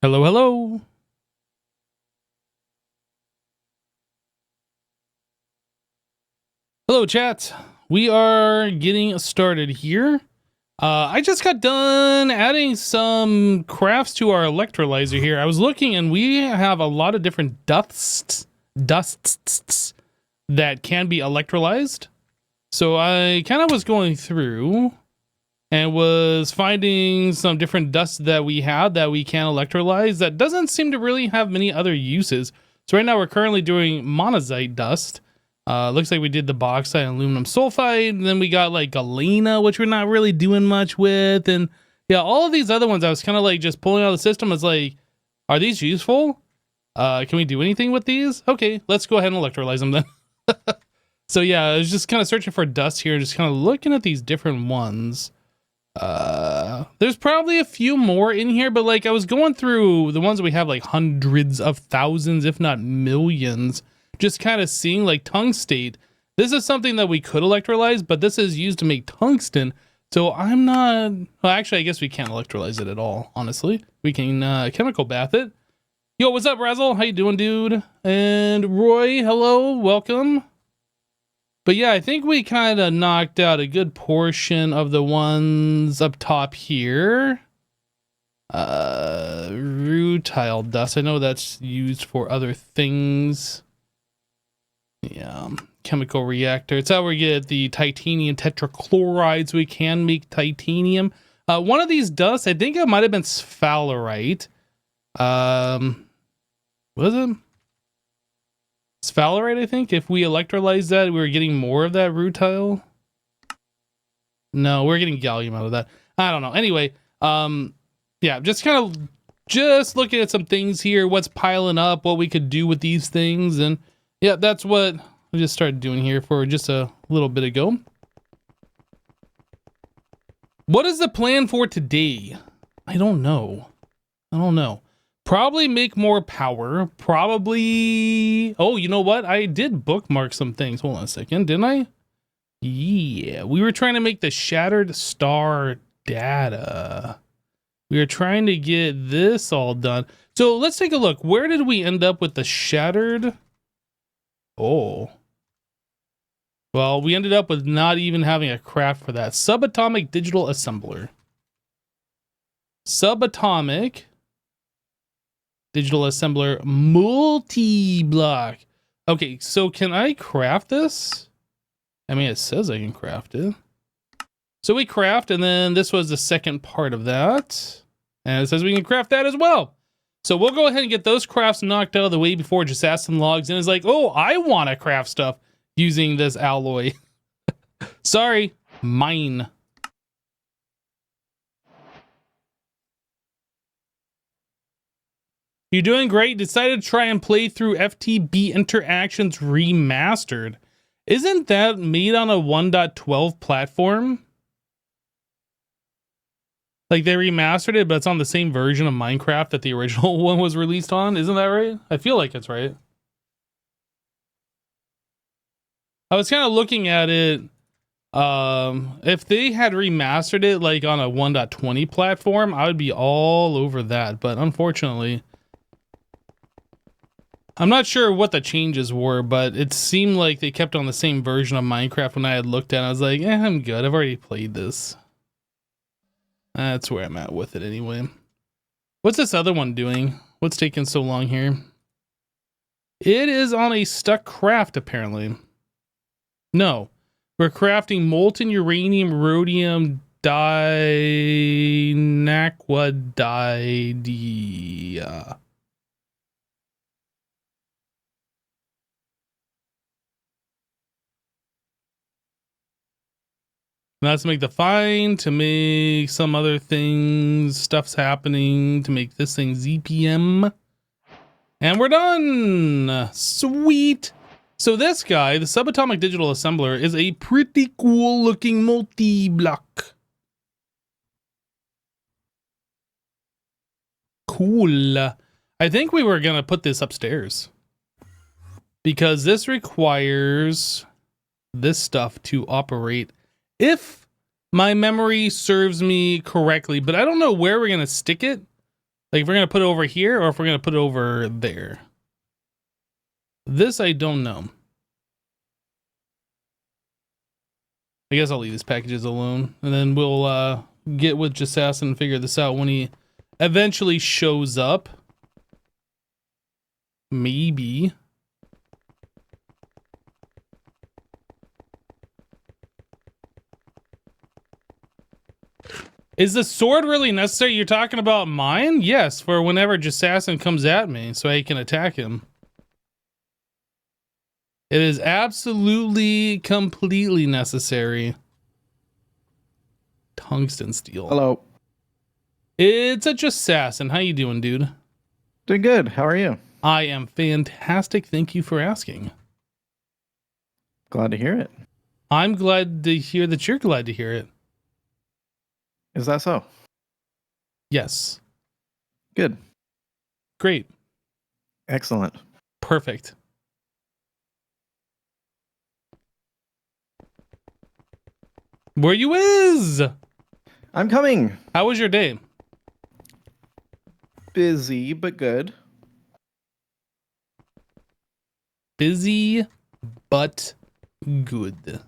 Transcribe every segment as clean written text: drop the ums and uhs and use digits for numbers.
Hello, hello. Hello, chat. We are getting started here. I just got done adding some crafts to our electrolyzer here. I was looking and we have a lot of different dusts that can be electrolyzed. So I kind of was going through and was finding some different dusts that we have that we can electrolyze that doesn't seem to really have many other uses. So right now we're currently doing monazite dust. Looks like we did the bauxite and aluminum sulfide, and then we got like galena, which we're not really doing much with, and yeah, all of these other ones I was kind of like just pulling out of the system. It's like, are these useful? Can we do anything with these? Okay, let's go ahead and electrolyze them then. So yeah, I was just kind of searching for dust here, just kind of looking at these different ones. There's probably a few more in here, but like I was going through the ones that we have like hundreds of thousands, if not millions, just kind of seeing like tungstate. This is something that we could electrolyze, but this is used to make tungsten. So I'm not, well, actually, I guess we can't electrolyze it at all. Honestly, we can chemical bath it. Yo, what's up, Razzle? How you doing, dude? And Roy, hello, welcome. But yeah, I think we kind of knocked out a good portion of the ones up top here. Rutile dust. I know that's used for other things. Yeah, chemical reactor. It's how we get the titanium tetrachloride, so we can make titanium. One of these dusts, I think it might have been sphalerite. Was it? Sphalerite, I think. If we electrolyze that, we were getting more of that rutile. No, we're getting gallium out of that. I don't know. Anyway, yeah, just kind of just looking at some things here, what's piling up, what we could do with these things, and yeah, that's what we just started doing here for just a little bit ago. What is the plan for today? I don't know. Probably make more power. Probably... Oh, you know what? I did bookmark some things. Hold on a second, didn't I? Yeah, we were trying to make the shattered star data. We were trying to get this all done. So let's take a look. Where did we end up with the shattered... Oh. Well, we ended up with not even having a craft for that. Subatomic digital assembler. Subatomic digital assembler multi-block. Okay, so can I craft this? I mean, it says I can craft it. So we craft, and then this was the second part of that. And it says we can craft that as well. So we'll go ahead and get those crafts knocked out of the way before Jassassin logs in. It's like, oh, I want to craft stuff using this alloy. Sorry, mine. You're doing great. Decided to try and play through FTB Interactions Remastered. Isn't that made on a 1.12 platform? Like they remastered it, but it's on the same version of Minecraft that the original one was released on. Isn't that right? I feel like it's right. I was kind of looking at it. If they had remastered it like on a 1.20 platform, I would be all over that. But unfortunately, I'm not sure what the changes were, but it seemed like they kept on the same version of Minecraft when I had looked at it. I was like, I'm good. I've already played this. That's where I'm at with it anyway. What's this other one doing? What's taking so long here? It is on a stuck craft, apparently. No. We're crafting molten uranium, rhodium, dinaquadidia. That's to make the fine, to make some other things, stuff's happening, to make this thing ZPM. And we're done! Sweet! So this guy, the Subatomic Digital Assembler, is a pretty cool looking multi-block. Cool. I think we were gonna put this upstairs, because this requires this stuff to operate, if my memory serves me correctly, but I don't know where we're gonna stick it. Like if we're going to put it over here or if we're going to put it over there. This I don't know. I guess I'll leave these packages alone. And then we'll get with Jasassin and figure this out when he eventually shows up. Maybe. Is the sword really necessary? You're talking about mine? Yes, for whenever Jasassin comes at me so I can attack him. It is absolutely, completely necessary. Tungsten steel. Hello. It's a Jasassin. How you doing, dude? Doing good. How are you? I am fantastic. Thank you for asking. Glad to hear it. I'm glad to hear that you're glad to hear it. Is that so? Yes. Good. Great. Excellent. Perfect. Where you is? I'm coming. How was your day? Busy, but good. Busy, but good.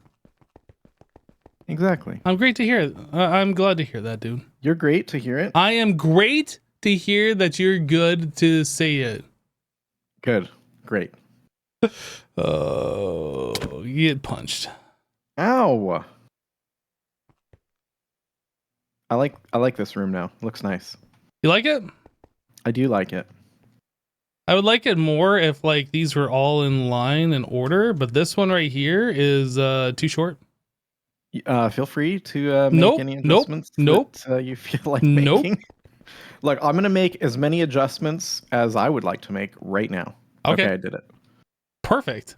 Exactly. I'm great to hear. I'm glad to hear that, dude. You're great to hear it. I am great to hear that you're good to say it. Good. Great. Oh, you get punched. Ow. I like this room now. Looks nice. You like it? I do like it. I would like it more if like these were all in line in order, but this one right here is too short. Feel free to make Nope, any nope, adjustments nope, that you feel like nope. making. Look, I'm going to make as many adjustments as I would like to make right now. Okay, I did it. Perfect.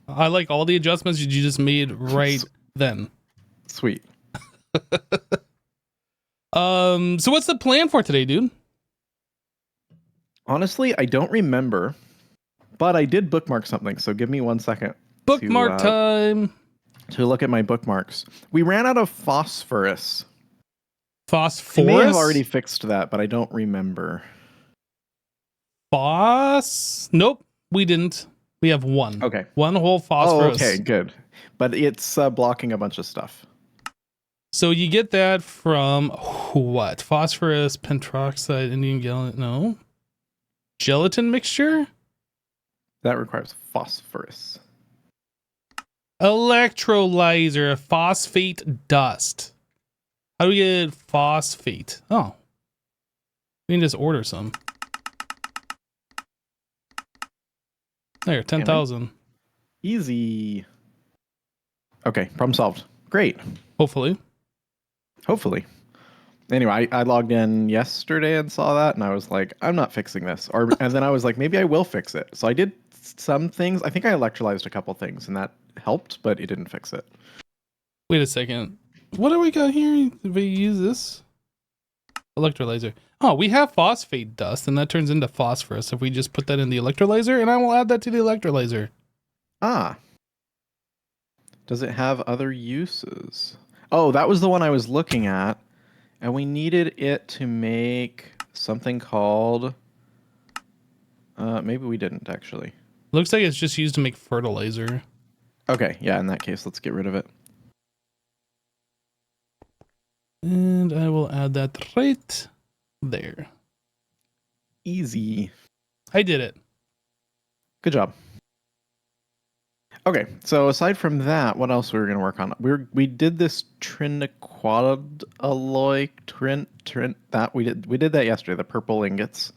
I like all the adjustments you just made right then. Sweet. So what's the plan for today, dude? Honestly, I don't remember, but I did bookmark something, so give me 1 second. Bookmark time. To look at my bookmarks. We ran out of phosphorus. Phosphorus? I may have already fixed that, but I don't remember. Nope, we didn't. We have one. Okay. One whole phosphorus. Oh, okay, good. But it's blocking a bunch of stuff. So you get that from what? Phosphorus, pentoxide, Indian gelatin? No. Gelatin mixture? That requires phosphorus. Electrolyzer, phosphate dust. How do we get phosphate? Oh. We can just order some. There, 10,000. Easy. Okay, problem solved. Great. Hopefully. Anyway, I logged in yesterday and saw that, and I was like, I'm not fixing this. And then I was like, maybe I will fix it. So I did some things. I think I electrolyzed a couple things, and that helped, but it didn't fix it. Wait a second. What do we got here? Did we use this? Electrolyzer. Oh, we have phosphate dust, and that turns into phosphorus if we just put that in the electrolyzer, and I will add that to the electrolyzer. Ah. Does it have other uses? Oh, that was the one I was looking at. And we needed it to make something called... maybe we didn't, actually. Looks like it's just used to make fertilizer. Okay, yeah, in that case, let's get rid of it. And I will add that right there. Easy. I did it. Good job. Okay, so aside from that, what else were we going to work on? We did this triniquad alloy that we did that yesterday, the purple ingots.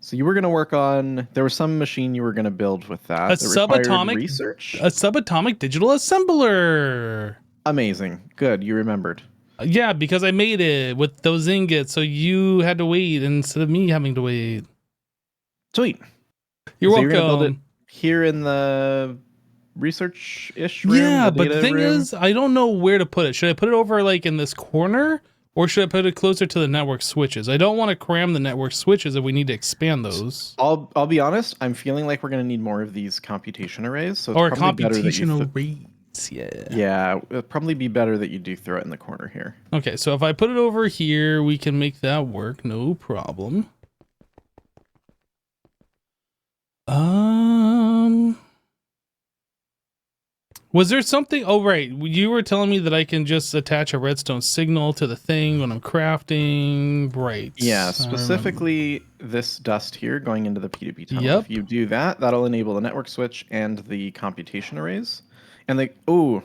So you were going to work on, there was some machine you were going to build with that. A subatomic research. A subatomic digital assembler. Amazing. Good, you remembered. Yeah, because I made it with those ingots, so you had to wait instead of me having to wait. Sweet. You're welcome. You're gonna build it here in the research-ish room? Yeah, but the thing is, I don't know where to put it. Should I put it over like in this corner, or should I put it closer to the network switches? I don't want to cram the network switches if we need to expand those. I'll be honest. I'm feeling like we're gonna need more of these computation arrays. So it's Or probably better that computation arrays. Yeah. Yeah, it'd probably be better that you do throw it in the corner here. Okay, so if I put it over here, we can make that work. No problem. Was there something? Oh, right. You were telling me that I can just attach a redstone signal to the thing when I'm crafting. Right. Yeah, I remember. specifically this dust here going into the P2P tunnel. Yep. If you do that, that'll enable the network switch and the computation arrays. And they, oh,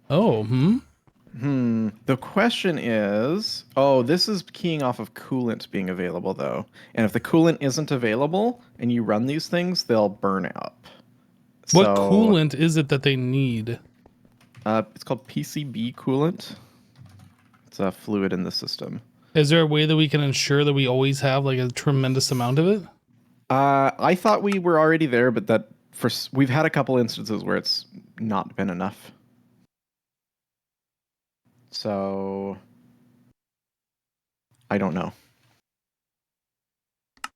the question is, oh, this is keying off of coolant being available though. And if the coolant isn't available and you run these things, they'll burn out. What So, coolant is it that they need? it's called PCB coolant. It's a fluid in the system. Is there a way that we can ensure that we always have like a tremendous amount of it? I thought we were already there, but we've had a couple instances where it's not been enough. So I don't know.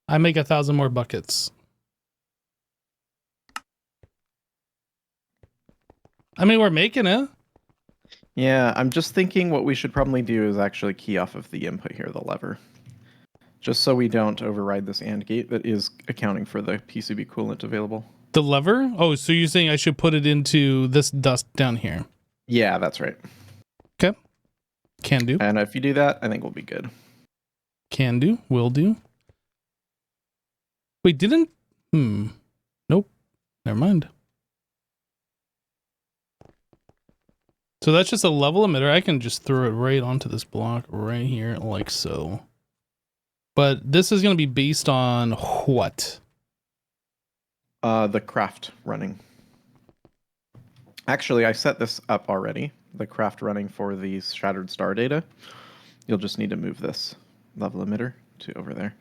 I make 1,000 more buckets. I mean, we're making it. Yeah, I'm just thinking what we should probably do is actually key off of the input here, the lever. Just so we don't override this AND gate that is accounting for the PCB coolant available. The lever? Oh, so you're saying I should put it into this dust down here? Yeah, that's right. Okay. Can do. And if you do that, I think we'll be good. Can do. Will do. Wait, didn't... Nope. Never mind. So that's just a level emitter. I can just throw it right onto this block right here, like so. But this is going to be based on what? The craft running. Actually, I set this up already. The craft running for the shattered star data. You'll just need to move this level emitter to over there.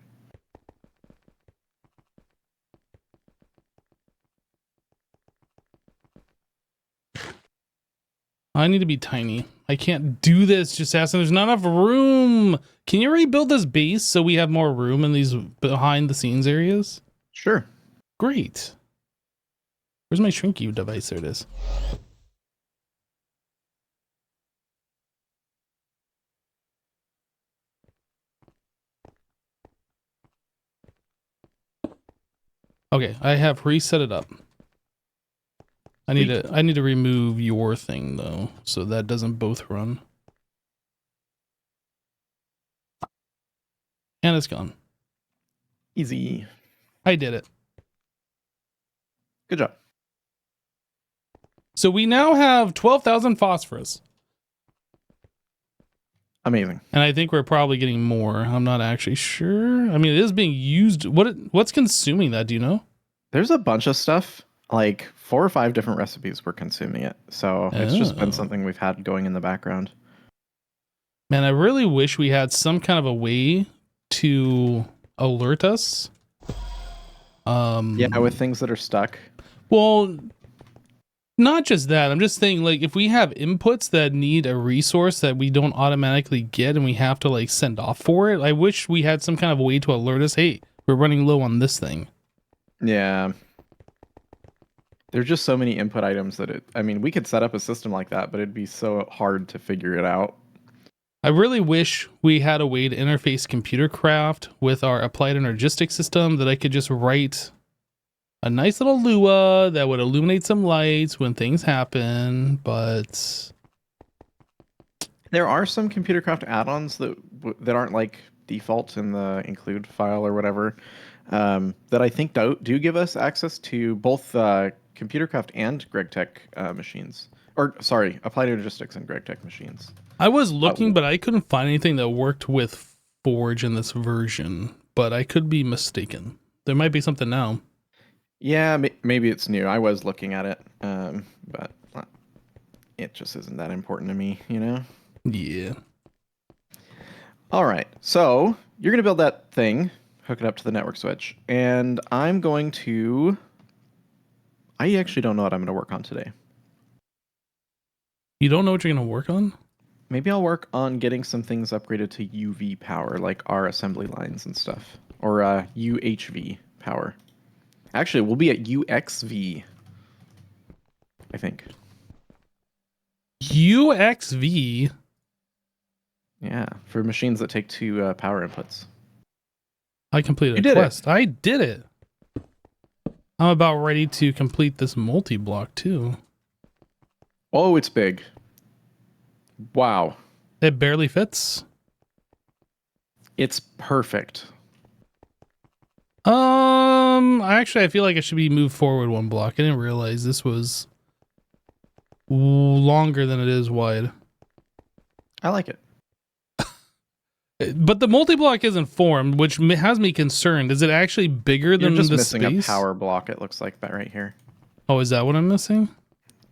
I need to be tiny. I can't do this just asking. There's not enough room. Can you rebuild this base so we have more room in these behind the scenes areas? Sure. Great. Where's my shrinky device? There it is. Okay, I have reset it up. I need to remove your thing though, so that doesn't both run. And it's gone. Easy. I did it. Good job. So we now have 12,000 phosphorus. Amazing. And I think we're probably getting more. I'm not actually sure. I mean, it is being used. What's consuming that? Do you know? There's a bunch of stuff. Like 4 or 5 different recipes were consuming it. So it's just been something we've had going in the background. Man, I really wish we had some kind of a way to alert us. Yeah, with things that are stuck. Well, not just that. I'm just saying, like, if we have inputs that need a resource that we don't automatically get and we have to, like, send off for it, I wish we had some kind of a way to alert us, hey, we're running low on this thing. Yeah. There's just so many input items that I mean, we could set up a system like that, but it'd be so hard to figure it out. I really wish we had a way to interface computer craft with our applied energistics system that I could just write a nice little Lua that would illuminate some lights when things happen, but... There are some computer craft add-ons that aren't like default in the include file or whatever, that I think do give us access to both ComputerCraft and GregTech machines. Or, sorry, Applied Energistics and GregTech machines. I was looking, but I couldn't find anything that worked with Forge in this version, but I could be mistaken. There might be something now. Yeah, maybe it's new. I was looking at it, but it just isn't that important to me, you know? Yeah. All right, so you're going to build that thing, hook it up to the network switch, and I'm going to... I actually don't know what I'm going to work on today. You don't know what you're going to work on? Maybe I'll work on getting some things upgraded to UV power, like our assembly lines and stuff. Or UHV power. Actually, we'll be at UXV, I think. UXV. Yeah, for machines that take 2 power inputs. I completed You a did it. quest. I did it. I'm about ready to complete this multi-block too. Oh, it's big. Wow. It barely fits. It's perfect. Actually, I feel like it should be moved forward 1 block. I didn't realize this was longer than it is wide. I like it. But the multi-block isn't formed, which has me concerned. Is it actually bigger You're than just the missing space? a power block, it looks like, that right here. Oh, is that what I'm missing?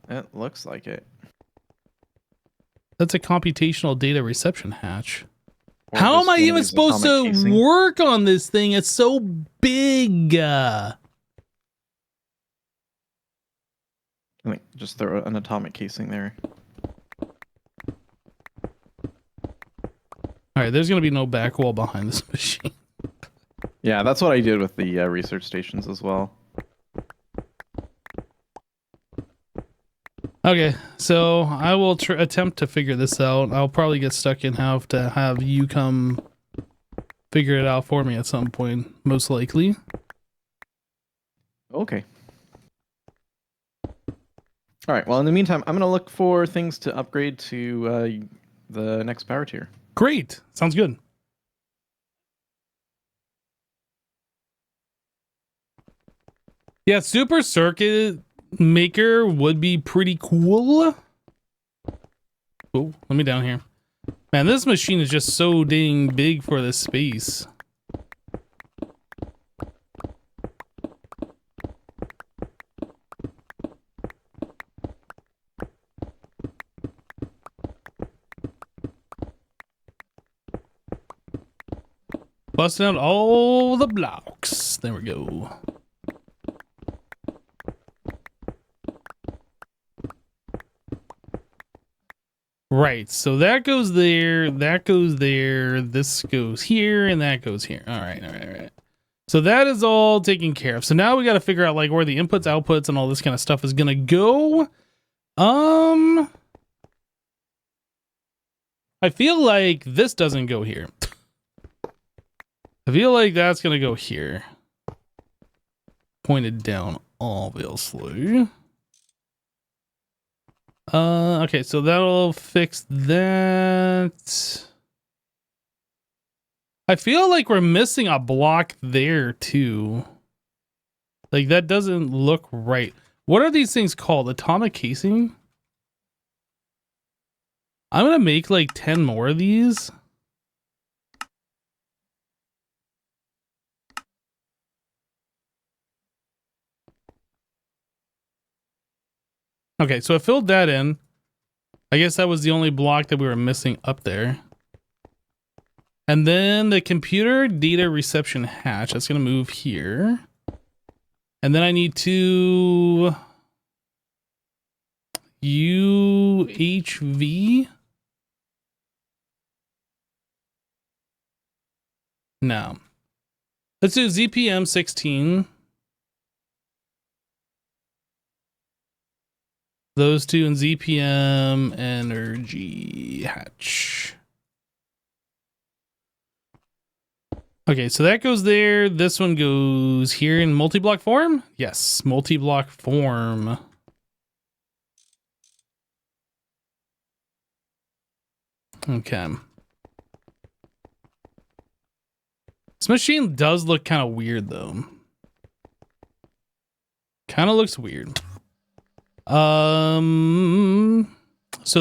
It looks like it. That's a computational data reception hatch. Or How just am I one of even these supposed atomic to casing. work on this thing? It's so big. I think just throw an atomic casing there. All right, there's going to be no back wall behind this machine. Yeah, that's what I did with the research stations as well. Okay, so I will attempt to figure this out. I'll probably get stuck and have to have you come figure it out for me at some point, most likely. Okay. All right, well, in the meantime, I'm going to look for things to upgrade to the next power tier. Great. Sounds good. Yeah, Super Circuit Maker would be pretty cool. Oh, let me down here. Man, this machine is just so dang big for this space. Busting out all the blocks. There we go. Right, so that goes there, that goes there, this goes here, and that goes here. All right. So that is all taken care of. So now we got to figure out like where the inputs, outputs, and all this kind of stuff is gonna go. I feel like this doesn't go here. I feel like that's gonna go here. Pointed down, obviously. Okay, so that'll fix that. I feel like we're missing a block there too. Like that doesn't look right. What are these things called? Atomic casing? I'm gonna make like 10 more of these. Okay, so I filled that in. I guess that was the only block that we were missing up there. And then the computer data reception hatch, that's going to move here. And then I need to UHV. No. Let's do ZPM 16. Those two and ZPM energy hatch. Okay, so that goes there. This one goes here in multi-block form. Yes, multi-block form. Okay. This machine does look kind of weird though. Kind of looks weird. So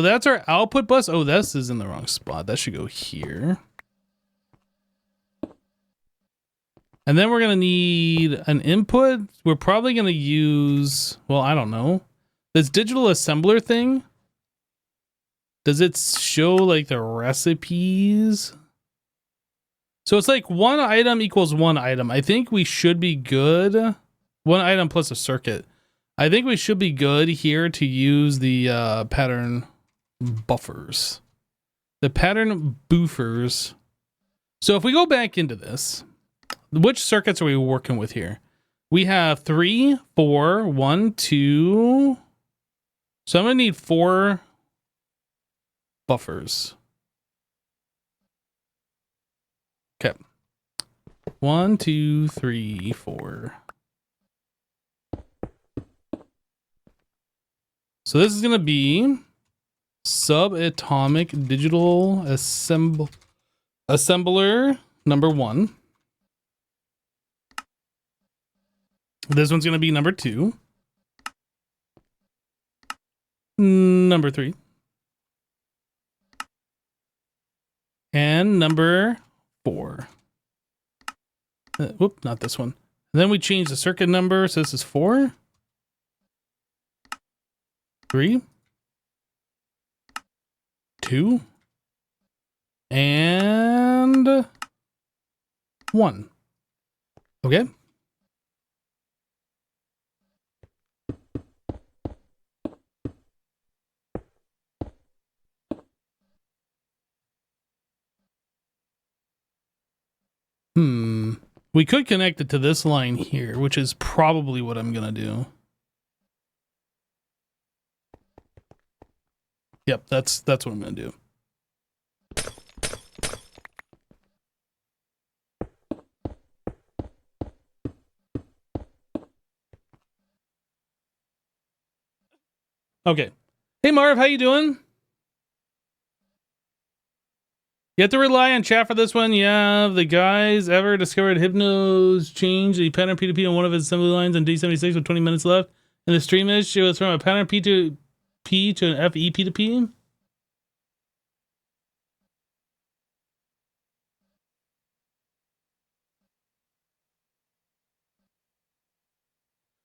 that's our output bus. Oh, this is in the wrong spot. That should go here. And then we're going to need an input. We're probably going to use, well, I don't know. This digital assembler thing. Does it show like the recipes? So it's like 1 item equals 1 item. I think we should be good. 1 item plus a circuit. I think we should be good here to use the pattern buffers. The pattern boofers. So if we go back into this, which circuits are we working with here? We have 3, 4, 1, 2. So I'm gonna need 4 buffers. Okay. 1, 2, 3, 4. So this is going to be Subatomic Digital Assembler number 1. This one's going to be number 2. Number 3. And number 4. Whoop, not this one. And then we change the circuit number. So this is 4. 3. 2. And 1. Okay. We could connect it to this line here, which is probably what I'm going to do. Yep, that's what I'm going to do. Okay. Hey Marv, how you doing? You have to rely on chat for this one. Yeah, the guys ever discovered Hypno's change the pattern P2P on one of his assembly lines on D76 with 20 minutes left. And the stream is, it was from a pattern P2P to an FE P2P.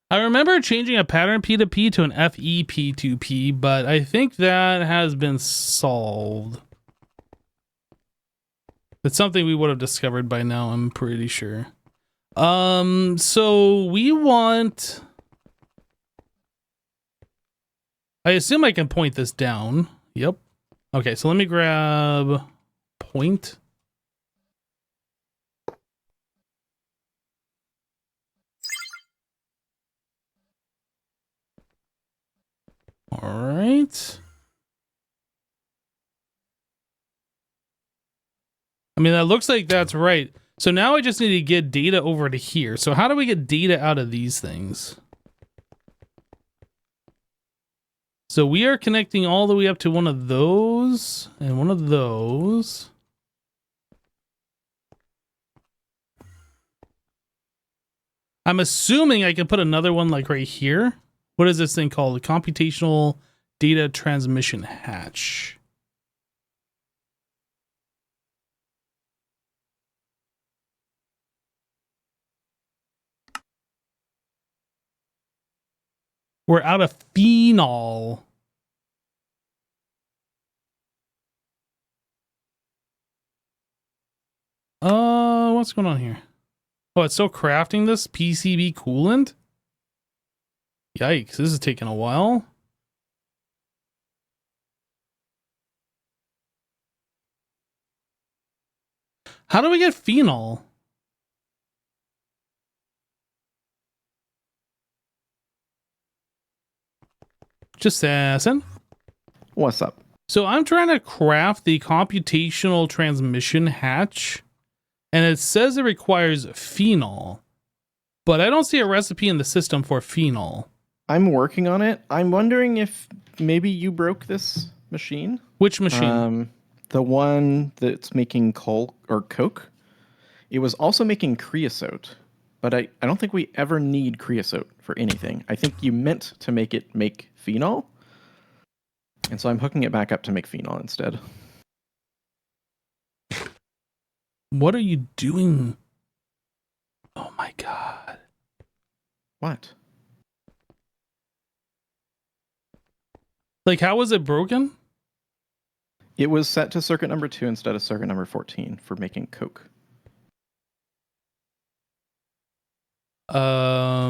I remember changing a pattern P2P to an FE P2P, but I think that has been solved. It's something we would have discovered by now, I'm pretty sure. So we want... I assume I can point this down. Yep. Okay, so let me grab point. All right. I mean, that looks like that's right. So now I just need to get data over to here. So how do we get data out of these things? So we are connecting all the way up to one of those and one of those. I'm assuming I can put another one like right here. What is this thing called? The computational data transmission hatch. We're out of phenol. What's going on here? Oh, it's still crafting this PCB coolant? Yikes, this is taking a while. How do we get phenol? Just asking. What's up? So I'm trying to craft the computational transmission hatch, and it says it requires phenol, but I don't see a recipe in the system for phenol. I'm working on it. I'm wondering if maybe you broke this machine. Which machine? The one that's making coal or coke. It was also making creosote, but I don't think we ever need creosote for anything. I think you meant to make it make phenol. And so I'm hooking it back up to make phenol instead. What are you doing? Oh my god. What? Like, how was it broken? It was set to circuit number 2 instead of circuit number 14 for making coke. I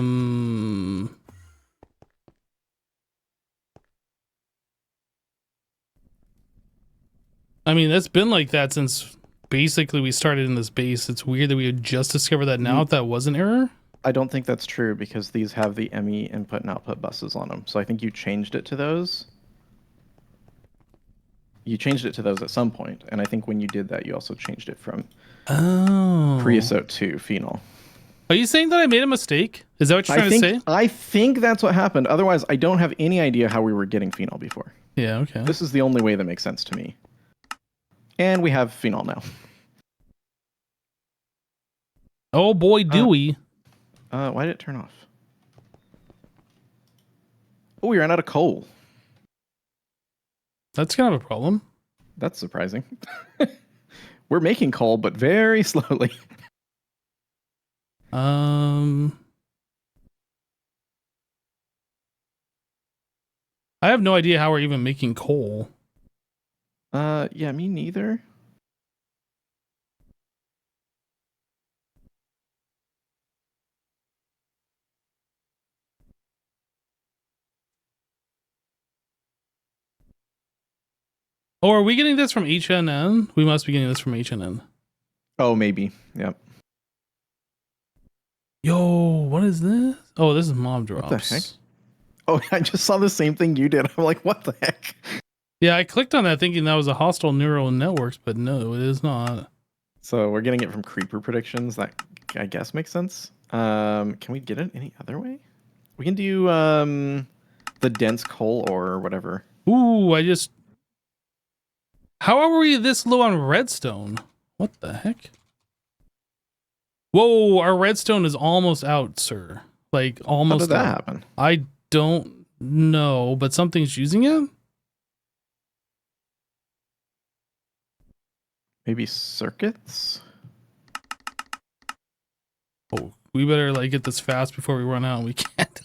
mean, that's been like that since basically we started in this base. It's weird that we would just discover that now if that was an error. I don't think that's true because these have the ME input and output buses on them. So I think you changed it to those. You changed it to those at some point, and I think when you did that, you also changed it from Oh. creosote to phenol. Are you saying that I made a mistake? Is that what you're trying to say? I think that's what happened. Otherwise, I don't have any idea how we were getting phenol before. Yeah, okay. This is the only way that makes sense to me. And we have phenol now. Oh boy, do we. Why did it turn off? Oh, we ran out of coal. That's kind of a problem. That's surprising. We're making coal, but very slowly. I have no idea how we're even making coal. Yeah, me neither. Oh, are we getting this from HNN? We must be getting this from HNN. Oh, maybe. Yep. Yo, what is this? Oh, this is mob drops. What the heck? Oh, I just saw the same thing you did. I'm like, what the heck? Yeah, I clicked on that thinking that was a hostile neural networks, but no, it is not. So we're getting it from creeper predictions. That I guess makes sense. Can we get it any other way? We can do the dense coal or whatever. Ooh, how are we this low on redstone? What the heck? Whoa, our redstone is almost out, sir. Like almost. How did that out. happen? I don't know, but something's using it. Maybe circuits? Oh, we better like get this fast before we run out and we can't.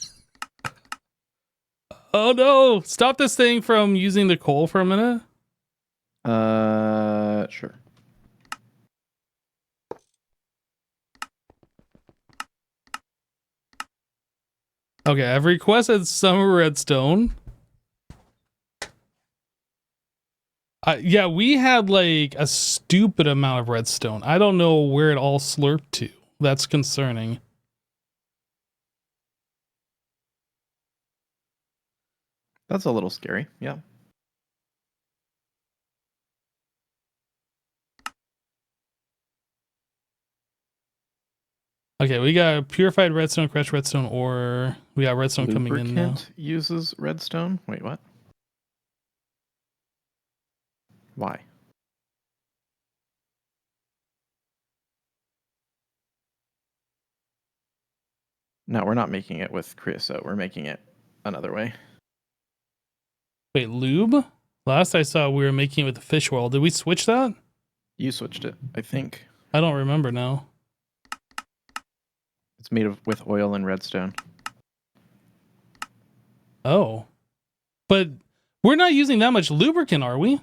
Oh no, stop this thing from using the coal for a minute. Sure. Okay, I've requested some redstone. Yeah, we had like a stupid amount of redstone. I don't know where it all slurped to. That's concerning. That's a little scary. Yeah. Okay, we got purified redstone, crushed redstone ore. We got redstone coming in now. Lubricant uses redstone? Wait, what? Why? No, we're not making it with creosote. We're making it another way. Wait, lube? Last I saw we were making it with the fish oil. Did we switch that? You switched it, I think. I don't remember now. It's made with oil and redstone. Oh. But we're not using that much lubricant, are we?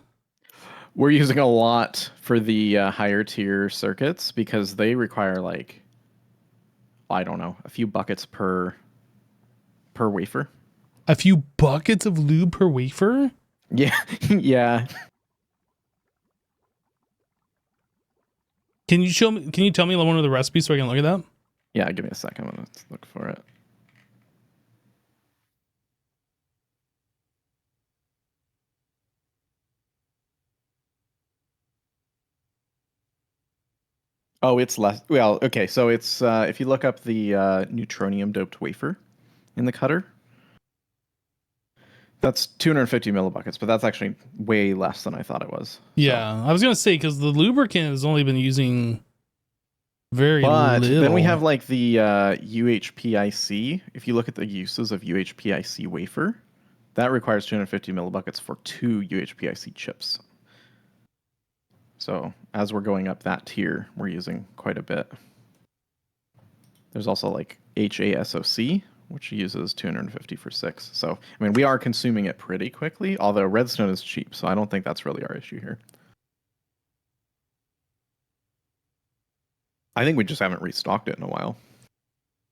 We're using a lot for the higher tier circuits because they require like, I don't know, a few buckets per wafer. A few buckets of lube per wafer? Yeah, yeah. Can you tell me one of the recipes so I can look at that? Yeah, give me a second. Let's look for it. Oh, it's less. Well, okay. So it's if you look up the neutronium doped wafer in the cutter, that's 250 millibuckets, but that's actually way less than I thought it was. Yeah, I was gonna say because the lubricant has only been using very But little. then we have like the UHPIC. If you look at the uses of UHPIC wafer, that requires 250 millibuckets for 2 UHPIC chips. So as we're going up that tier, we're using quite a bit. There's also like HASOC, which uses 250 for 6. So, I mean, we are consuming it pretty quickly, although redstone is cheap, so I don't think that's really our issue here. I think we just haven't restocked it in a while.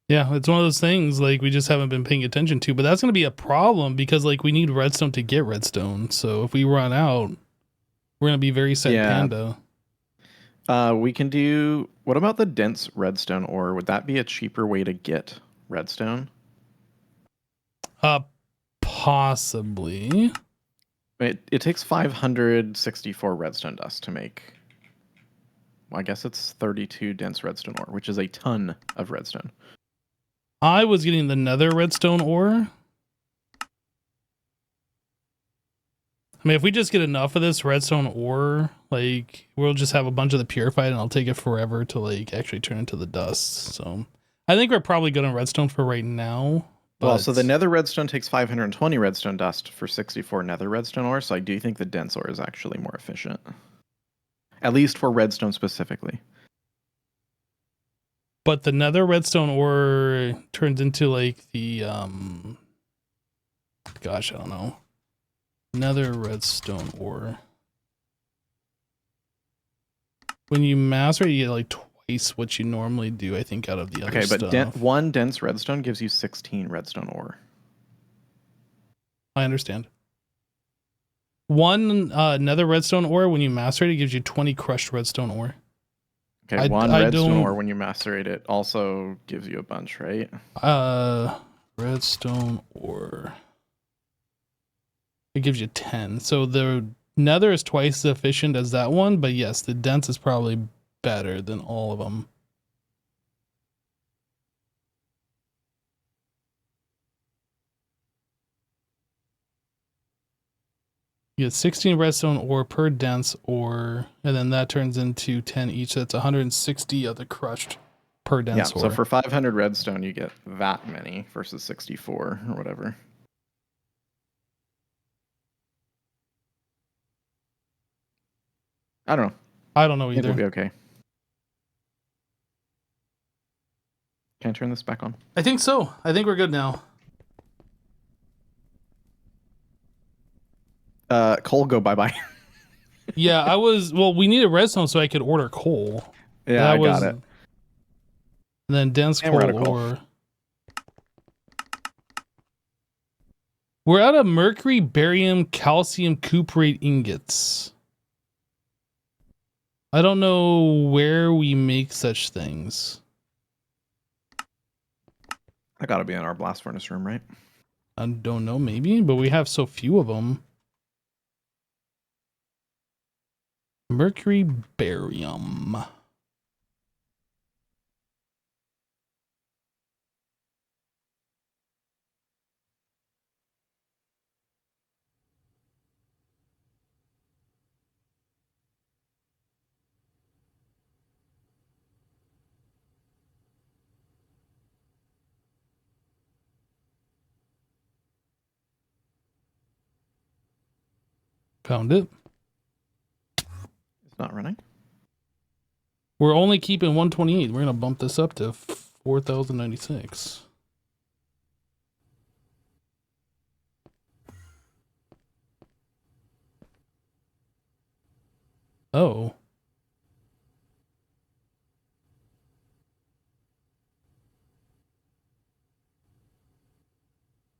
Yeah, it's one of those things like we just haven't been paying attention to, but that's going to be a problem because like we need redstone to get redstone. So if we run out, we're going to be very sad panda. We can do, what about the dense redstone ore? Would that be a cheaper way to get redstone? Possibly. It takes 564 redstone dust to make. Well, I guess it's 32 dense redstone ore, which is a ton of redstone. I was getting the nether redstone ore. I mean, if we just get enough of this redstone ore, like, we'll just have a bunch of the purified, and I'll take it forever to, like, actually turn into the dust. So I think we're probably good on redstone for right now. Well, so the nether redstone takes 520 redstone dust for 64 nether redstone ore, so I do think the dense ore is actually more efficient. At least for redstone specifically. But the nether redstone ore turns into, like, the, gosh, I don't know. Nether redstone ore. When you master it, you get, like, twice what you normally do, I think, out of the other stuff. Okay, but one dense redstone gives you 16 redstone ore. I understand. One nether redstone ore, when you master it, it gives you 20 crushed redstone ore. Okay, one redstone ore when you macerate it also gives you a bunch, right? Redstone ore. It gives you 10. So the nether is twice as efficient as that one, but yes, the dense is probably better than all of them. You get 16 redstone ore per dense ore, and then that turns into 10 each. That's 160 of the crushed per dense ore. So for 500 redstone, you get that many versus 64 or whatever. I don't know. I don't know either. I think we'll be okay. Can I turn this back on? I think so. I think we're good now. Coal, go bye-bye. Yeah, we needed redstone so I could order coal. Yeah, I got it. And then dense coal ore. We're out of mercury, barium, calcium cuprate ingots. I don't know where we make such things. I gotta be in our blast furnace room, right? I don't know, maybe, but we have so few of them. Mercury, barium. Found it. It's not running. We're only keeping 128. We're gonna bump this up to 4,096. Oh.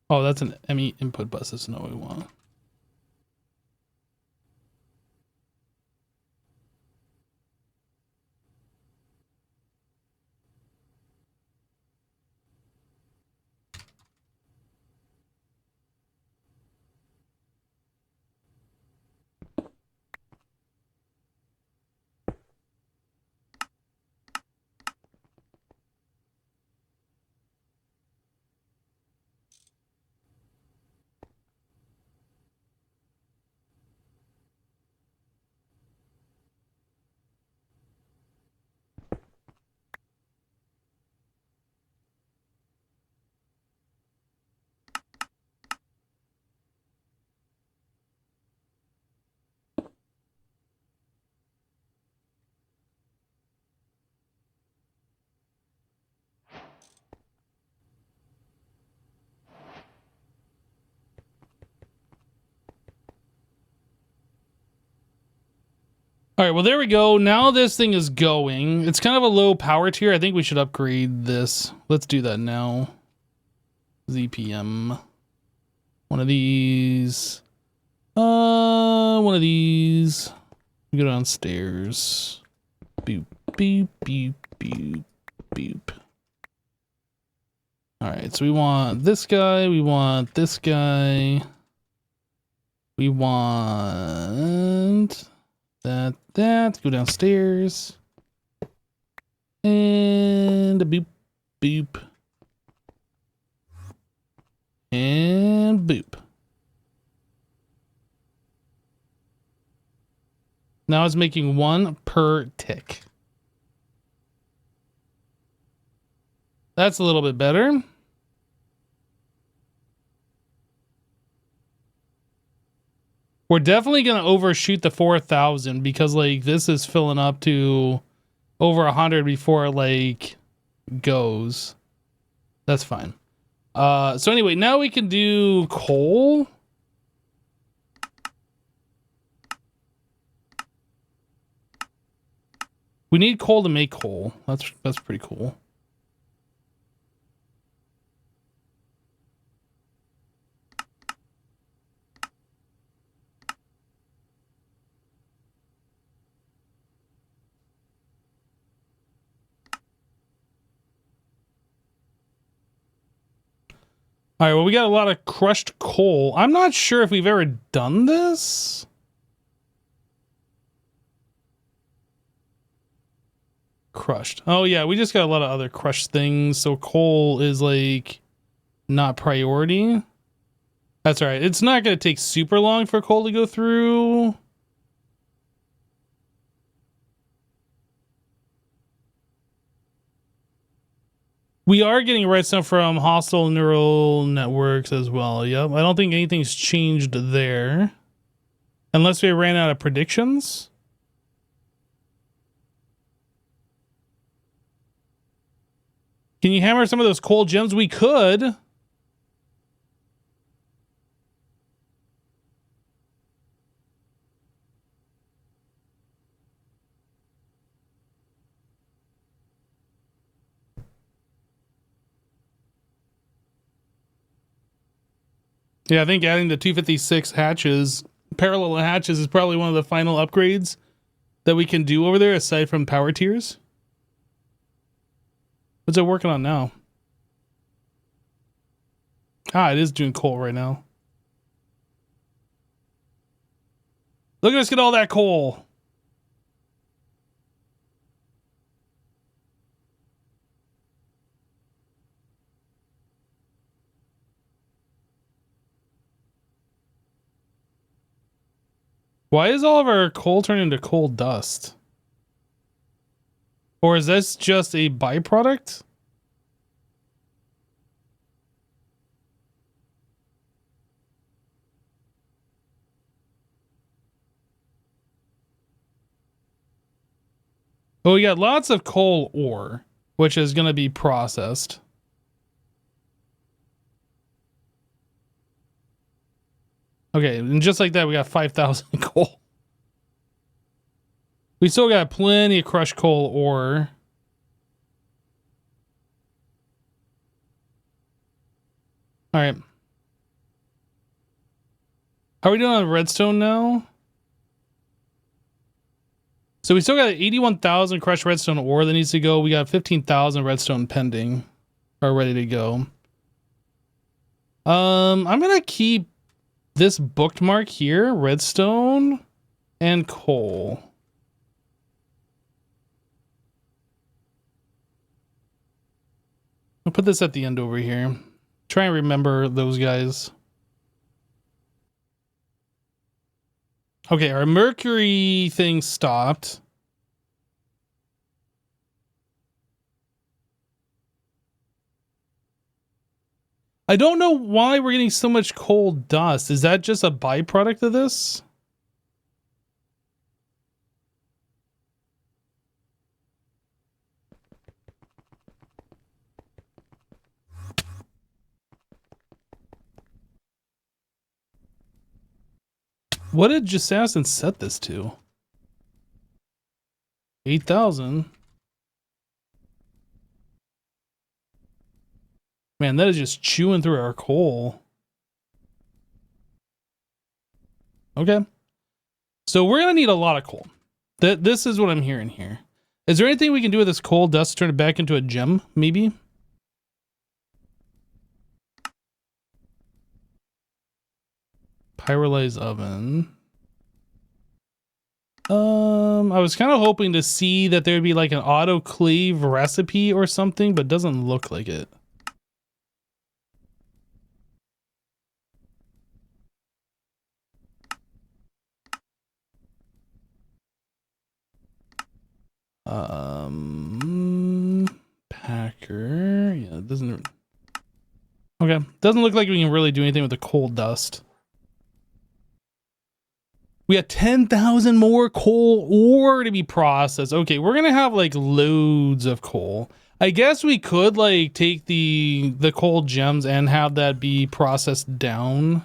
Oh, that's an ME input bus. That's not what we want. All right, well, there we go. Now this thing is going. It's kind of a low power tier. I think we should upgrade this. Let's do that now. ZPM. One of these. One of these. We go downstairs. Boop, boop, boop, boop, boop. All right, so we want this guy. We want this guy. We want that. Go downstairs. And a boop, boop. And boop. Now it's making 1 per tick. That's a little bit better. We're definitely going to overshoot the 4,000 because like this is filling up to over 100 before it like goes. That's fine. So anyway, now we can do coal. We need coal to make coal. That's pretty cool. All right, well, we got a lot of crushed coal. I'm not sure if we've ever done this. Crushed. Oh, yeah, we just got a lot of other crushed things. So coal is, like, not priority. That's all right. It's not going to take super long for coal to go through. We are getting redstone from hostile neural networks as well. Yep. I don't think anything's changed there. Unless we ran out of predictions. Can you hammer some of those coal gems? We could. Yeah, I think adding the 256 hatches, parallel hatches, is probably one of the final upgrades that we can do over there aside from power tiers. What's it working on now? Ah, it is doing coal right now. Look at us get all that coal. Why is all of our coal turned into coal dust? Or is this just a byproduct? Oh, we got lots of coal ore, which is going to be processed. Okay, and just like that, we got 5,000 coal. We still got plenty of crushed coal ore. All right. How are we doing on redstone now? So we still got 81,000 crushed redstone ore that needs to go. We got 15,000 redstone pending or ready to go. I'm going to keep this bookmark here, redstone and coal. I'll put this at the end over here. Try and remember those guys. Okay, our mercury thing stopped. I don't know why we're getting so much coal dust. Is that just a byproduct of this? What did Jassassin set this to? 8,000. Man, that is just chewing through our coal. Okay. So we're going to need a lot of coal. This is what I'm hearing here. Is there anything we can do with this coal dust to turn it back into a gem, maybe? Pyrolyze oven. I was kind of hoping to see that there'd be like an autoclave recipe or something, but doesn't look like it. Packer. Yeah, it doesn't. Okay, doesn't look like we can really do anything with the coal dust. We got 10,000 more coal ore to be processed. Okay, we're gonna have like loads of coal. I guess we could like take the coal gems and have that be processed down.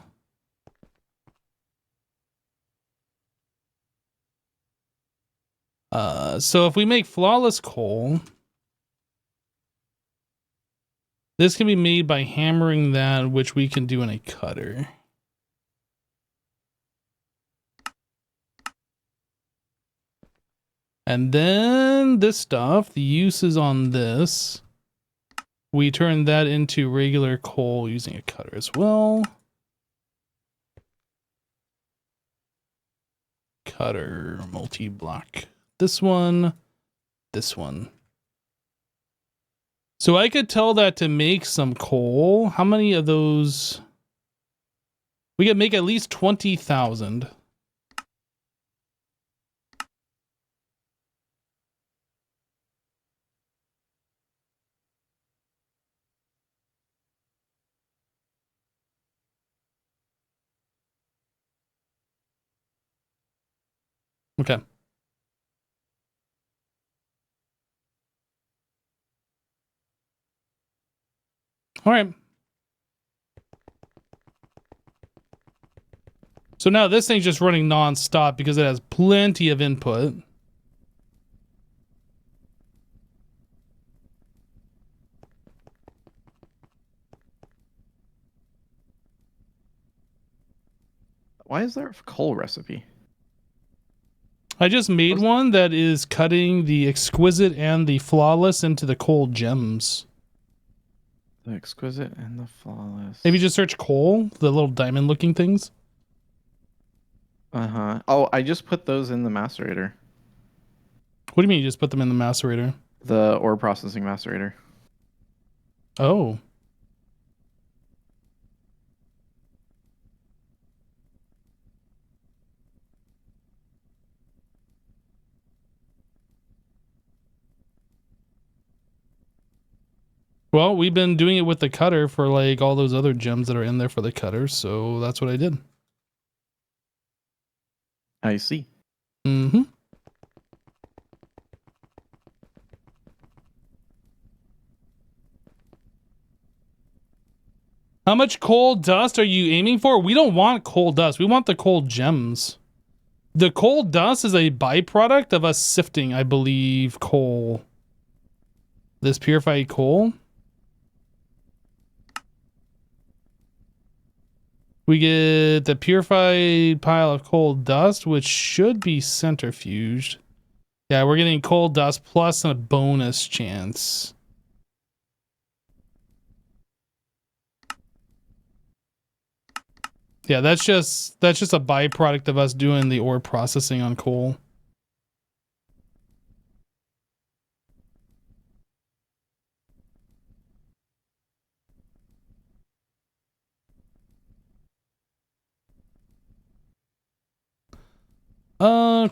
So if we make flawless coal, this can be made by hammering that, which we can do in a cutter. And then this stuff, the uses on this, we turn that into regular coal using a cutter as well. Cutter, multi-block. This one, this one. So I could tell that to make some coal. How many of those? We could make at least 20,000. Okay. All right. So now this thing's just running non-stop because it has plenty of input. Why is there a coal recipe? I just made one that is cutting the exquisite and the flawless into the coal gems. The exquisite and the flawless. If you just search coal, the little diamond looking things. Uh-huh. Oh, I just put those in the macerator. What do you mean you just put them in the macerator? The ore processing macerator. Oh. Well, we've been doing it with the cutter for like all those other gems that are in there for the cutter, so that's what I did. I see. Mm-hmm. How much coal dust are you aiming for? We don't want coal dust. We want the coal gems. The coal dust is a byproduct of us sifting, I believe, coal. This purified coal. We get the purified pile of coal dust, which should be centrifuged. Yeah, we're getting coal dust plus a bonus chance. Yeah, that's just a byproduct of us doing the ore processing on coal.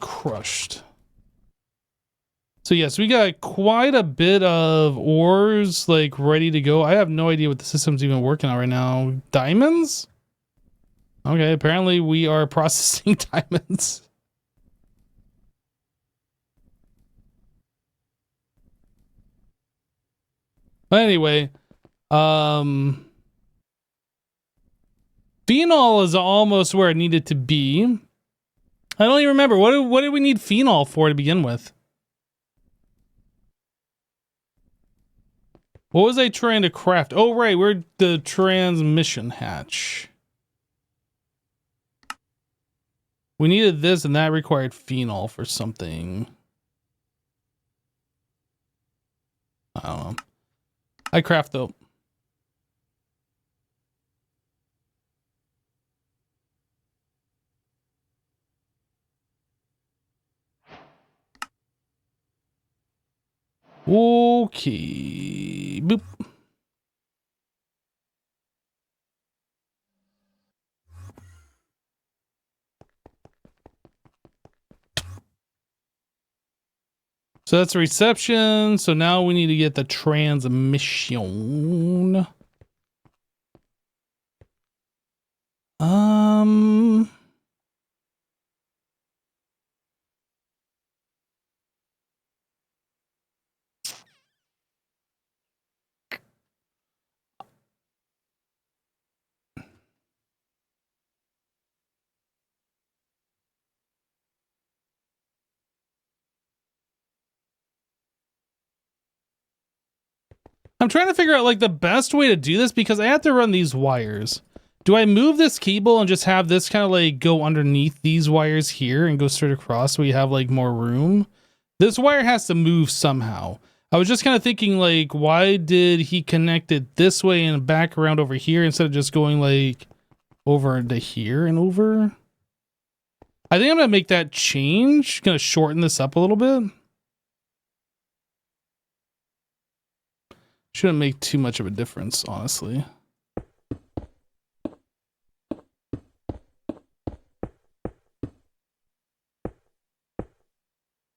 Crushed. So yes, we got quite a bit of ores like ready to go. I have no idea what the system's even working on right now. Diamonds? Okay, apparently we are processing diamonds. But anyway, phenol is almost where it needed to be. I don't even remember. What did we need phenol for to begin with? What was I trying to craft? Oh, right. We're the transmission hatch. We needed this, and that required phenol for something. I don't know. I craft though. Okay. Boop. So that's the reception. So now we need to get the transmission. I'm trying to figure out like the best way to do this because I have to run these wires. Do I move this cable and just have this kind of like go underneath these wires here and go straight across so we have like more room? This wire has to move somehow. I was just kind of thinking like, why did he connect it this way and back around over here instead of just going like over to here and over? I think I'm going to make that change. Going to shorten this up a little bit. Shouldn't make too much of a difference, honestly.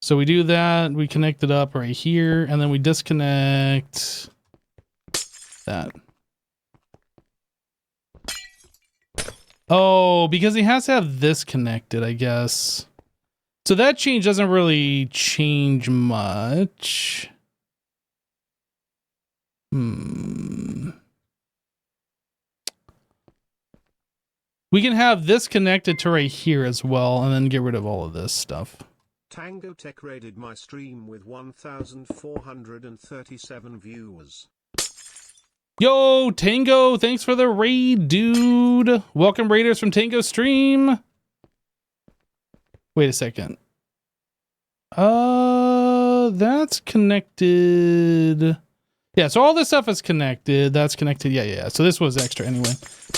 So we do that, we connect it up right here, and then we disconnect that. Oh, because he has to have this connected, I guess. So that change doesn't really change much. We can have this connected to right here as well, and then get rid of all of this stuff. Tango Tech raided my stream with 1,437 viewers. Yo, Tango, thanks for the raid, dude. Welcome, raiders from Tango stream. Wait a second. That's connected. Yeah, so all this stuff is connected. That's connected. Yeah. So this was extra anyway.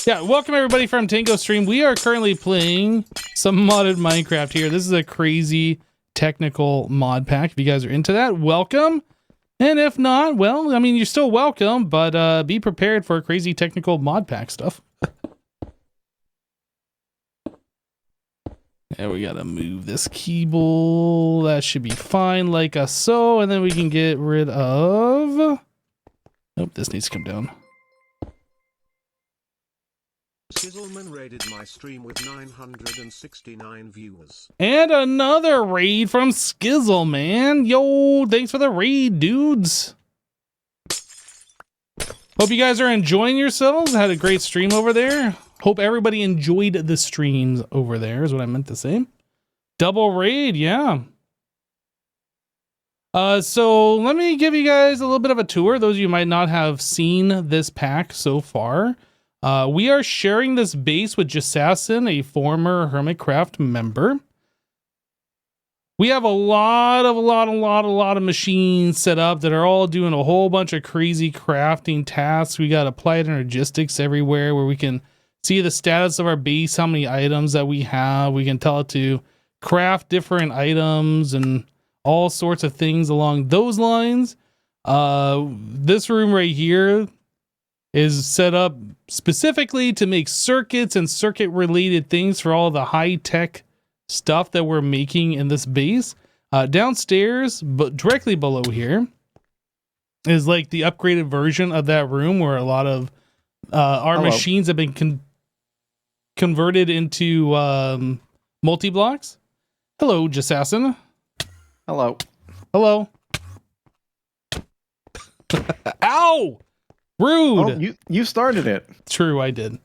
Yeah, welcome everybody from Tango stream. We are currently playing some modded Minecraft here. This is a crazy technical mod pack. If you guys are into that, welcome. And if not, well, I mean, you're still welcome, but be prepared for crazy technical mod pack stuff. And we gotta move this cable. That should be fine, like so. And then we can get rid of... Nope, this needs to come down. Skizzleman raided my stream with 969 viewers. And another raid from Skizzle, man. Yo, thanks for the raid, dudes. Hope you guys are enjoying yourselves. I had a great stream over there. Hope everybody enjoyed the streams over there is what I meant to say. Double raid, yeah. So let me give you guys a little bit of a tour. Those of you might not have seen this pack so far. We are sharing this base with Jasassin, a former Hermitcraft member. We have a lot of machines set up that are all doing a whole bunch of crazy crafting tasks. We got applied energistics everywhere where we can see the status of our base, how many items that we have. We can tell it to craft different items and all sorts of things along those lines. This room right here is set up specifically to make circuits and circuit related things for all the high-tech stuff that we're making in this base. Downstairs, but directly below here, is like the upgraded version of that room where a lot of our machines have been converted into multi-blocks. Hello, Jasassin. Hello. Hello. Ow! Rude. Oh, you started it. True, I did.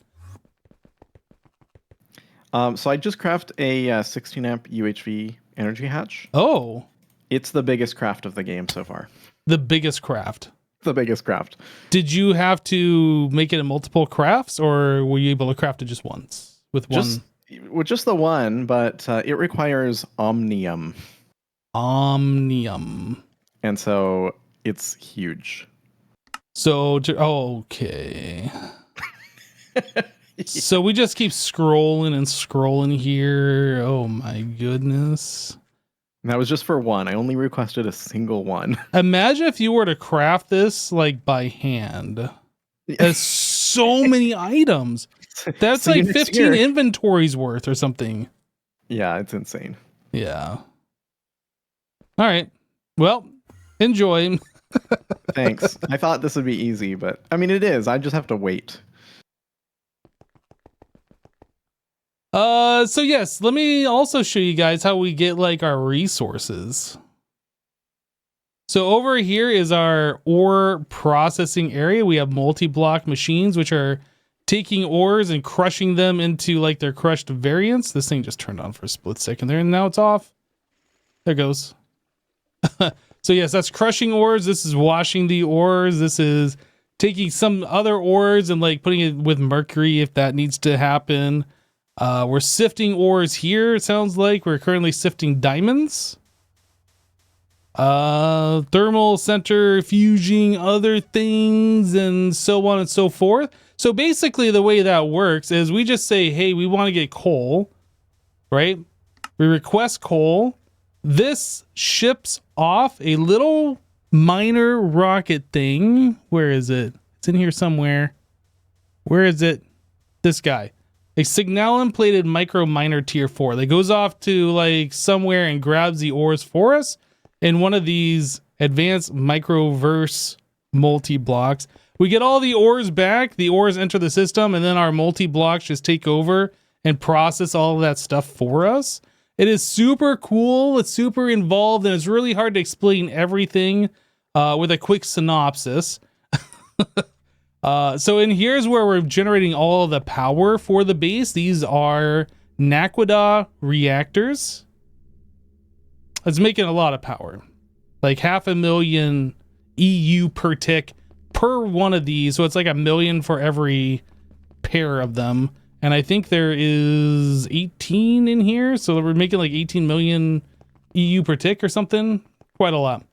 So I just craft a 16 amp UHV energy hatch. Oh. It's the biggest craft of the game so far. The biggest craft. The biggest craft. Did you have to make it in multiple crafts, or were you able to craft it just once with one? With just the one, but it requires omnium. Omnium. And so it's huge. So, okay. So we just keep scrolling and scrolling here. Oh my goodness. And that was just for one. I only requested a single one. Imagine if you were to craft this like by hand. That's so many items. That's See you like next 15 year. inventories worth or something. Yeah, it's insane. Yeah. All right. Well, enjoy. Thanks. I thought this would be easy, but I mean, it is. I just have to wait. So yes, let me also show you guys how we get like our resources. So over here is our ore processing area. We have multi-block machines, which are taking ores and crushing them into like their crushed variants. This thing just turned on for a split second there, and now it's off. There it goes. So yes, that's crushing ores. This is washing the ores. This is taking some other ores and like putting it with mercury if that needs to happen. We're sifting ores here. It sounds like we're currently sifting diamonds. Thermal centrifuging other things and so on and so forth. So basically the way that works is we just say, hey, we want to get coal, right? We request coal. This ships off a little miner rocket thing. Where is it? It's in here somewhere. Where is it? This guy. A signalin plated micro miner tier 4 that goes off to like somewhere and grabs the ores for us in one of these advanced microverse multi-blocks. We get all the ores back, the ores enter the system, and then our multi-blocks just take over and process all of that stuff for us. It is super cool, it's super involved, and it's really hard to explain everything with a quick synopsis. So in here's where we're generating all of the power for the base. These are Naquadah reactors. It's making a lot of power. Like 500,000 EU per tick per one of these. So it's like 1 million for every pair of them. And I think there is 18 in here. So we're making like 18 million EU per tick or something. Quite a lot.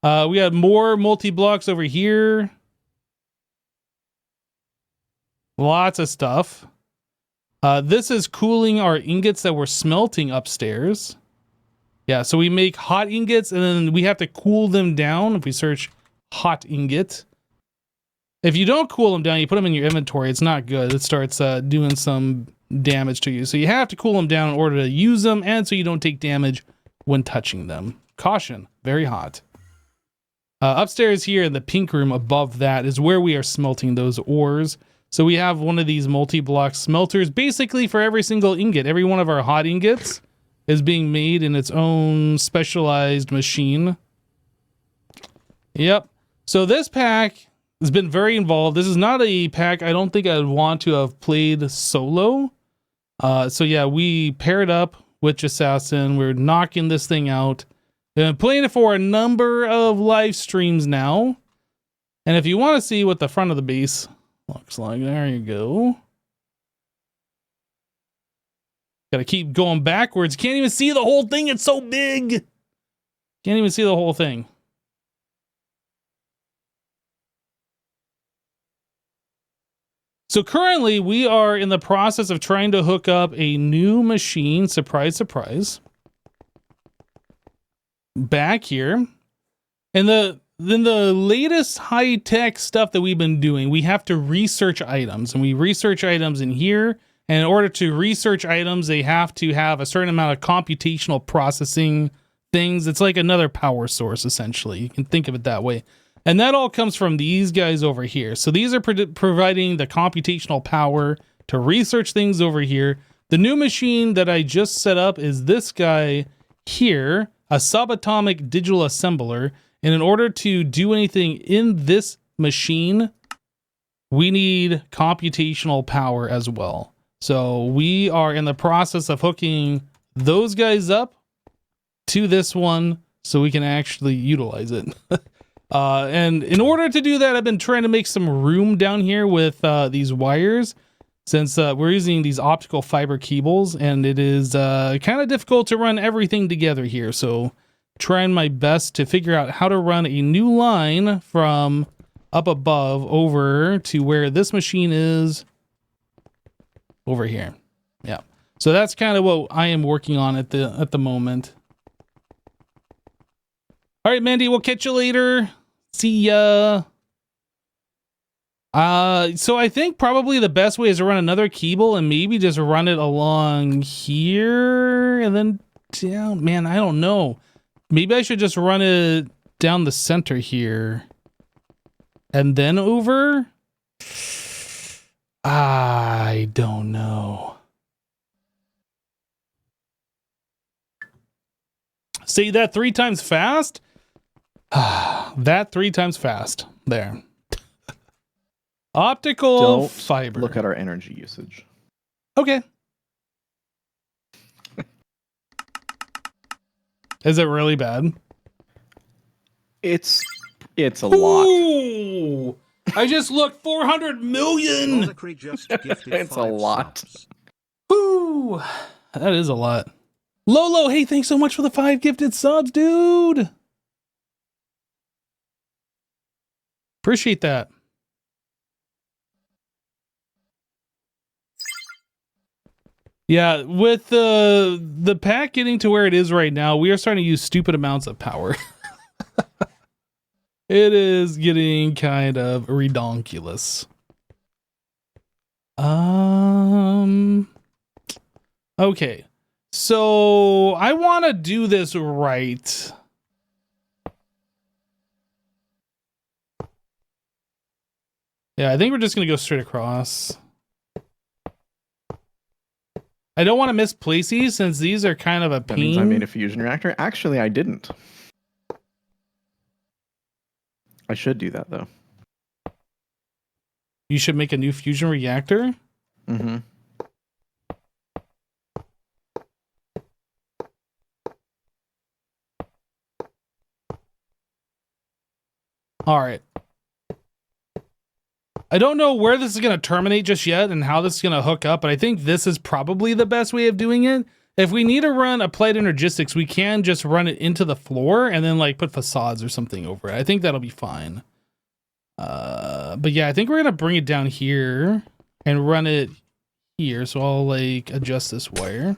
We have more multi-blocks over here. Lots of stuff. This is cooling our ingots that we're smelting upstairs. Yeah, so we make hot ingots and then we have to cool them down. If we search hot ingot. If you don't cool them down, you put them in your inventory, it's not good. It starts doing some damage to you. So you have to cool them down in order to use them and so you don't take damage when touching them. Caution, very hot. Upstairs here in the pink room above that is where we are smelting those ores. So we have one of these multi-block smelters basically for every single ingot. Every one of our hot ingots is being made in its own specialized machine. Yep. So this pack has been very involved. This is not a pack I don't think I'd want to have played solo. So yeah, we paired up with Assassin. We're knocking this thing out. Been playing it for a number of live streams now. And if you want to see what the front of the base looks like, there you go. Gotta keep going backwards. Can't even see the whole thing. It's so big. Can't even see the whole thing. So currently we are in the process of trying to hook up a new machine. Surprise, surprise. Back here. And then the latest high-tech stuff that we've been doing, we have to research items. And we research items in here. And in order to research items, they have to have a certain amount of computational processing things. It's like another power source, essentially. You can think of it that way. And that all comes from these guys over here. So these are providing the computational power to research things over here. The new machine that I just set up is this guy here, a subatomic digital assembler. And in order to do anything in this machine, we need computational power as well. So we are in the process of hooking those guys up to this one so we can actually utilize it. And in order to do that, I've been trying to make some room down here with these wires, since we're using these optical fiber cables, and it is kind of difficult to run everything together here. So trying my best to figure out how to run a new line from up above over to where this machine is over here. Yeah. So that's kind of what I am working on at the moment. All right, Mandy, we'll catch you later. See ya. So I think probably the best way is to run another cable and maybe just run it along here and then down. Man, I don't know. Maybe I should just run it down the center here and then over. I don't know. Say that 3 times fast. That 3 times fast. There. Optical Don't fiber. look at our energy usage. Okay. Is it really bad? It's a lot. Ooh, I just looked 400 million. Monifactory just gifted It's a 5 lot. subs. Ooh, that is a lot. Lolo, hey, thanks so much for the 5 gifted subs, dude. Appreciate that. Yeah, with the pack getting to where it is right now, we are starting to use stupid amounts of power. It is getting kind of redonkulous. Okay. So I want to do this right. Yeah, I think we're just going to go straight across. I don't want to misplace these since these are kind of a pain. That means I made a fusion reactor. Actually, I didn't. I should do that, though. You should make a new fusion reactor? Mm-hmm. All right. I don't know where this is going to terminate just yet and how this is going to hook up, but I think this is probably the best way of doing it. If we need to run applied energistics, we can just run it into the floor and then like put facades or something over it. I think that'll be fine. But yeah, I think we're going to bring it down here and run it here. So I'll like adjust this wire.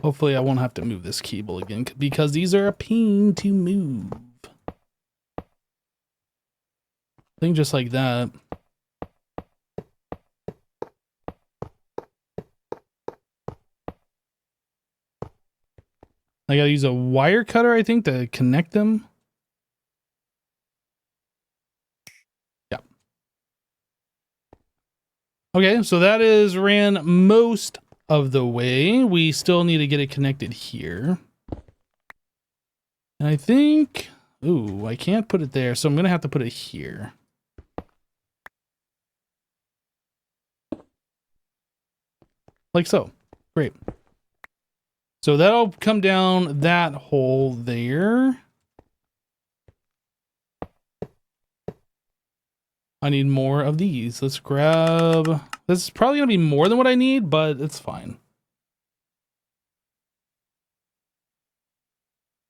Hopefully I won't have to move this cable again because these are a pain to move. I think just like that. I gotta use a wire cutter, I think, to connect them. Yeah. Okay, so that is ran most of the way. We still need to get it connected here. And I think, ooh, I can't put it there, so I'm gonna have to put it here. Like so. Great. So that'll come down that hole there. I need more of these. Let's grab... This is probably going to be more than what I need, but it's fine.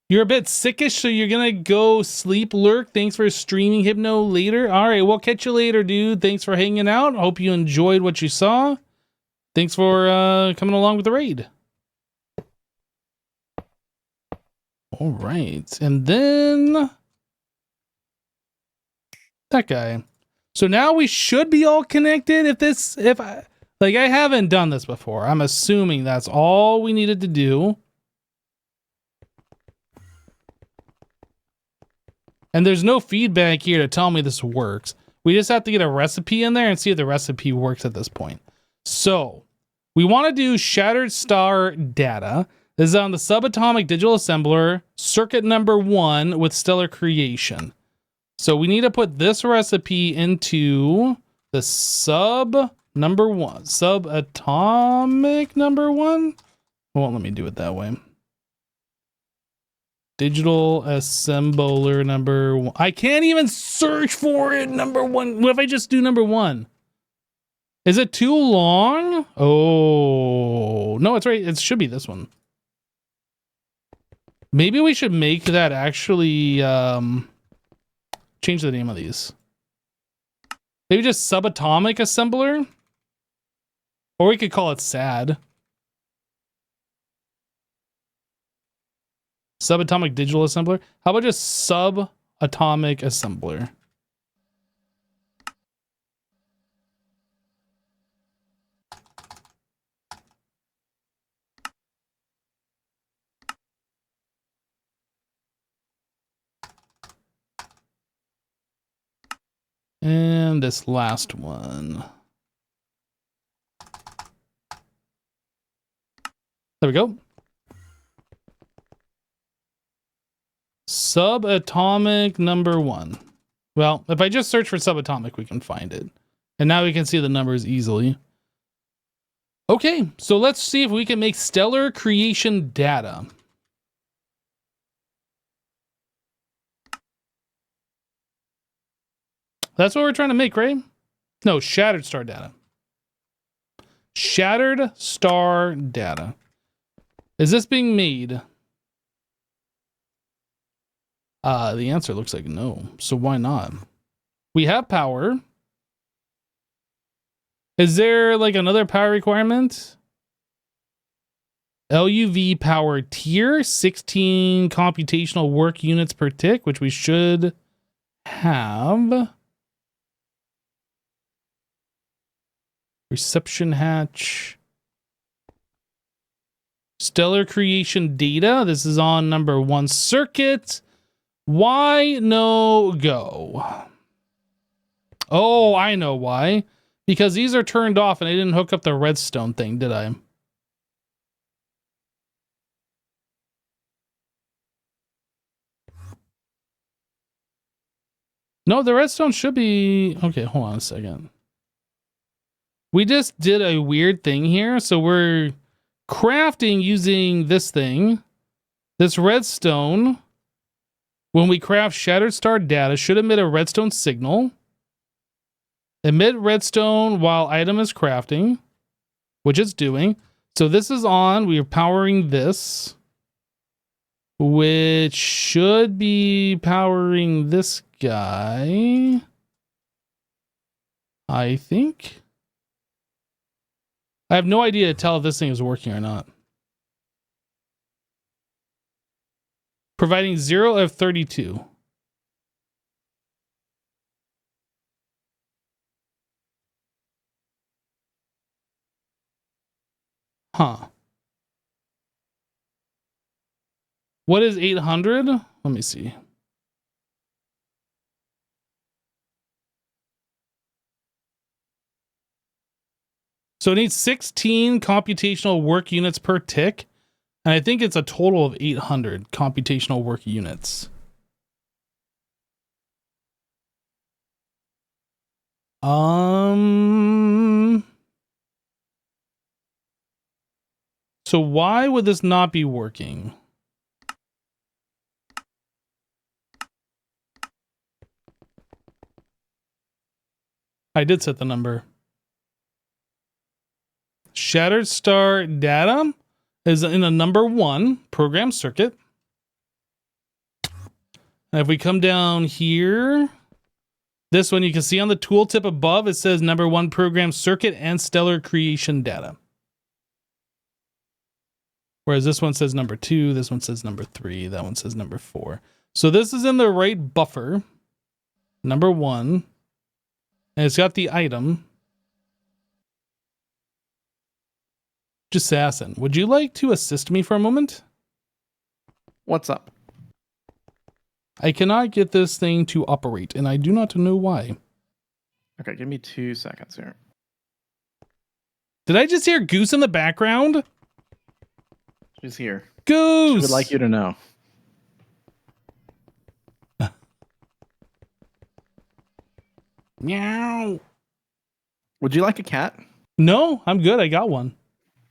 You're a bit sickish, so you're going to go sleep, Lurk. Thanks for streaming Hypno later. All right, we'll catch you later, dude. Thanks for hanging out. Hope you enjoyed what you saw. Thanks for coming along with the raid. All right, and then... that guy. So now we should be all connected. I haven't done this before. I'm assuming that's all we needed to do. And there's no feedback here to tell me this works. We just have to get a recipe in there and see if the recipe works at this point. So we want to do shattered star data. This is on the subatomic digital assembler, circuit number 1 with stellar creation. So we need to put this recipe into the subatomic number 1. It won't let me do it that way. Digital assembler number 1. I can't even search for it. Number 1. What if I just do number 1? Is it too long? Oh, no, it's right. It should be this one. Maybe we should make that actually, change the name of these. Maybe just subatomic assembler. Or we could call it SAD. Subatomic digital assembler. How about just subatomic assembler? And this last one. There we go. Subatomic number 1. Well, if I just search for subatomic, we can find it. And now we can see the numbers easily. Okay, so let's see if we can make stellar creation data. That's what we're trying to make, right? No, shattered star data. Shattered star data. Is this being made? The answer looks like no. So why not? We have power. Is there like another power requirement? LUV power tier, 16 computational work units per tick, which we should have. Reception hatch. Stellar creation data. This is on number 1 circuit. Why no go? Oh, I know why. Because these are turned off and I didn't hook up the redstone thing, did I? No, the redstone should be... Okay, hold on a second. We just did a weird thing here. So we're crafting using this thing. This redstone, when we craft shattered star data, should emit a redstone signal. Emit redstone while item is crafting, which it's doing. So this is on. We are powering this, which should be powering this guy, I think. I have no idea to tell if this thing is working or not. Providing 0 of 32. Huh. What is 800? Let me see. So it needs 16 computational work units per tick. And I think it's a total of 800 computational work units. So why would this not be working? I did set the number. Shattered star data is in a number 1 program circuit. And if we come down here, this one you can see on the tooltip above, it says number 1 program circuit and stellar creation data. Whereas this one says number 2, this one says number 3, that one says number 4. So this is in the right buffer, number 1, and it's got the item. Assassin, would you like to assist me for a moment? What's up? I cannot get this thing to operate, and I do not know why. Okay, give me 2 seconds here. Did I just hear Goose in the background? She's here. Goose! She would like you to know. Meow. Would you like a cat? No, I'm good. I got one.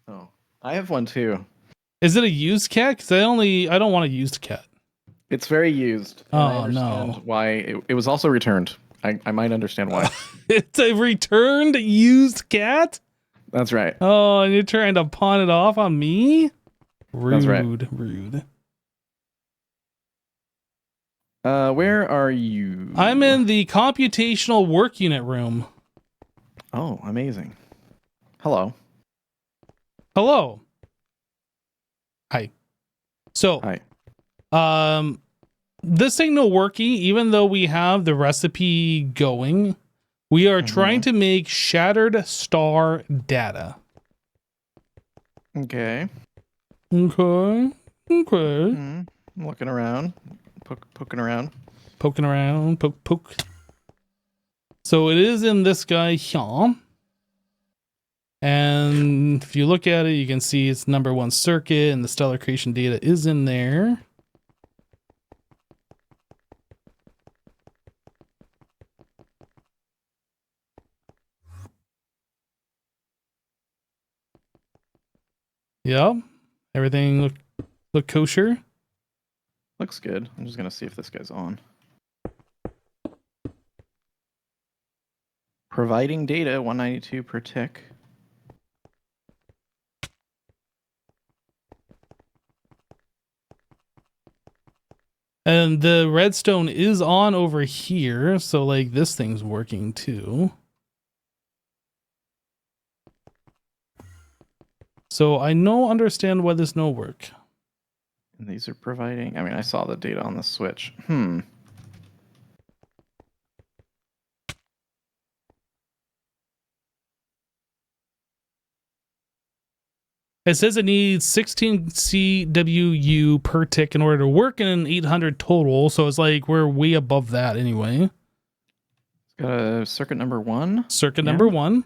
Oh, I have one too. Is it a used cat? Because I don't want a used cat. It's very used. And I understand why it was also returned. I might understand why. It's a returned used cat? That's right. Oh, and you're trying to pawn it off on me? Rude. That's right. Rude. Where are you? I'm in the computational work unit room. Oh, amazing. Hello. Hello. Hi. So, Hi. this signal working, even though we have the recipe going, we are trying to make shattered star data. Okay. Okay. I'm looking around, poking around. Poking around, poke. So it is in this guy here. And if you look at it, you can see it's number 1 circuit and the stellar creation data is in there. Yep. Everything look kosher. Looks good. I'm just gonna see if this guy's on. Providing data 192 per tick. And the redstone is on over here, so like this thing's working too. So I understand why this no work. And these are providing. I mean, I saw the data on the switch. It says it needs 16 CWU per tick in order to work in an 800 total. So it's like we're way above that anyway. It's got a circuit number 1. Circuit number 1.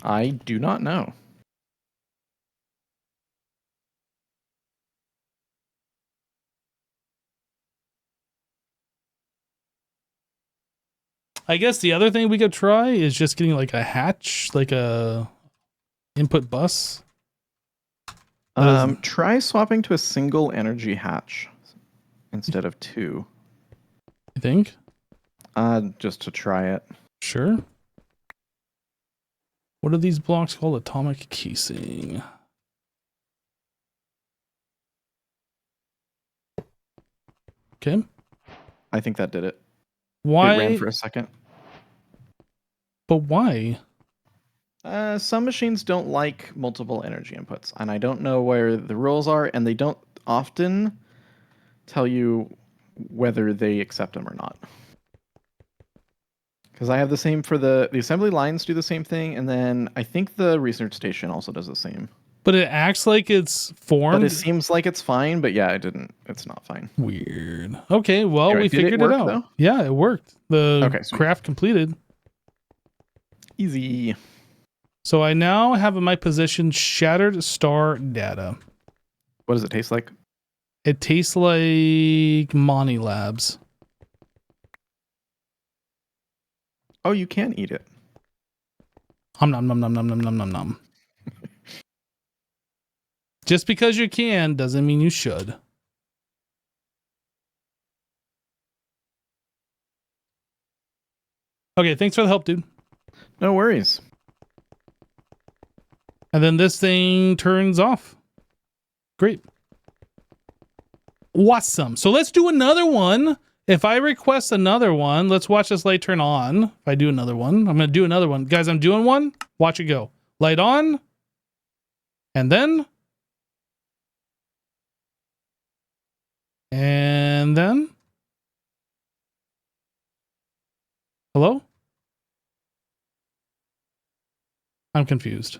I do not know. I guess the other thing we could try is just getting like a hatch, like a input bus. Try swapping to a single energy hatch instead of 2. You think? Just to try it. Sure. What are these blocks called? Atomic casing. Okay. I think that did it. Why? It ran for a second. But why? Some machines don't like multiple energy inputs, and I don't know where the rules are, and they don't often tell you whether they accept them or not. Because I have the same for the assembly lines do the same thing, and then I think the research station also does the same. But it acts like it's formed. But it seems like it's fine, but yeah, it didn't. It's not fine. Weird. Okay, well, Anyway, we did it figured work, it out. though? Yeah, it worked. The Okay, sweet. craft completed. Easy. So I now have in my position shattered star data. What does it taste like? It tastes like Monty Labs. Oh, you can eat it. Nom nom nom nom nom nom nom nom. Just because you can doesn't mean you should. Okay, thanks for the help, dude. No worries. And then this thing turns off. Great. Awesome. So let's do another one. If I request another one, let's watch this light turn on. If I do another one, I'm going to do another one. Guys, I'm doing one. Watch it go. Light on. And then. And then. Hello? I'm confused.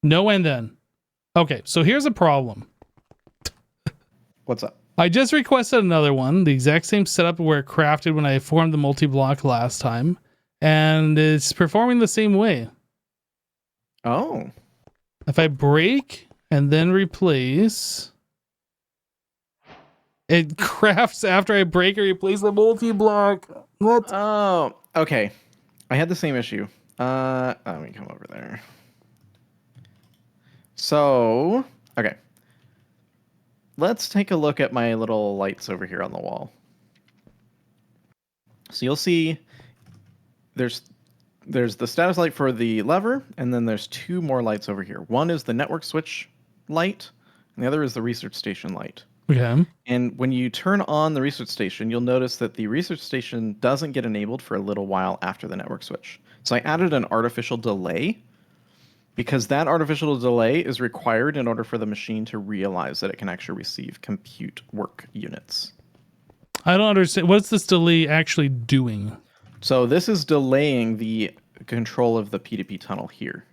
No and then. Okay, so here's a problem. What's up? I just requested another one, the exact same setup where it crafted when I formed the multi-block last time, and it's performing the same way. Oh. If I break and then replace, it crafts after I break or replace the multi-block. What? Oh, okay. I had the same issue. Let me come over there. So, okay. Let's take a look at my little lights over here on the wall. So you'll see there's the status light for the lever, and then there's 2 more lights over here. One is the network switch light, and the other is the research station light. Okay. And when you turn on the research station, you'll notice that the research station doesn't get enabled for a little while after the network switch. So I added an artificial delay because that artificial delay is required in order for the machine to realize that it can actually receive compute work units. I don't understand. What's this delay actually doing? So this is delaying the control of the P2P tunnel here.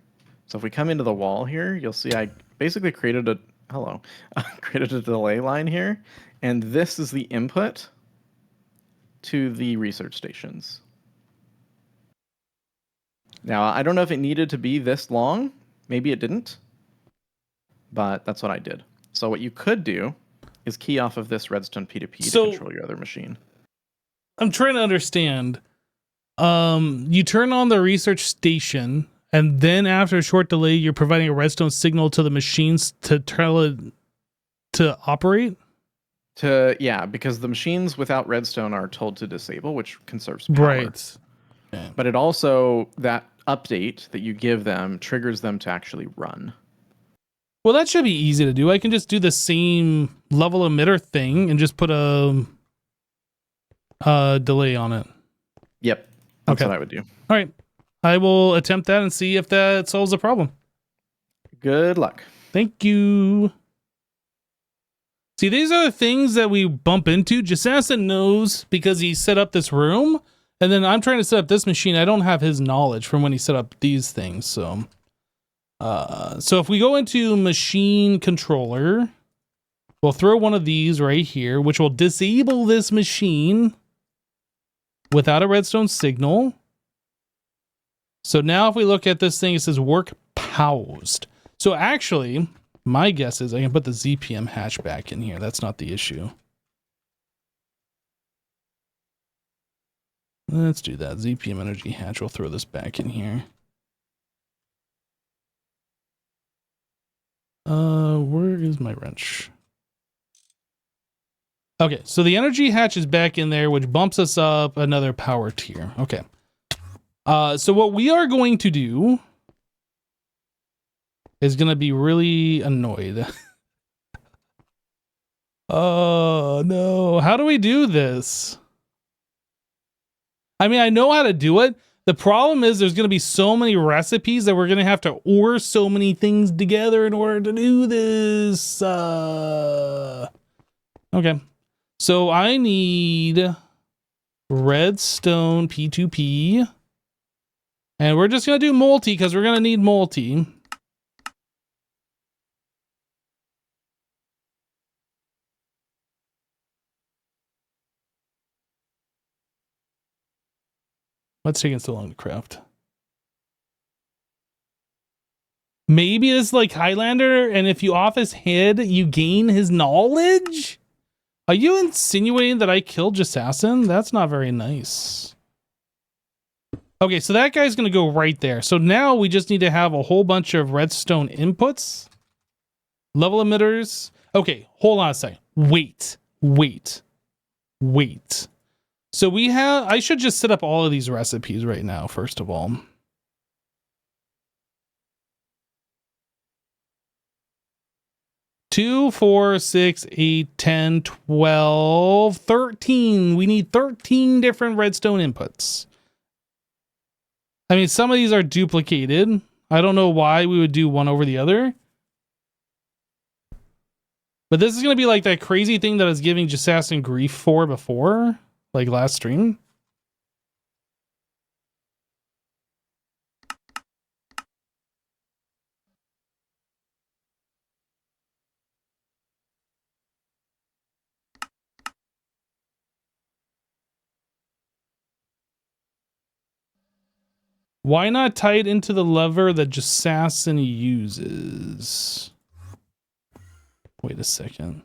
So if we come into the wall here, you'll see I basically created a created a delay line here, and this is the input to the research stations. Now, I don't know if it needed to be this long. Maybe it didn't, but that's what I did. So what you could do is key off of this Redstone P2P to control your other machine. I'm trying to understand. You turn on the research station, and then after a short delay, you're providing a redstone signal to the machines to tell it to operate? Yeah, because the machines without redstone are told to disable, which conserves power. Right. Yeah. But it also, that update that you give them triggers them to actually run. Well, that should be easy to do. I can just do the same level emitter thing and just put a delay on it. Yep. That's Okay. what I would do. All right. I will attempt that and see if that solves the problem. Good luck. Thank you. See, these are the things that we bump into. Jasassin knows because he set up this room, and then I'm trying to set up this machine. I don't have his knowledge from when he set up these things. So if we go into machine controller, we'll throw one of these right here, which will disable this machine without a redstone signal. So now if we look at this thing, it says work paused. So actually, my guess is I can put the ZPM hatch back in here. That's not the issue. Let's do that. ZPM energy hatch. We'll throw this back in here. Where is my wrench? Okay, so the energy hatch is back in there, which bumps us up another power tier. Okay. So what we are going to do is going to be really annoyed. Oh, no. How do we do this? I mean, I know how to do it. The problem is there's going to be so many recipes that we're going to have to order so many things together in order to do this. Okay. So I need redstone P2P. And we're just going to do multi because we're going to need multi. What's taking so long to craft? Maybe it's like Highlander, and if you off his head, you gain his knowledge? Are you insinuating that I killed Jasassin? That's not very nice. Okay, so that guy's going to go right there. So now we just need to have a whole bunch of redstone inputs. Level emitters. Okay, hold on a second. Wait. So we have, I should just set up all of these recipes right now, first of all. Two, 4, 6, 8, 10, 12, 13. We need 13 different redstone inputs. I mean, some of these are duplicated. I don't know why we would do one over the other. But this is going to be like that crazy thing that I was giving Jasassin grief for before. Like last stream. Why not tie it into the lever that Jasassin uses? Wait a second.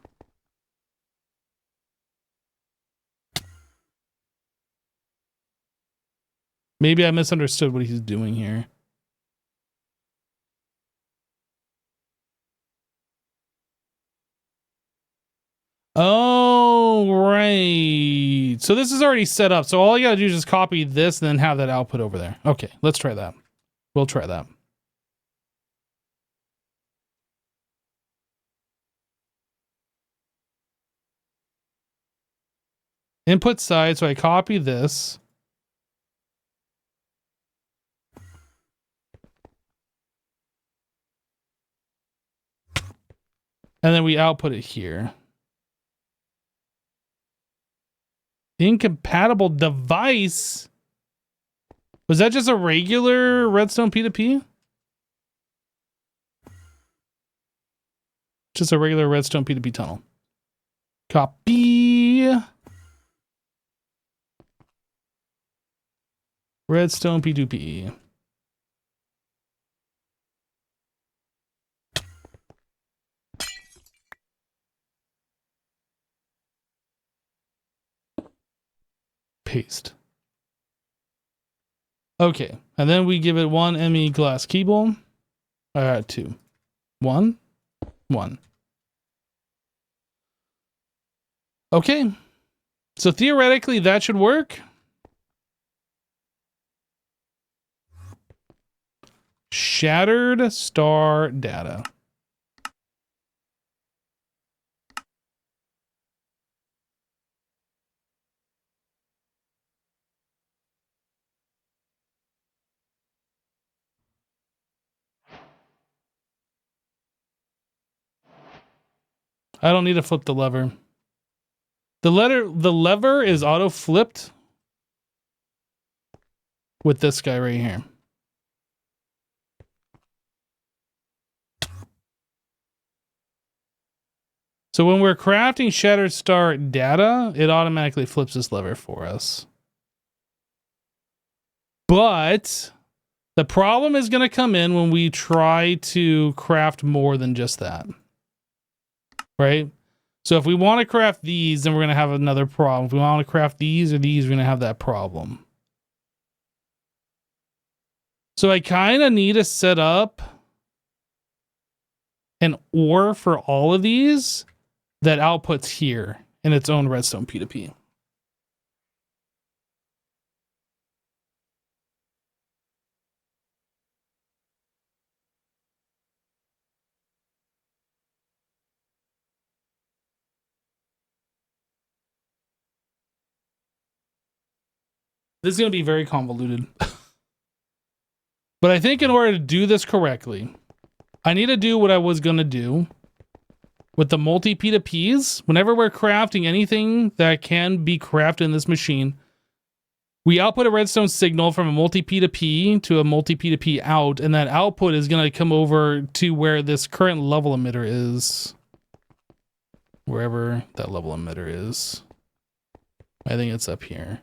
Maybe I misunderstood what he's doing here. Oh, right. So this is already set up. So all you gotta do is just copy this and then have that output over there. Okay, let's try that. We'll try that. input side. So I copy this. And then we output it here. Incompatible device. Was that just a regular Redstone P2P? Just a regular Redstone P2P tunnel. Copy. Redstone P2P. Paste. Okay, and then we give it 1 ME glass keyboard. 2. 1. 1. Okay. So theoretically that should work. Shattered star data. I don't need to flip the lever. The lever is auto flipped with this guy right here. So when we're crafting Shattered Star data, it automatically flips this lever for us. But the problem is going to come in when we try to craft more than just that. Right? So if we want to craft these, then we're going to have another problem. If we want to craft these or these, we're going to have that problem. So I kind of need to set up an OR for all of these that outputs here in its own Redstone P2P. This is going to be very convoluted. But I think in order to do this correctly, I need to do what I was going to do with the multi P2Ps. Whenever we're crafting anything that can be crafted in this machine, we output a redstone signal from a multi P2P to a multi P2P out, and that output is going to come over to where this current level emitter is. Wherever that level emitter is. I think it's up here.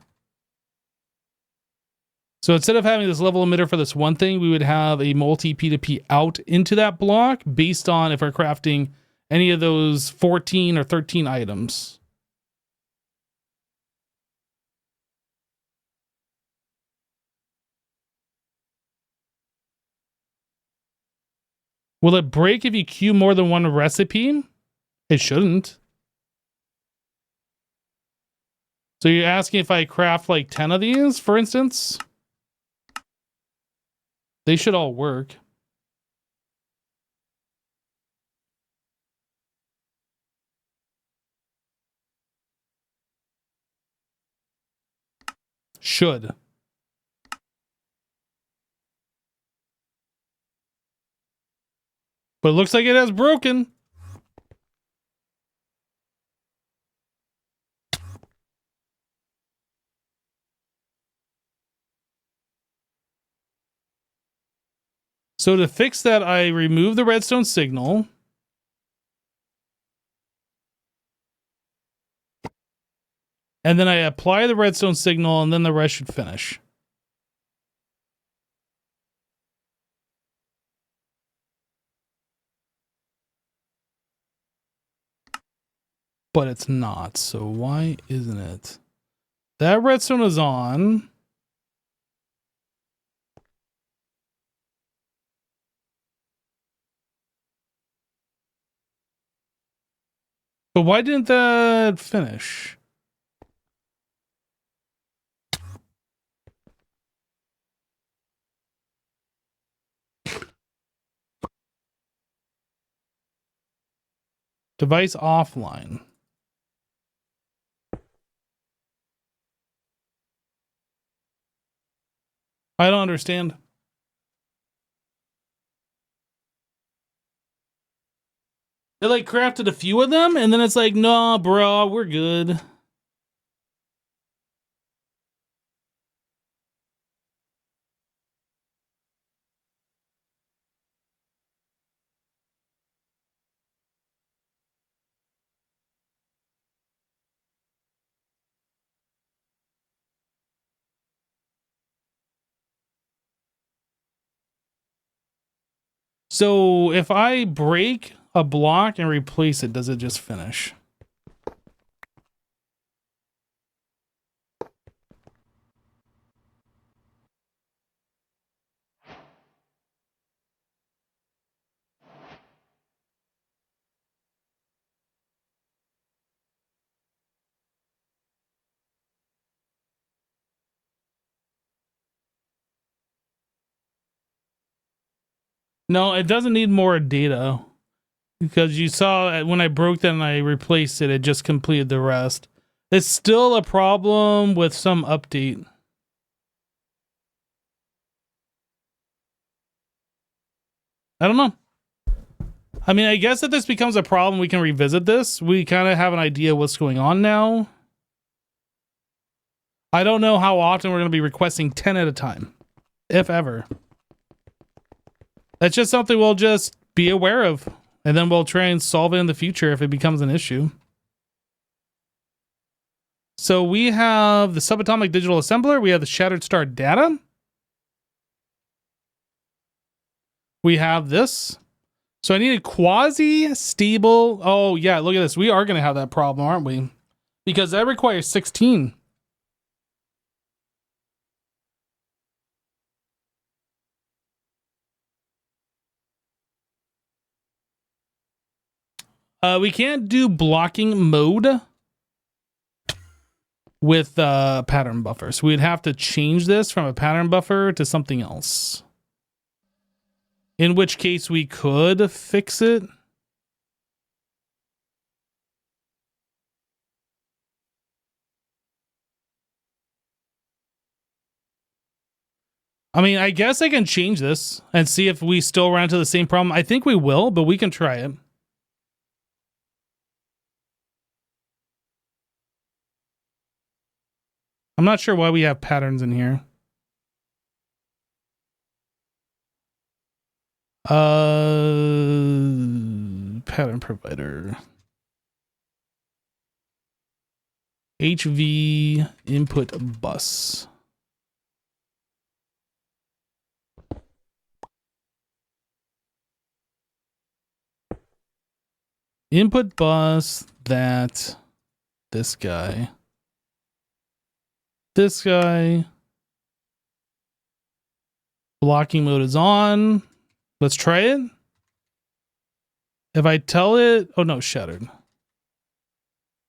So instead of having this level emitter for this one thing, we would have a multi P2P out into that block based on if we're crafting any of those 14 or 13 items. Will it break if you queue more than one recipe? It shouldn't. So you're asking if I craft like 10 of these, for instance? They should all work. Should. But it looks like it has broken. So to fix that, I remove the redstone signal. And then I apply the redstone signal, and then the rest should finish. But it's not. So why isn't it? That redstone is on. But why didn't that finish? Device offline. I don't understand. They like crafted a few of them, and then it's like, nah, bro, we're good. So if I break a block and replace it, does it just finish? No, it doesn't need more data. Because you saw when I broke that and I replaced it, it just completed the rest. It's still a problem with some update. I don't know. I mean, I guess if this becomes a problem, we can revisit this. We kind of have an idea what's going on now. I don't know how often we're going to be requesting 10 at a time, if ever. That's just something we'll just be aware of. And then we'll try and solve it in the future if it becomes an issue. So we have the Subatomic Digital Assembler. We have the Shattered Star Data. We have this. So I need a quasi-stable. Oh, yeah, look at this. We are going to have that problem, aren't we? Because that requires 16. We can't do blocking mode with pattern buffer. So we'd have to change this from a pattern buffer to something else. In which case we could fix it. I mean, I guess I can change this and see if we still run into the same problem. I think we will, but we can try it. I'm not sure why we have patterns in here. Pattern provider. HV input bus. Input bus that this guy. This guy. Blocking mode is on. Let's try it. If I tell it, oh no, shattered.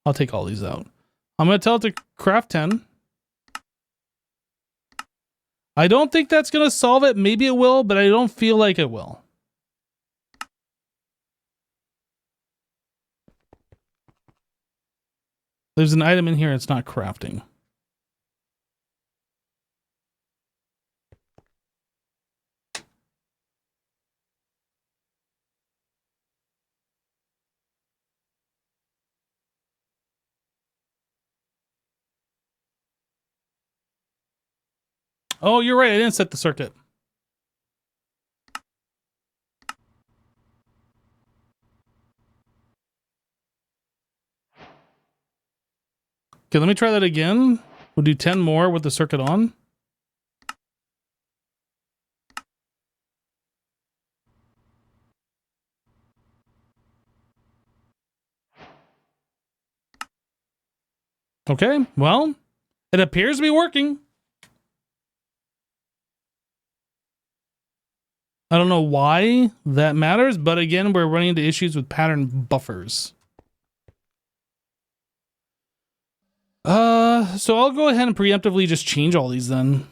I'll take all these out. I'm going to tell it to craft 10. I don't think that's going to solve it. Maybe it will, but I don't feel like it will. There's an item in here. It's not crafting. Oh, you're right. I didn't set the circuit. Okay, let me try that again. We'll do 10 more with the circuit on. Okay, well, it appears to be working. I don't know why that matters, but again, we're running into issues with pattern buffers. So I'll go ahead and preemptively just change all these then.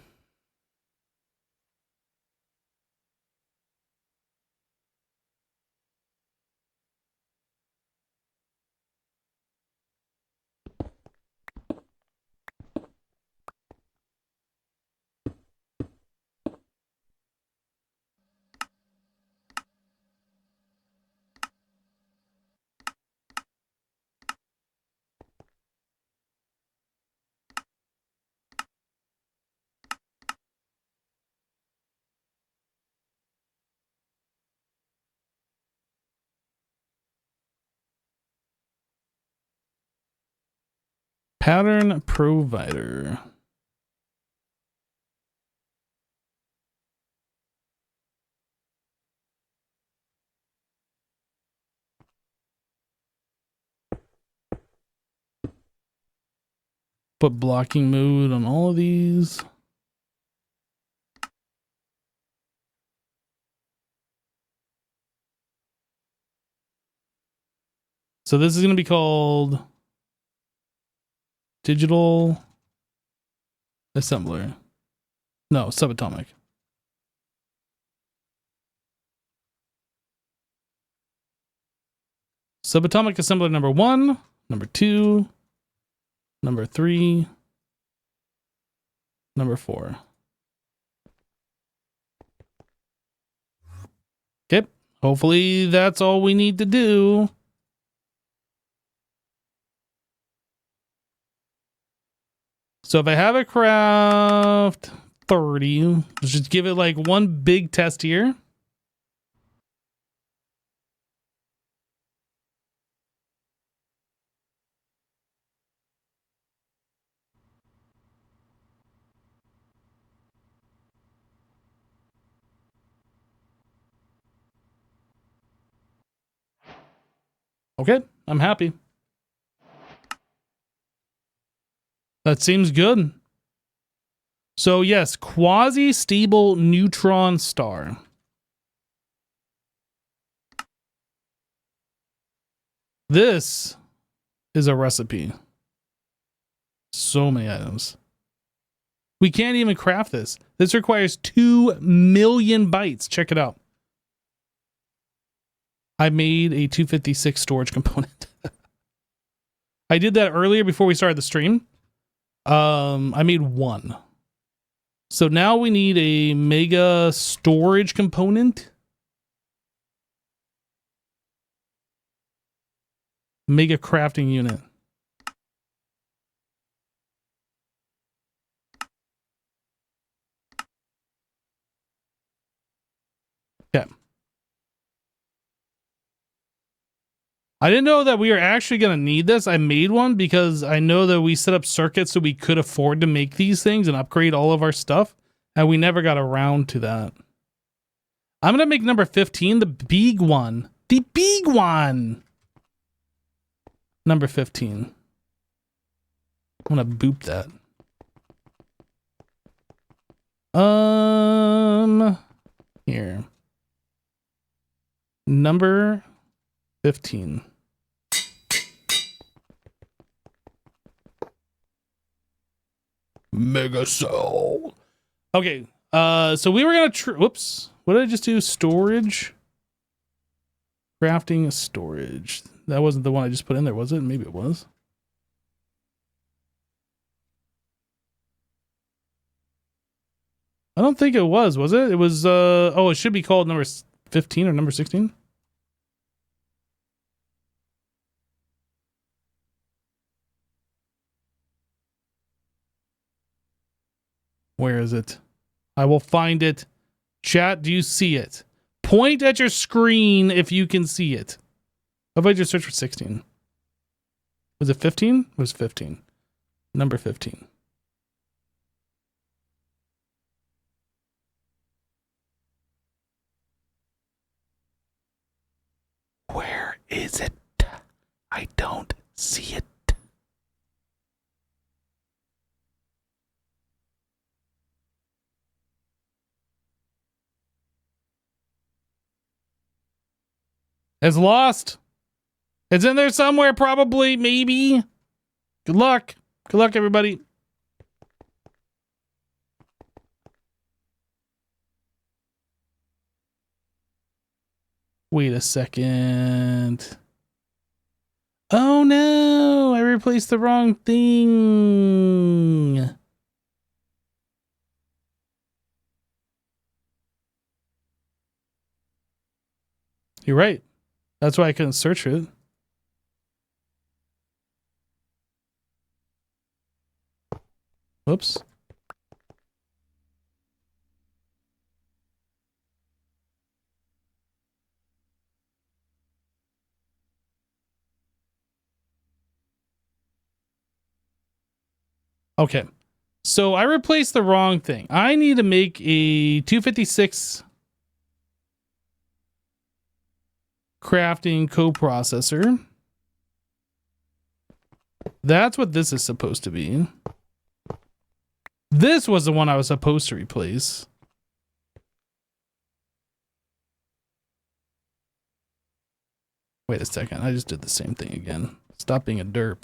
Pattern provider. Put blocking mode on all of these. So this is going to be called Digital Assembler. No, Subatomic. Subatomic assembler number 1, number 2, number 3, number 4. Okay. Hopefully that's all we need to do. So if I have a craft 30, let's just give it like one big test here. Okay, I'm happy. That seems good. So yes, quasi-stable neutron star. This is a recipe. So many items. We can't even craft this. This requires 2 million bytes. Check it out. I made a 256 storage component. I did that earlier before we started the stream. I made 1. So now we need a mega storage component. Mega crafting unit. Okay. I didn't know that we were actually going to need this. I made one because I know that we set up circuits so we could afford to make these things and upgrade all of our stuff. And we never got around to that. I'm going to make number 15, the big one. The big one. Number 15. I'm going to boop that. Here. Number 15. Mega cell. Okay. So we were gonna whoops. What did I just do? Storage. Crafting storage. That wasn't the one I just put in there, was it? Maybe it was. I don't think it was it? It was oh, it should be called number 15 or number 16. Where is it? I will find it. Chat, do you see it? Point at your screen if you can see it. How about I just search for 16? Was it 15? It was 15. Number 15. Where is it? I don't see it. It's lost. It's in there somewhere, probably, maybe. Good luck. Good luck, everybody. Wait a second. Oh no, I replaced the wrong thing. You're right. That's why I couldn't search for it. Whoops. Okay. So I replaced the wrong thing. I need to make a 256 crafting coprocessor. That's what this is supposed to be. This was the one I was supposed to replace. Wait a second. I just did the same thing again. Stop being a derp.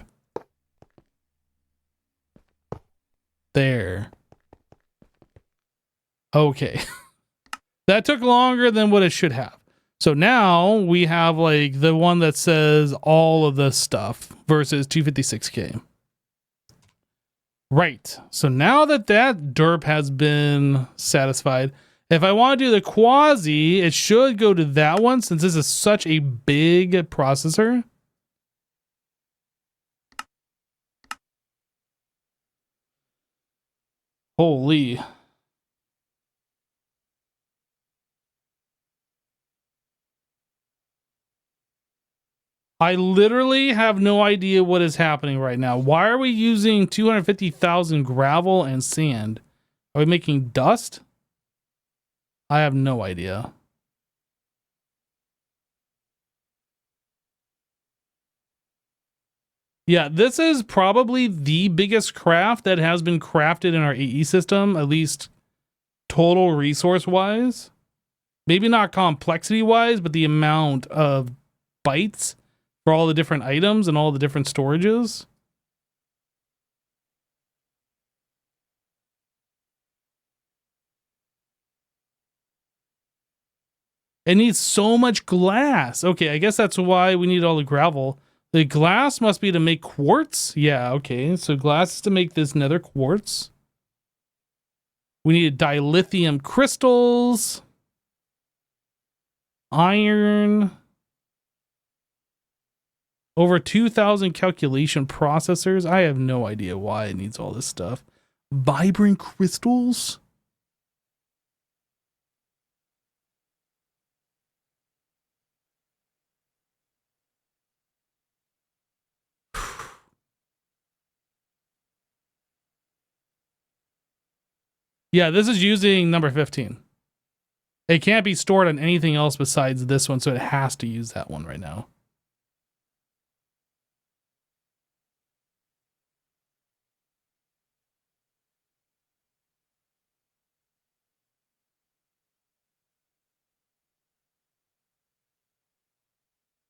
There. Okay. That took longer than what it should have. So now we have like the one that says all of this stuff versus 256K. Right. So now that that derp has been satisfied, if I want to do the quasi, it should go to that one since this is such a big processor. Holy. I literally have no idea what is happening right now. Why are we using 250,000 gravel and sand? Are we making dust? I have no idea. Yeah, this is probably the biggest craft that has been crafted in our AE system, at least total resource wise. Maybe not complexity wise, but the amount of bytes for all the different items and all the different storages. It needs so much glass. Okay, I guess that's why we need all the gravel. The glass must be to make quartz? Yeah, okay. So glass is to make this nether quartz. We need dilithium crystals. Iron. Over 2,000 calculation processors. I have no idea why it needs all this stuff. Vibrant crystals? Yeah, this is using number 15. It can't be stored on anything else besides this one, so it has to use that one right now.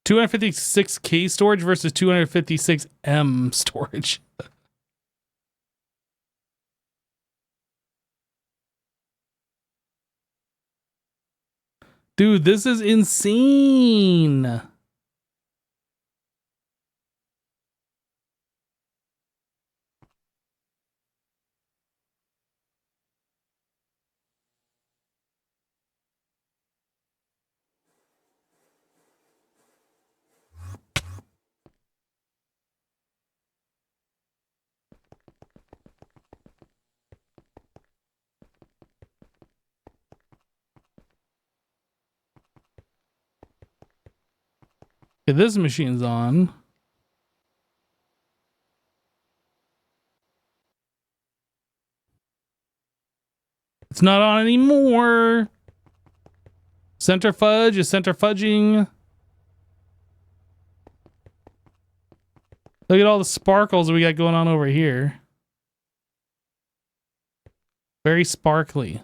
$256K storage versus 256M storage. Dude, this is insane. Okay, this machine's on. It's not on anymore. Centrifuge is centrifuging. Look at all the sparkles we got going on over here. Very sparkly.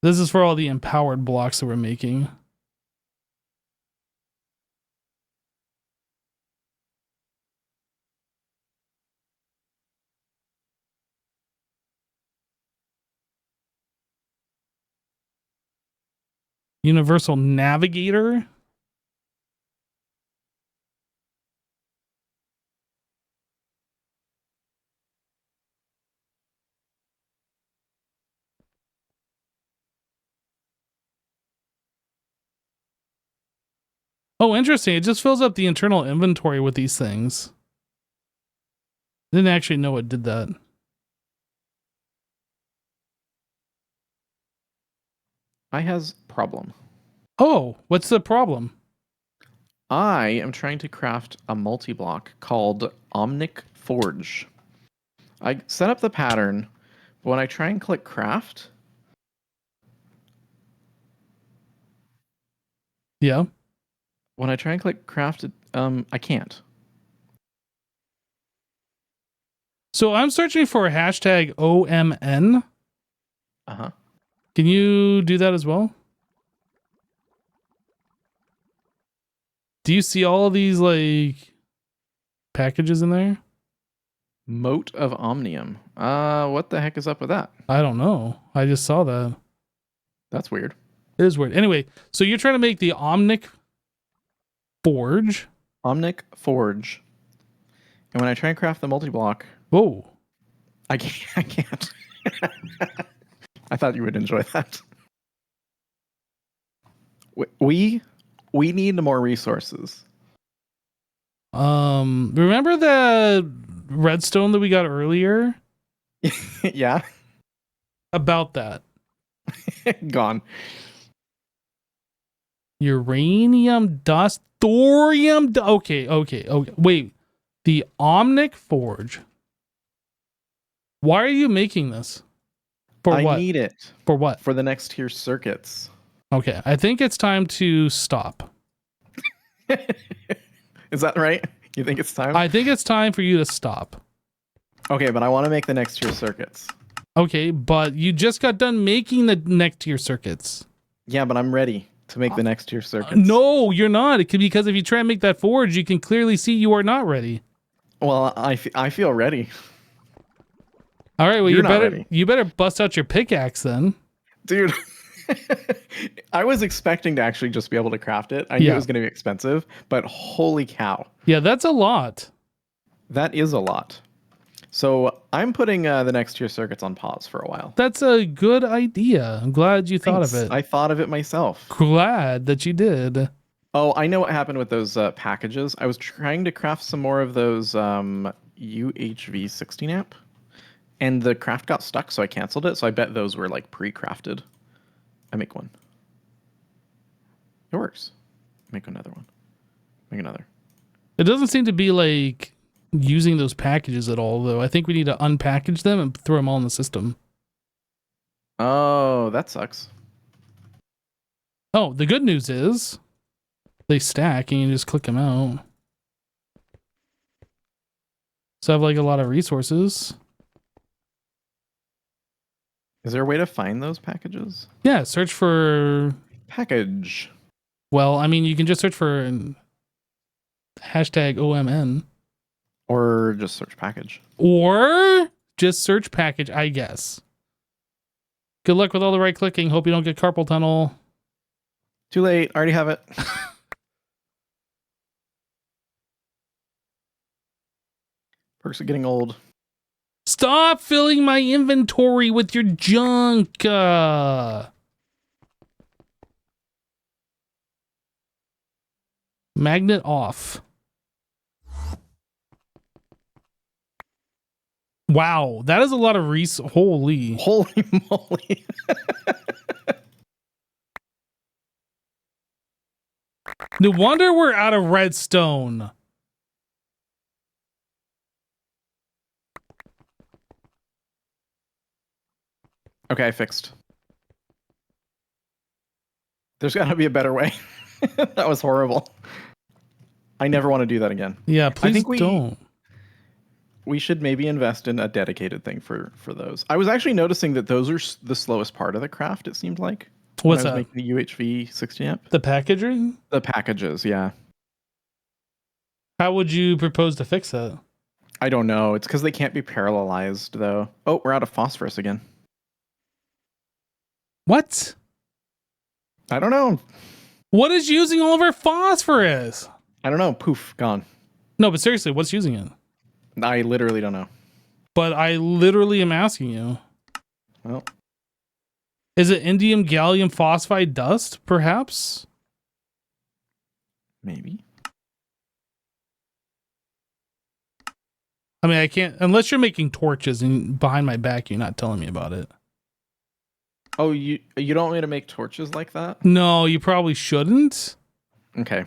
This is for all the empowered blocks that we're making. Universal Navigator. Oh, interesting. It just fills up the internal inventory with these things. Didn't actually know it did that. I has problem. Oh, what's the problem? I am trying to craft a multi-block called Omnic Forge. I set up the pattern, but when I try and click craft, Yeah. when I try and click craft, I can't. So I'm searching for hashtag OMN. Uh-huh. Can you do that as well? Do you see all these like packages in there? Moat of Omnium. What the heck is up with that? I don't know. I just saw that. That's weird. It is weird. Anyway, so you're trying to make the Omnic Forge. Omnic Forge. And when I try and craft the multi-block, Whoa. I can't. I can't. I thought you would enjoy that. We need more resources. Remember the redstone that we got earlier? Yeah. About that. Gone. Uranium dust, thorium. Okay. Wait, the Omnic Forge. Why are you making this? For what? I need it For what? for the next tier circuits. Okay, I think it's time to stop. Is that right? You think it's time? I think it's time for you to stop. Okay, but I want to make the next tier circuits. Okay, but you just got done making the next tier circuits. Yeah, but I'm ready to make the next tier circuits. No, you're not. It could, because if you try and make that forge, you can clearly see you are not ready. Well, I feel ready. All right, well, You're not ready. you better bust out your pickaxe then. Dude, I was expecting to actually just be able to craft it. I knew Yeah. it was going to be expensive, but holy cow. Yeah, that's a lot. That is a lot. So I'm putting the next tier circuits on pause for a while. That's a good idea. I'm glad you thought of Thanks. it. I thought of it myself. Glad that you did. Oh, I know what happened with those packages. I was trying to craft some more of those UHV 16 amp, and the craft got stuck, so I canceled it. So I bet those were like pre-crafted. I make one. It works. Make another one. Make another. It doesn't seem to be like using those packages at all, though. I think we need to unpackage them and throw them all in the system. Oh, that sucks. Oh, the good news is they stack and you just click them out. So I have like a lot of resources. Is there a way to find those packages? Yeah, search for, Package. well, I mean, you can just search for hashtag OMN. Or just search package. Or just search package, I guess. Good luck with all the right clicking. Hope you don't get carpal tunnel. Too late. Already have it. Perks are getting old. Stop filling my inventory with your junk. Magnet off. Wow, that is a lot of holy. Holy moly. No wonder we're out of redstone. Okay, I fixed. There's got to be a better way. That was horrible. I never want to do that again. Yeah, please think don't. We should maybe invest in a dedicated thing for those. I was actually noticing that those are the slowest part of the craft, it seemed like. What's when I was that? making the UHV 16 amp. The packaging? The packages, yeah. How would you propose to fix that? I don't know. It's because they can't be parallelized, though. Oh, we're out of phosphorus again. What? I don't know. What is using all of our phosphorus? I don't know. Poof, gone. No, but seriously, what's using it? I literally don't know. But I literally am asking you. Well, Is it indium gallium phosphide dust, perhaps? maybe. I mean, I can't, unless you're making torches and behind my back, you're not telling me about it. Oh, you don't want me to make torches like that? No, you probably shouldn't. Okay.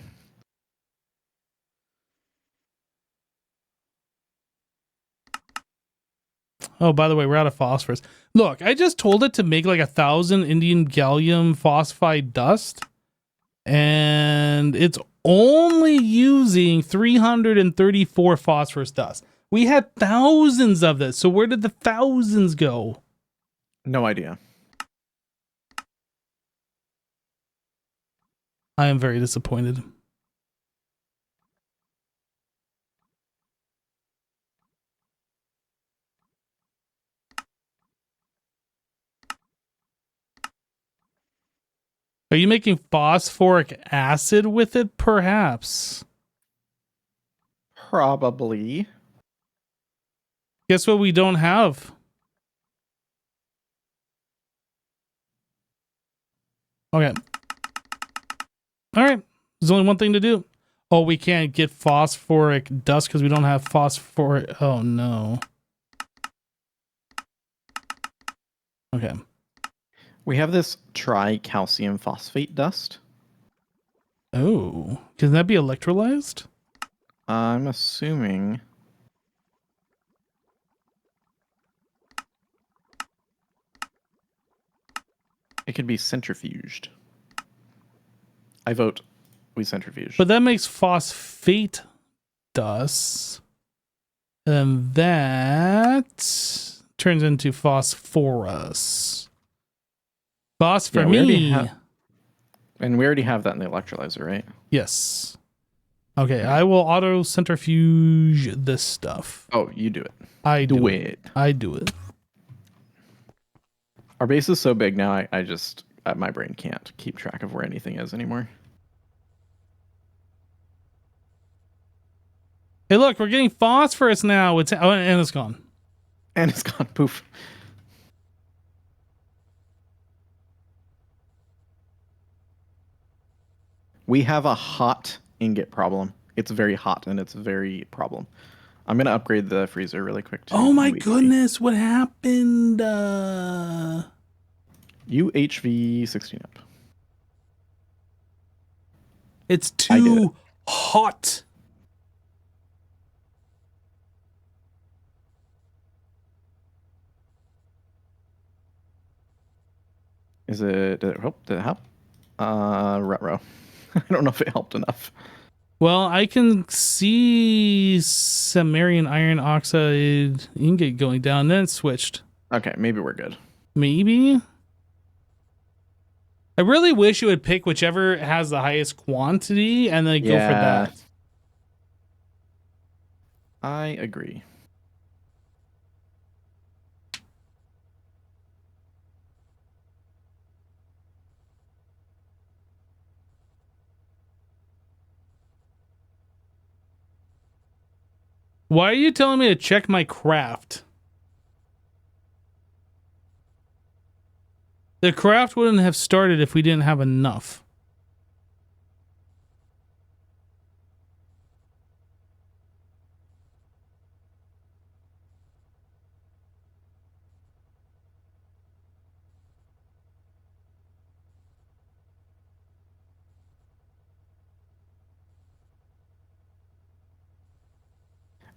Oh, by the way, we're out of phosphorus. Look, I just told it to make like 1,000 Indian gallium phosphide dust, and it's only using 334 phosphorus dust. We had thousands of this, so where did the thousands go? No idea. I am very disappointed. Are you making phosphoric acid with it, perhaps? Probably. Guess what we don't have? Okay. All right. There's only one thing to do. Oh, we can't get phosphoric dust because we don't have phosphoric. Oh, no. Okay. We have this tricalcium phosphate dust. Oh, can that be electrolyzed? I'm assuming. It could be centrifuged. I vote we centrifuge. But that makes phosphate dust. And that turns into phosphorus. For me. And we already have that in the electrolyzer, right? Yes. Okay, I will auto centrifuge this stuff. Oh, you do it. I Do it. I do it. Our base is so big now, I just, my brain can't keep track of where anything is anymore. Hey, look, we're getting phosphorus now. And it's gone. And it's gone. Poof. We have a hot ingot problem. It's very hot and it's very problem. I'm going to upgrade the freezer really quick. Oh my UHV. goodness, what happened? UHV 16 up. It's too hot. Is it, did it help? Retro. I don't know if it helped enough. Well, I can see Samarian iron oxide ingot going down, then it switched. Okay, maybe we're good. Maybe. I really wish it would pick whichever has the highest quantity and then go for that. I agree. Why are you telling me to check my craft? The craft wouldn't have started if we didn't have enough.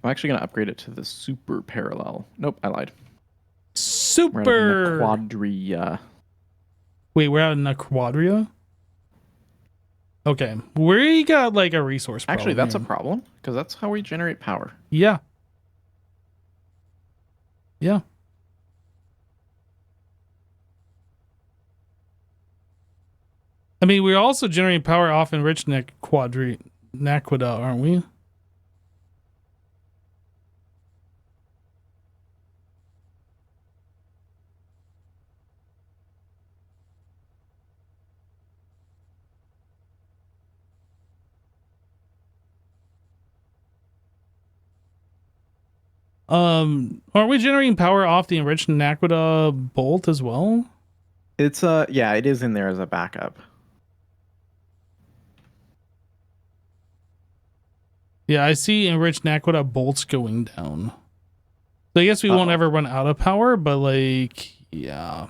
I'm actually going to upgrade it to the super parallel. Nope, I lied. Super Quadria. Wait, we're out in a quadria? Okay. We got like a resource problem. Actually, that's here. a problem because that's how we generate power. Yeah. Yeah. I mean, we're also generating power off enriched naquita, aren't we? Aren't we generating power off the enriched naquita bolt as well? It's yeah, it is in there as a backup. Yeah, I see enriched naquita bolts going down. So I guess we won't ever run out of power, but like, yeah.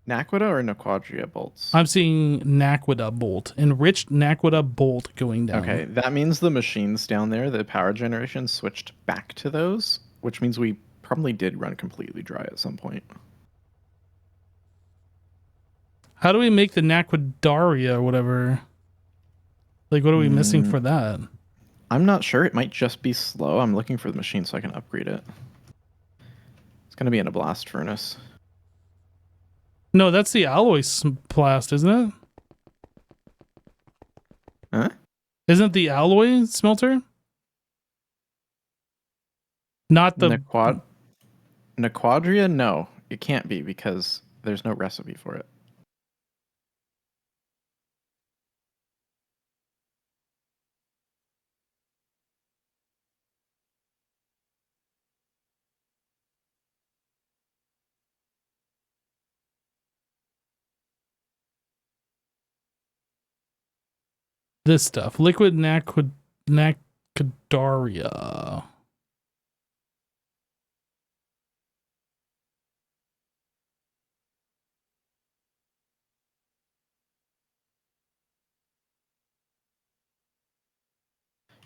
Naquita or Naquadria bolts? I'm seeing Naquita bolt, enriched Naquita bolt going down. Okay, that means the machines down there, the power generation switched back to those, which means we probably did run completely dry at some point. How do we make the Naquidaria or whatever? Like, what are we missing for that? I'm not sure. It might just be slow. I'm looking for the machine so I can upgrade it. It's going to be in a blast furnace. No, that's the alloy blast, isn't it? Huh? Isn't the alloy smelter? Not the... Naquadria? No, it can't be because there's no recipe for it. This stuff. Liquid Naquidaria.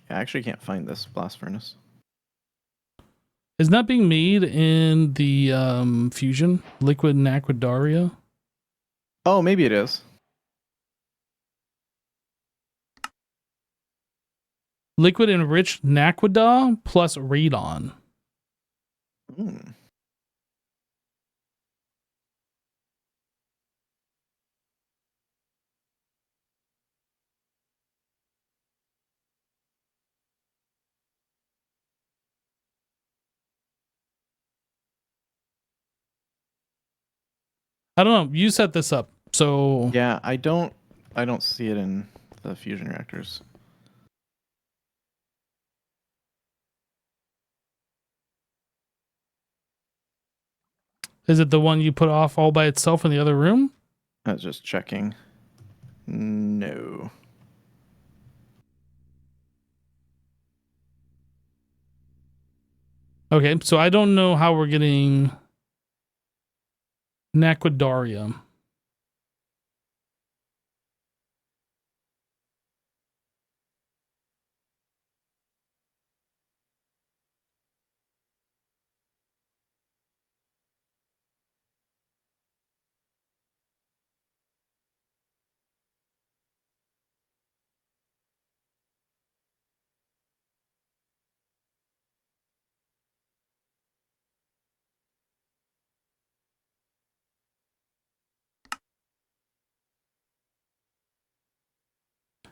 I actually can't find this blast furnace. Is that being made in the fusion? Liquid Naquidaria? Oh, maybe it is. Liquid enriched Naquida plus radon. Mm. I don't know. You set this up. So Yeah, I don't see it in the fusion reactors. is it the one you put off all by itself in the other room? I was just checking. No. Okay, so I don't know how we're getting Naquidaria.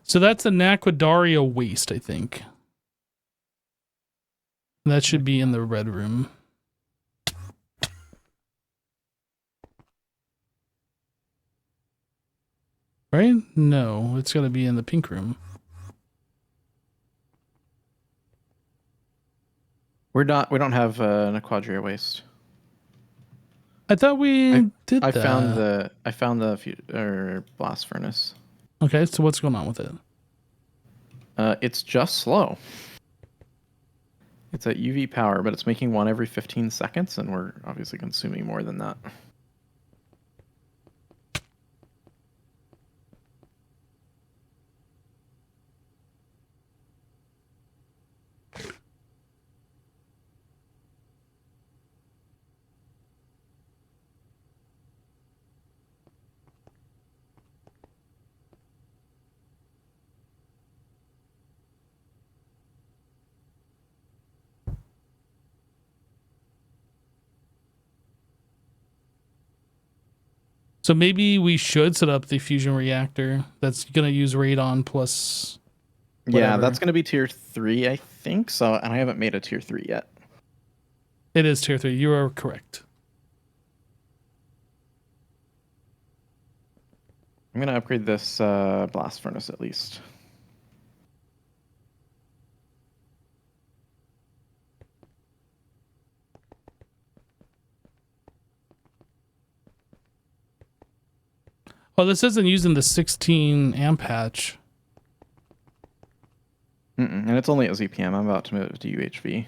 So that's a Naquidaria waste, I think. That should be in the red room. Right? No, it's got to be in the pink room. We don't have an Aquadria waste. I thought we did I that. found the blast furnace. Okay, so what's going on with it? It's just slow. It's at UV power, but it's making one every 15 seconds, and we're obviously consuming more than that. So maybe we should set up the fusion reactor that's going to use radon plus whatever. Yeah, that's going to be tier 3, I think. So, and I haven't made a tier 3 yet. It is tier 3. You are correct. I'm going to upgrade this blast furnace at least. Well, this isn't using the 16 amp patch. And it's only at ZPM. I'm about to move to UHV.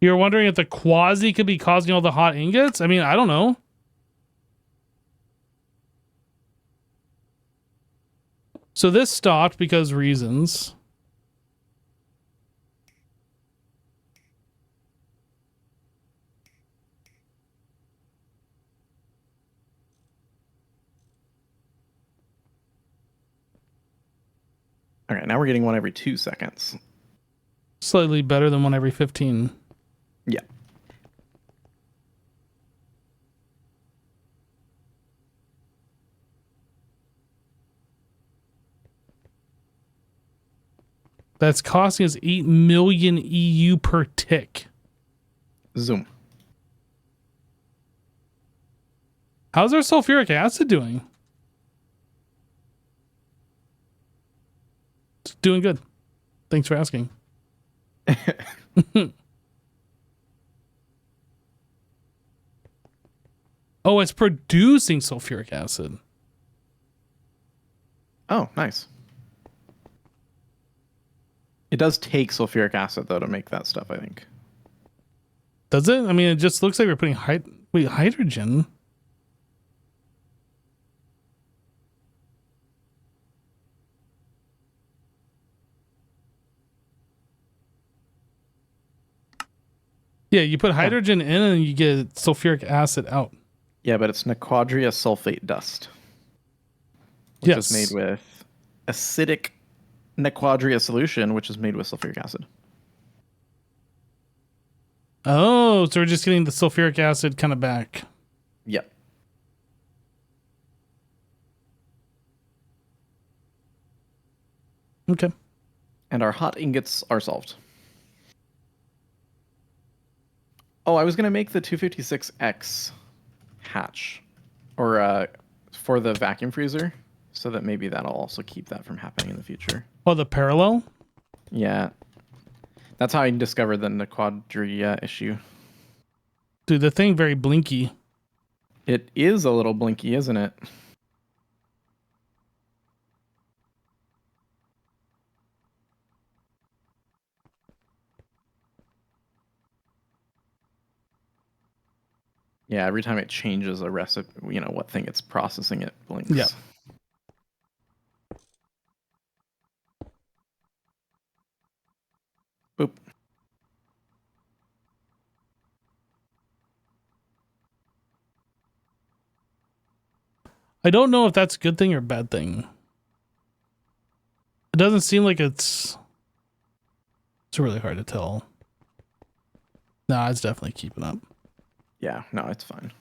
You're wondering if the quasi could be causing all the hot ingots? I mean, I don't know. So this stopped because reasons. All right, now we're getting one every 2 seconds. Slightly better than one every 15. Yeah. That's costing us 8 million EU per tick. Zoom. How's our sulfuric acid doing? It's doing good. Thanks for asking. Oh, it's producing sulfuric acid. Oh, nice. It does take sulfuric acid, though, to make that stuff, I think. Does it? I mean, it just looks like we're putting hydrogen. Yeah, you put hydrogen in and you get sulfuric acid out. Yeah, but it's Nequadria sulfate dust. Which is made with acidic Nequadria solution, which is made with sulfuric acid. Oh, so we're just getting the sulfuric acid kind of back. Yep. Okay. And our hot ingots are solved. Oh, I was going to make the 256X hatch. Or for the vacuum freezer. So that maybe that'll also keep that from happening in the future. Oh, the parallel? Yeah. That's how I discovered the Nequadria issue. Dude, the thing very blinky. It is a little blinky, isn't it? Yeah, every time it changes a recipe, you know, what thing it's processing, it blinks. Yeah. Boop. I don't know if that's a good thing or a bad thing. It doesn't seem like it's really hard to tell. Nah, it's definitely keeping up. Yeah, no, it's fine.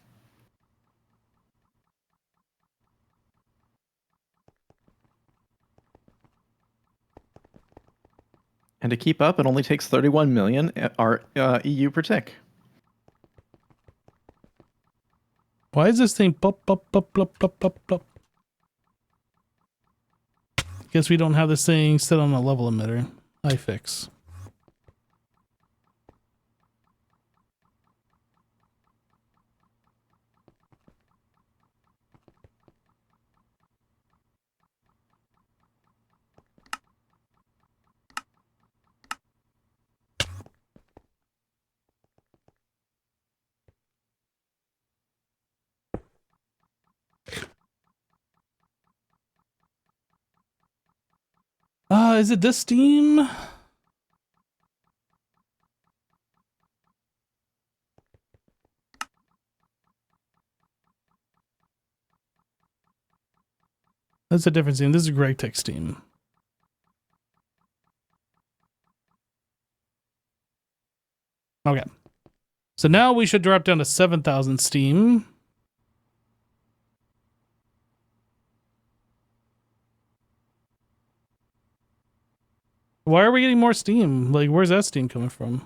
And to keep up, it only takes 31 million EU per tick. Why is this thing pop, pop, pop, pop, pop, pop, pop? Guess we don't have this thing set on a level emitter. I fix. Is it this steam? That's a different steam. This is Greg Tech steam. Okay. So now we should drop down to 7,000 steam. Why are we getting more steam? Like, where's that steam coming from?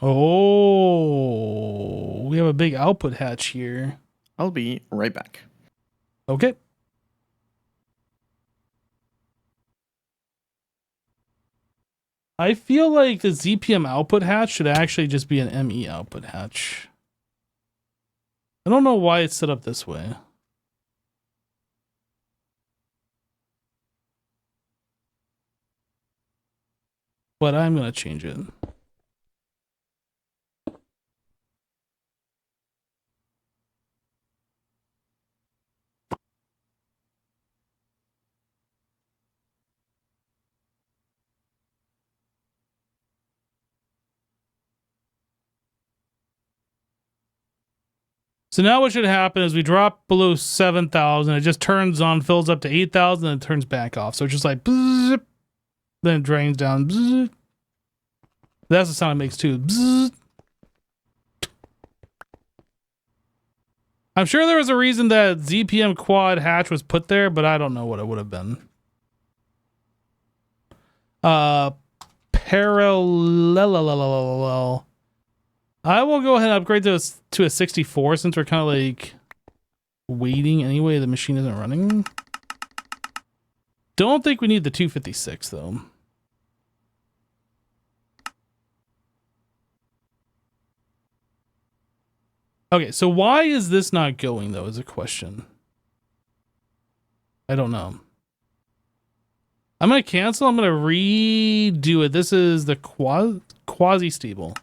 Oh, we have a big output hatch here. I'll be right back. Okay. I feel like the ZPM output hatch should actually just be an ME output hatch. I don't know why it's set up this way. but I'm going to change it. So now what should happen is we drop below 7,000. It just turns on, fills up to 8,000, and it turns back off. So it's just like, bzzz, then it drains down. Bzzz. That's the sound it makes too. Bzzz. I'm sure there was a reason that ZPM quad hatch was put there, but I don't know what it would have been. Parallel. I will go ahead and upgrade this to a 64 since we're kind of like waiting anyway. The machine isn't running. Don't think we need the 256 though. Okay, so why is this not going though is a question. I don't know. I'm going to cancel. I'm going to redo it. This is the quasi-stable.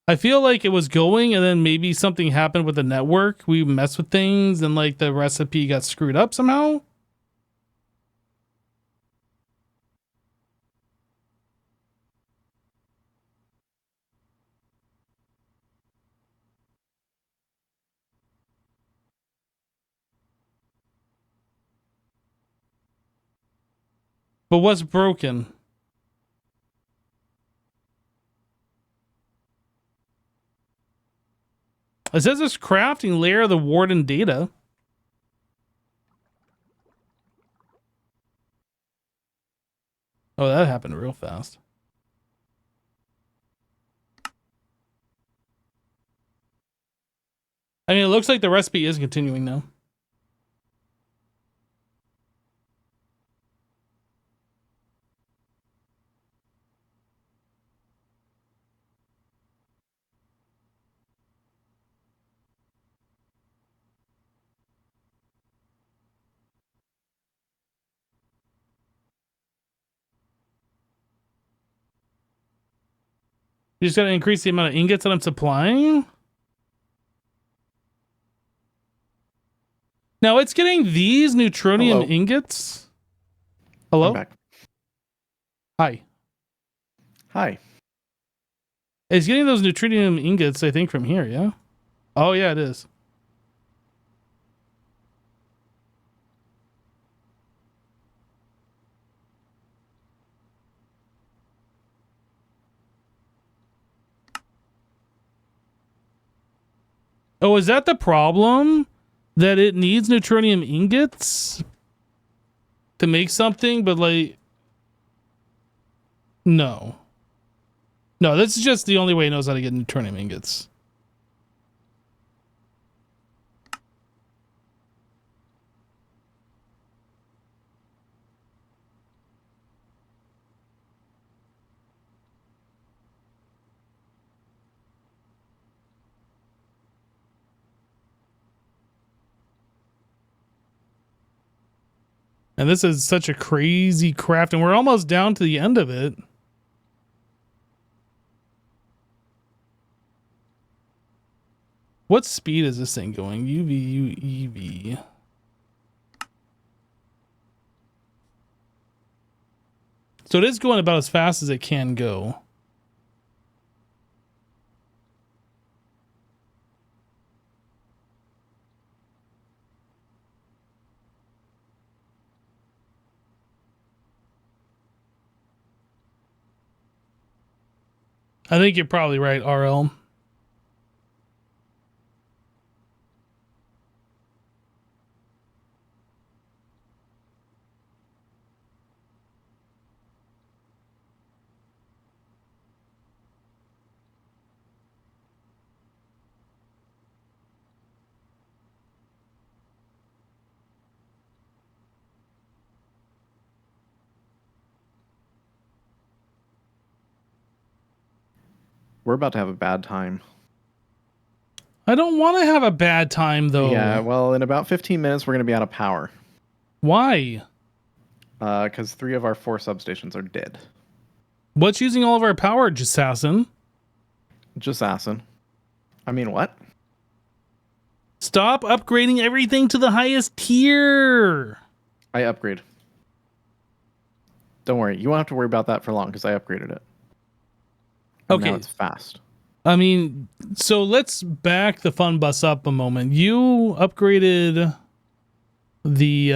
I feel like it was going and then maybe something happened with the network. We messed with things and like the recipe got screwed up somehow. But what's broken? It says this crafting layer of the warden data. Oh, that happened real fast. I mean, it looks like the recipe is continuing now. You just got to increase the amount of ingots that I'm supplying. Now it's getting these neutronium ingots. Hello? I'm back. Hi. Hi. It's getting those neutronium ingots, I think, from here, yeah? Oh, yeah, it is. Oh, is that the problem? That it needs neutronium ingots to make something, but like... No. No, this is just the only way it knows how to get neutronium ingots. And this is such a crazy craft, and we're almost down to the end of it. What speed is this thing going? UV. So it is going about as fast as it can go. I think you're probably right, RL. We're about to have a bad time. I don't want to have a bad time though. Yeah, well, in about 15 minutes, we're going to be out of power. Why? Because 3 of our 4 substations are dead. What's using all of our power, Assassin? Just asking. I mean, what? Stop upgrading everything to the highest tier. I upgrade. Don't worry. You won't have to worry about that for long because I upgraded it. And Okay. now it's fast. I mean, so let's back the fun bus up a moment. You upgraded the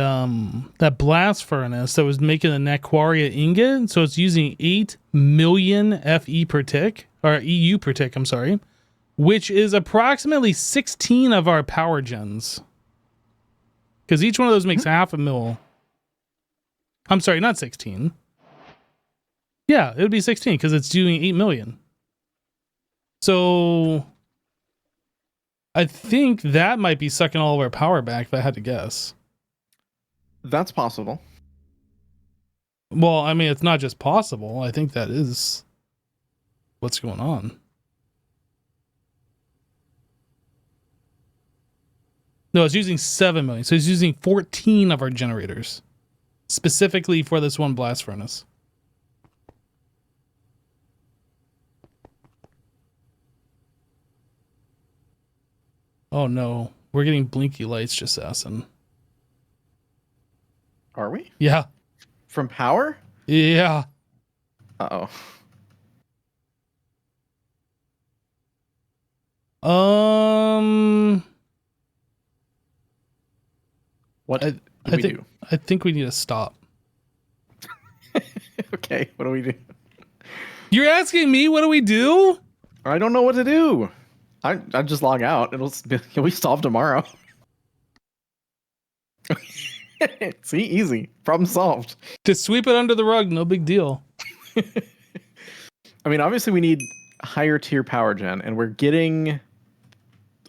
that blast furnace that was making the Nequaria ingot, so it's using 8 million FE per tick, or EU per tick, I'm sorry, which is approximately 16 of our power gens. Because each one of those makes half a mil. I'm sorry, not 16. Yeah, it would be 16 because it's doing 8 million. So I think that might be sucking all of our power back if I had to guess. That's possible. Well, I mean, it's not just possible. I think that is what's going on. No, it's using 7 million. So it's using 14 of our generators specifically for this one blast furnace. Oh no, we're getting blinky lights, just assassin. Are we? Yeah. From power? Yeah. Uh-oh. What do we do? I think we need to stop. Okay, what do we do? You're asking me what do we do? I don't know what to do. I just log out. It'll be solved tomorrow. See, easy. Problem solved. Just sweep it under the rug, no big deal. I mean, obviously we need higher tier power gen, and we're getting...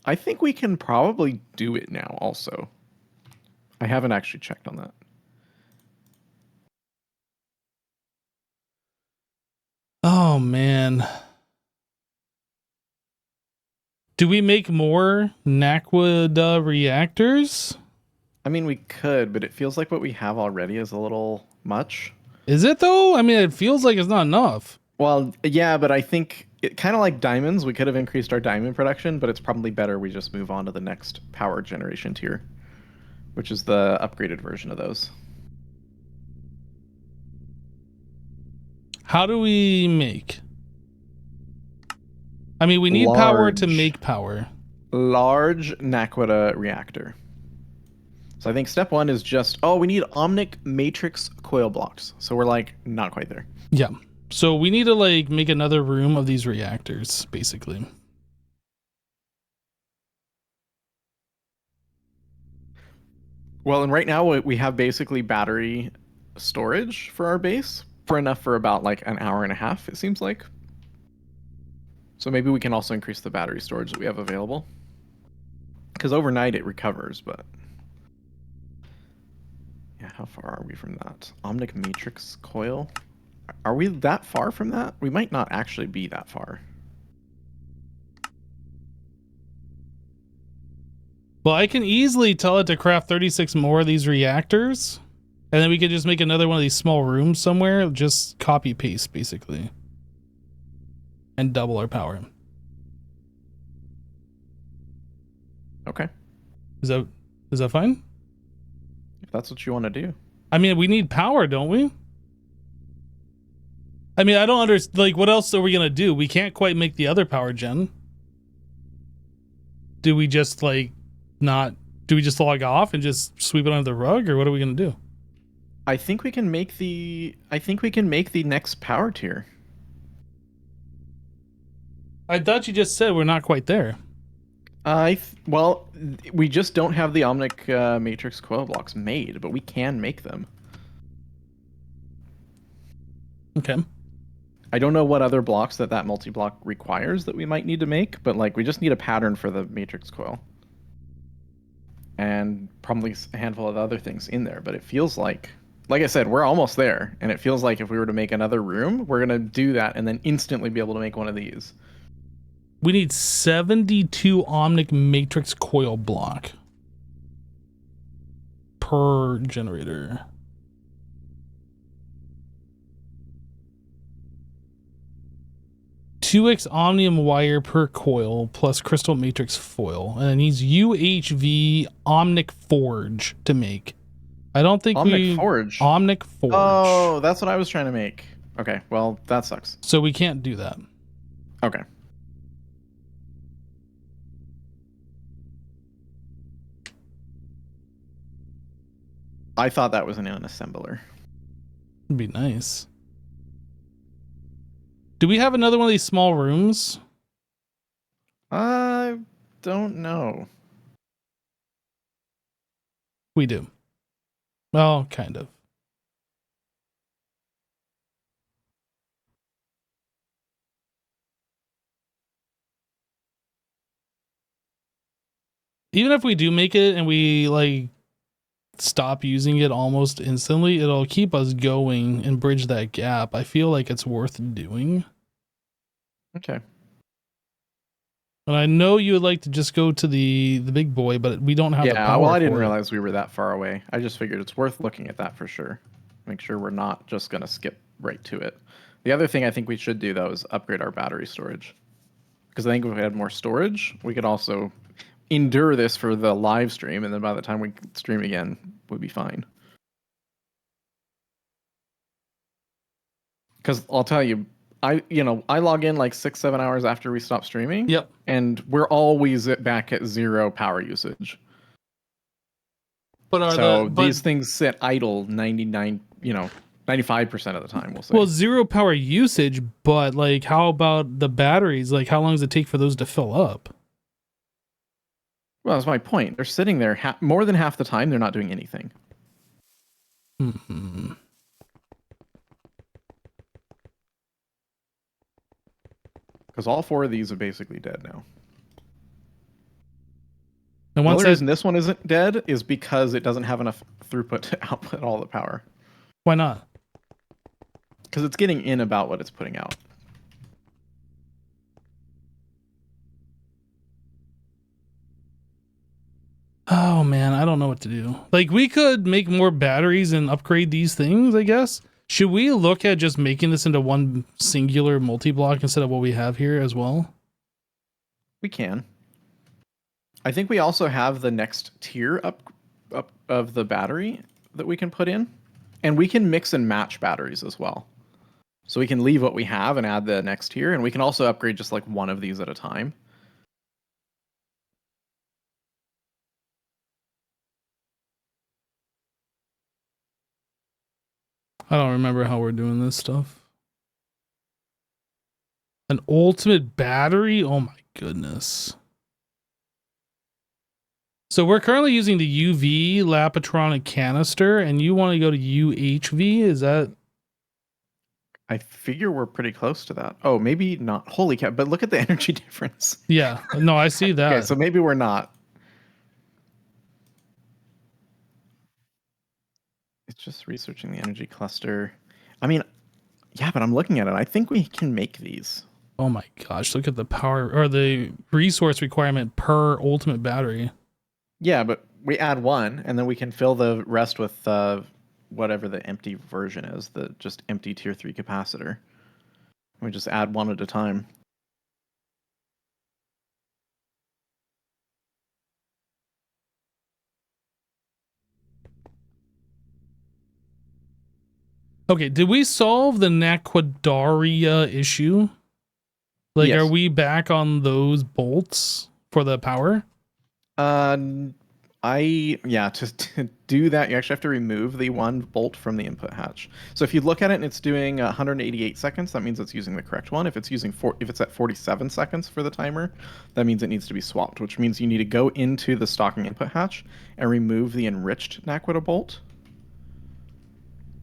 I think we can probably do it now also. I haven't actually checked on that. Oh, man. Do we make more Naquadah reactors? I mean, we could, but it feels like what we have already is a little much. Is it, though? I mean, it feels like it's not enough. Well, yeah, but I think it kind of like diamonds. We could have increased our diamond production, but it's probably better we just move on to the next power generation tier, which is the upgraded version of those. How do we make? I mean, we need power to make power. Large Naquadah reactor. So I think step 1 is just, we need Omnic matrix coil blocks. So we're like not quite there. Yeah. So we need to like make another room of these reactors, basically. Well, and right now we have basically battery storage for our base for enough for about like an hour and a half, it seems like. So maybe we can also increase the battery storage that we have available. Because overnight it recovers, but... yeah, how far are we from that? Omnic matrix coil? Are we that far from that? We might not actually be that far. Well, I can easily tell it to craft 36 more of these reactors. And then we could just make another one of these small rooms somewhere. Just copy paste, basically. And double our power. Okay. Is that fine? If that's what you want to do. I mean, we need power, don't we? I mean, I don't understand. Like, what else are we going to do? We can't quite make the other power gen. Do we just, like, not... do we just log off and just sweep it under the rug? Or what are we going to do? I think we can make the... next power tier. I thought you just said we're not quite there. Well, we just don't have the Omnic matrix coil blocks made, but we can make them. Okay. I don't know what other blocks that multi-block requires that we might need to make, but like we just need a pattern for the matrix coil. And probably a handful of other things in there, but it feels like I said, we're almost there, and it feels like if we were to make another room, we're going to do that and then instantly be able to make one of these. We need 72 Omnic matrix coil block per generator. "2x omnium wire per coil plus crystal matrix foil." And it needs UHV Omnic Forge to make. I don't think Omnic Forge. Omnic Forge. Oh, that's what I was trying to make. Okay, well, that sucks. So we can't do that. Okay. I thought that was an assembler. It'd be nice. Do we have another one of these small rooms? I don't know. We do. Well, kind of. Even if we do make it and we like stop using it almost instantly, it'll keep us going and bridge that gap. I feel like it's worth doing. Okay. And I know you would like to just go to the big boy, but we don't have the power. Well, I didn't for it. realize we were that far away. I just figured it's worth looking at that for sure. Make sure we're not just going to skip right to it. The other thing I think we should do, though, is upgrade our battery storage. Because I think if we had more storage, we could also endure this for the live stream, and then by the time we stream again, we'll be fine. Because I'll tell you, I log in like 6-7 hours after we stop streaming. Yep. And we're always back at 0 power usage. But these things sit idle 95% of the time, we'll say. Well, 0 power usage, but like how about the batteries? Like how long does it take for those to fill up? Well, that's my point. They're sitting there more than half the time. They're not doing anything. Mm-hmm. Because all 4 of these are basically dead now. And the once only reason this one isn't dead is because it doesn't have enough throughput to output all the power. Why not? Because it's getting in about what it's putting out. Oh man, I don't know what to do. Like we could make more batteries and upgrade these things, I guess. Should we look at just making this into one singular multi-block instead of what we have here as well? We can. I think we also have the next tier up of the battery that we can put in. And we can mix and match batteries as well. So we can leave what we have and add the next tier. And we can also upgrade just like one of these at a time. I don't remember how we're doing this stuff. An ultimate battery? Oh my goodness. So we're currently using the UV Lapatronic canister, and you want to go to UHV? Is that? I figure we're pretty close to that. Oh, maybe not. Holy cow. But look at the energy difference. Yeah. No, I see that. Okay, so maybe we're not. It's just researching the energy cluster. I mean, yeah, but I'm looking at it. I think we can make these. Oh my gosh, look at the power or the resource requirement per ultimate battery. Yeah, but we add one, and then we can fill the rest with whatever the empty version is, the just empty tier 3 capacitor. We just add one at a time. Okay, did we solve the Naquadaria issue? Like, Yes. Are we back on those bolts for the power? To do that, you actually have to remove the one bolt from the input hatch. So if you look at it and it's doing 188 seconds, that means it's using the correct one. If it's at 47 seconds for the timer, that means it needs to be swapped, which means you need to go into the stocking input hatch and remove the enriched Naquita bolt.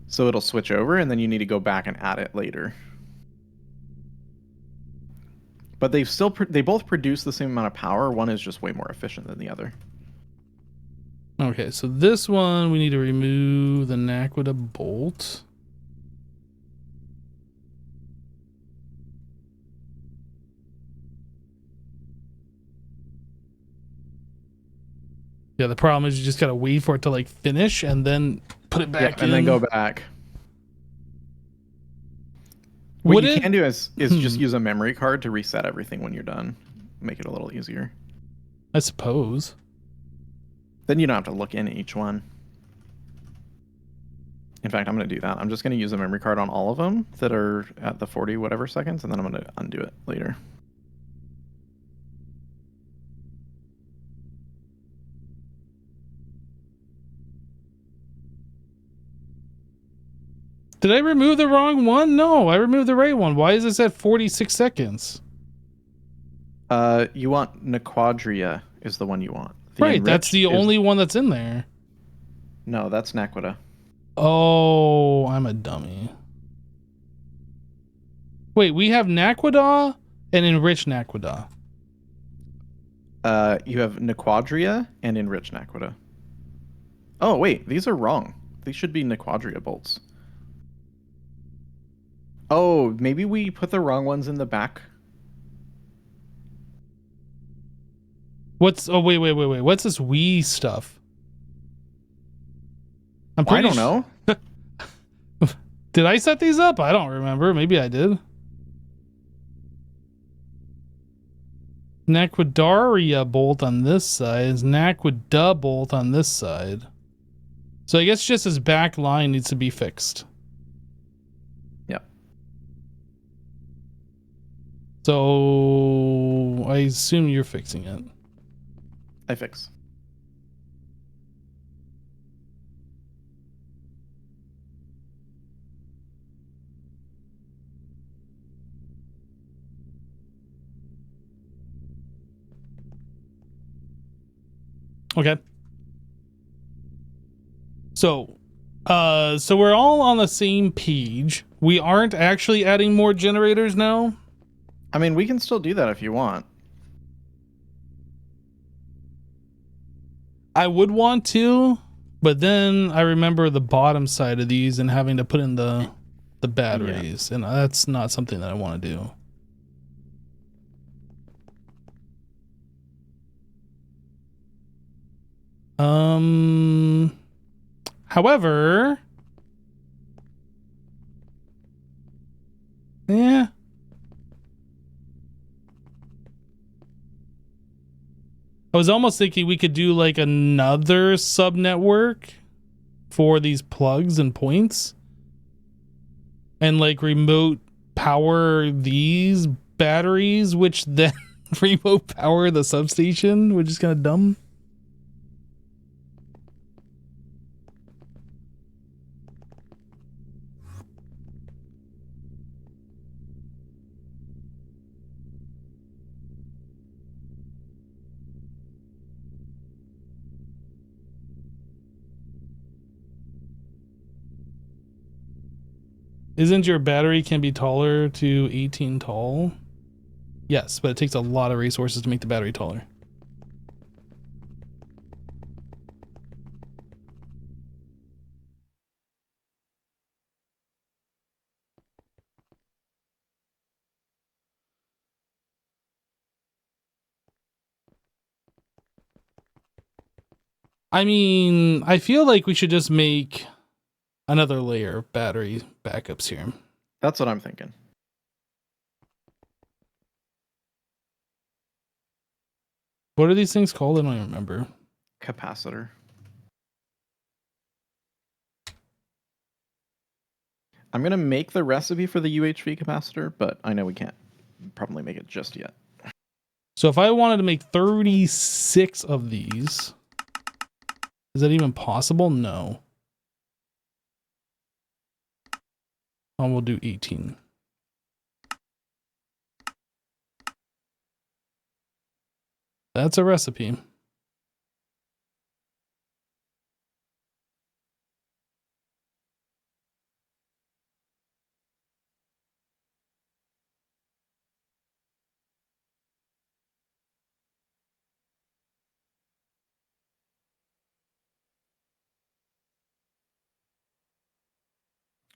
So it'll switch over, and then you need to go back and add it later. But they both produce the same amount of power. One is just way more efficient than the other. Okay, so this one, we need to remove the Naquita bolt. Yeah, the problem is you just gotta wait for it to like finish and then put it back in. And then go back. What you can do is just use a memory card to reset everything when you're done. Make it a little easier. I suppose. Then you don't have to look in each one. In fact, I'm going to do that. I'm just going to use a memory card on all of them that are at the 40 whatever seconds, and then I'm going to undo it later. Did I remove the wrong one? No, I removed the right one. Why is this at 46 seconds? You want Nequadria is the one you want. Right, that's the only one that's in there. No, that's Naquita. Oh, I'm a dummy. Wait, we have Naquita and Enriched Naquita. You have Nequadria and Enriched Naquita. Oh, wait, these are wrong. These should be Nequadria bolts. Oh, maybe we put the wrong ones in the back. What's... Oh, wait. What's this Wii stuff? I don't know. Did I set these up? I don't remember. Maybe I did. Naquidaria bolt on this side is Naquida bolt on this side. So I guess just his back line needs to be fixed. Yep. So I assume you're fixing it. I fix. Okay. So we're all on the same page. We aren't actually adding more generators now. I mean, we can still do that if you want. I would want to, but then I remember the bottom side of these and having to put in the batteries, and that's not something that I want to do. However, yeah. I was almost thinking we could do like another sub network for these plugs and points and like remote power these batteries, which then remote power the substation, which is kind of dumb. Isn't your battery can be taller to 18 tall? Yes, but it takes a lot of resources to make the battery taller. I mean, I feel like we should just make another layer of battery backups here. That's what I'm thinking. What are these things called? I don't even remember. Capacitor. I'm going to make the recipe for the UHV capacitor, but I know we can't probably make it just yet. So if I wanted to make 36 of these, is that even possible? No. And we'll do 18. That's a recipe.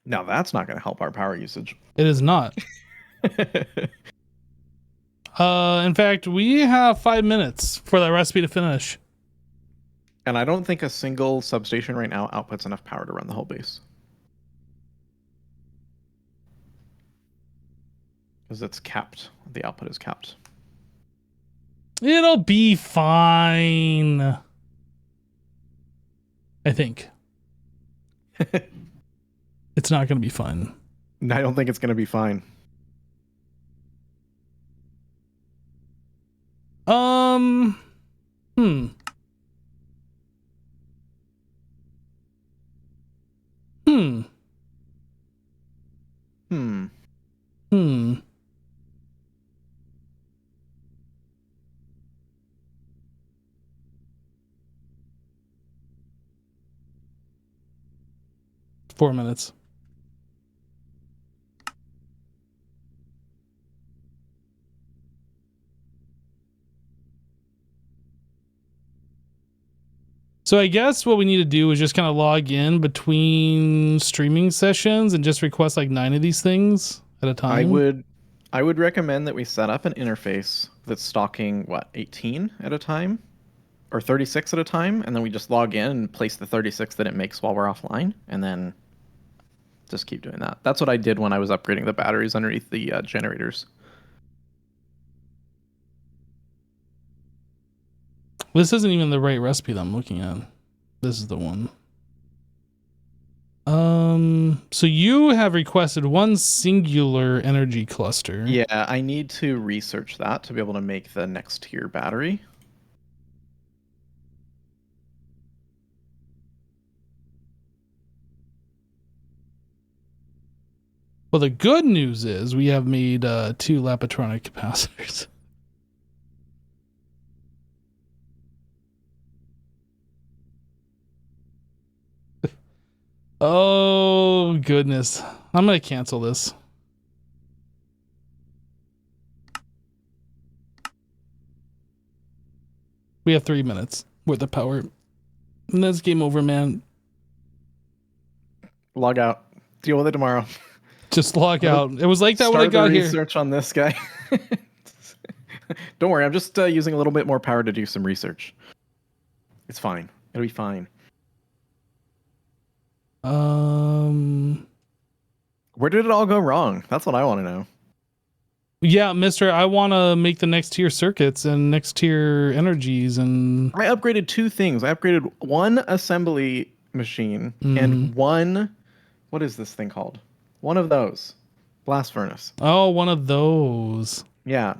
Now that's not going to help our power usage. It is not. In fact, we have 5 minutes for that recipe to finish. And I don't think a single substation right now outputs enough power to run the whole base. Because it's capped. The output is capped. It'll be fine. I think. It's not going to be fun. I don't think it's going to be fine. Hmm. Hmm. 4 minutes. So I guess what we need to do is just kind of log in between streaming sessions and just request like 9 of these things at a time. I would recommend that we set up an interface that's stocking, what, 18 at a time? Or 36 at a time, and then we just log in and place the 36 that it makes while we're offline, and then just keep doing that. That's what I did when I was upgrading the batteries underneath the generators. This isn't even the right recipe that I'm looking at. This is the one. So you have requested one singular energy cluster. Yeah, I need to research that to be able to make the next tier battery. Well, the good news is we have made 2 Lapatronic capacitors. Oh, goodness. I'm going to cancel this. We have 3 minutes worth of power. And that's game over, man. Log out. Deal with it tomorrow. Just log out. It was like that when I got here. Research on this guy. Don't worry, I'm just using a little bit more power to do some research. It's fine. It'll be fine. Where did it all go wrong? That's what I want to know. Yeah, mister, I want to make the next tier circuits and next tier energies and... I upgraded 2 things. I upgraded one assembly machine and one... What is this thing called? One of those. Blast furnace. Oh, one of those. Yeah.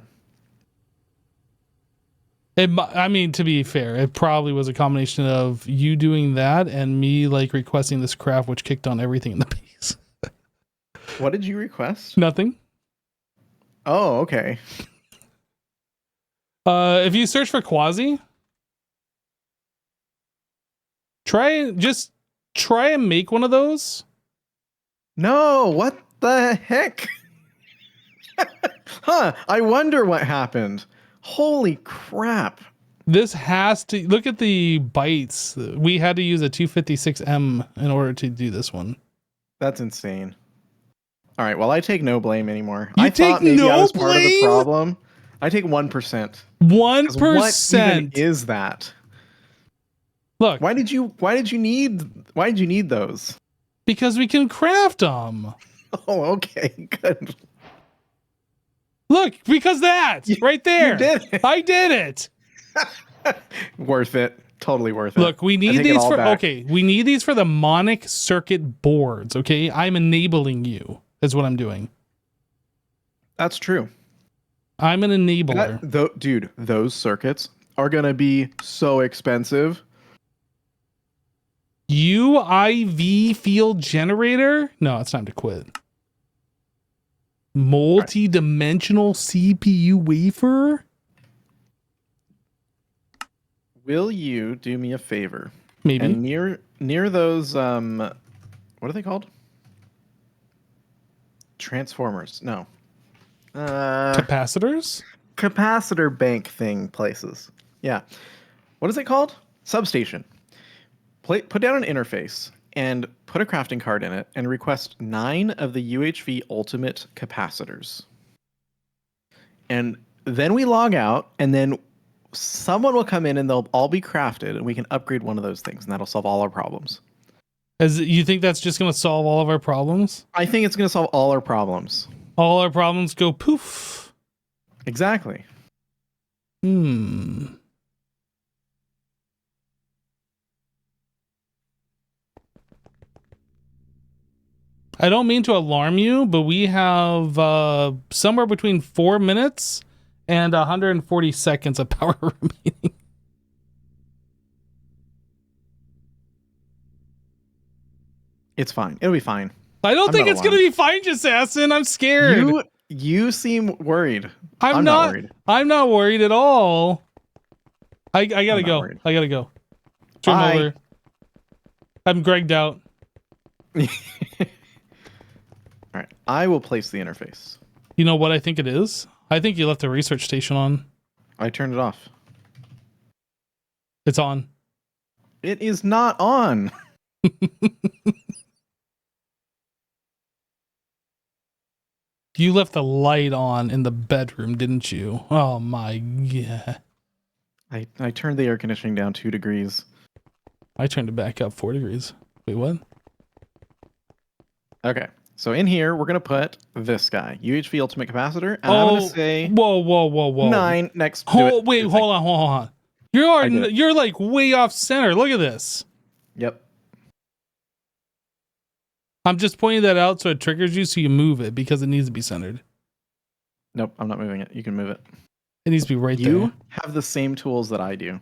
I mean, to be fair, it probably was a combination of you doing that and me like requesting this crap, which kicked on everything in the piece. What did you request? Nothing. Oh, okay. If you search for Quasi, try and make one of those. No, what the heck? Huh, I wonder what happened. Holy crap. This has to look at the bytes. We had to use a 256M in order to do this one. That's insane. All right, well, I take no blame anymore. You I take thought maybe I no was part of the blame? problem. I take 1%. 1%. What even is that? Look, Why did you need those? because we can craft them. Oh, okay, good. Look, because that right there. You did it. I did it. Worth it. Totally worth it. Look, we I need take it these all for back. okay. We need these for the Monic circuit boards. Okay, I'm enabling you. Is what I'm doing. That's true. I'm an enabler. Dude, those circuits are gonna be so expensive. UIV field generator? No, it's time to quit. Multi-dimensional CPU wafer? Will you do me a favor? Maybe. And near those what are they called? Transformers. No. Capacitors? Capacitor bank thing places. Yeah. What is it called? Substation. Put down an interface and put a crafting card in it and request 9 of the UHV Ultimate capacitors. And then we log out and then someone will come in and they'll all be crafted, and we can upgrade one of those things, and that'll solve all our problems. You think that's just going to solve all of our problems? I think it's going to solve all our problems. All our problems go poof. Exactly. I don't mean to alarm you, but we have somewhere between 4 minutes and 140 seconds of power remaining. It's fine. It'll be fine. I don't think not it's going to be fine, Assassin. I'm scared. You seem worried. I'm not worried. I'm not worried at all. I gotta go. Worried. I gotta go. Stream over. I'm Gregged out. All right. I will place the interface. You know what I think it is? I think you left the research station on. I turned it off. It's on. It is not on. You left the light on in the bedroom, didn't you? Oh my god. I turned the air conditioning down 2 degrees. I turned it back up 4 degrees. Wait, what? Okay. So in here, we're going to put this guy, UHV Ultimate Capacitor. And I'm going to say whoa. 9 next to it. Wait, hold on. You're like way off center. Look at this. Yep. I'm just pointing that out so it triggers you so you move it because it needs to be centered. Nope, I'm not moving it. You can move it. It needs to be right there. You have the same tools that I do.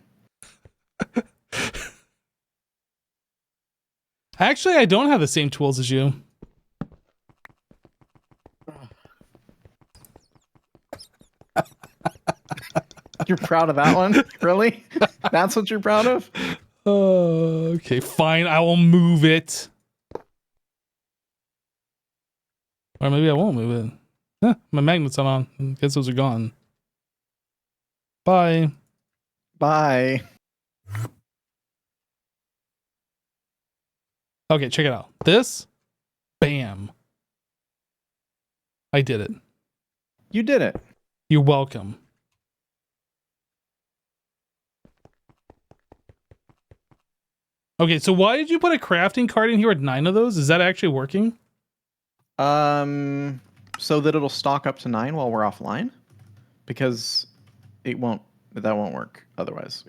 Actually, I don't have the same tools as you. You're proud of that one? Really? That's what you're proud of? Okay, fine. I will move it. Or maybe I won't move it. Huh, my magnet's not on. I guess those are gone. Bye. Bye. Okay, check it out. This, bam. I did it. You did it. You're welcome. Okay, so why did you put a crafting card in here with 9 of those? Is that actually working? So that it'll stock up to 9 while we're offline, because that won't work otherwise.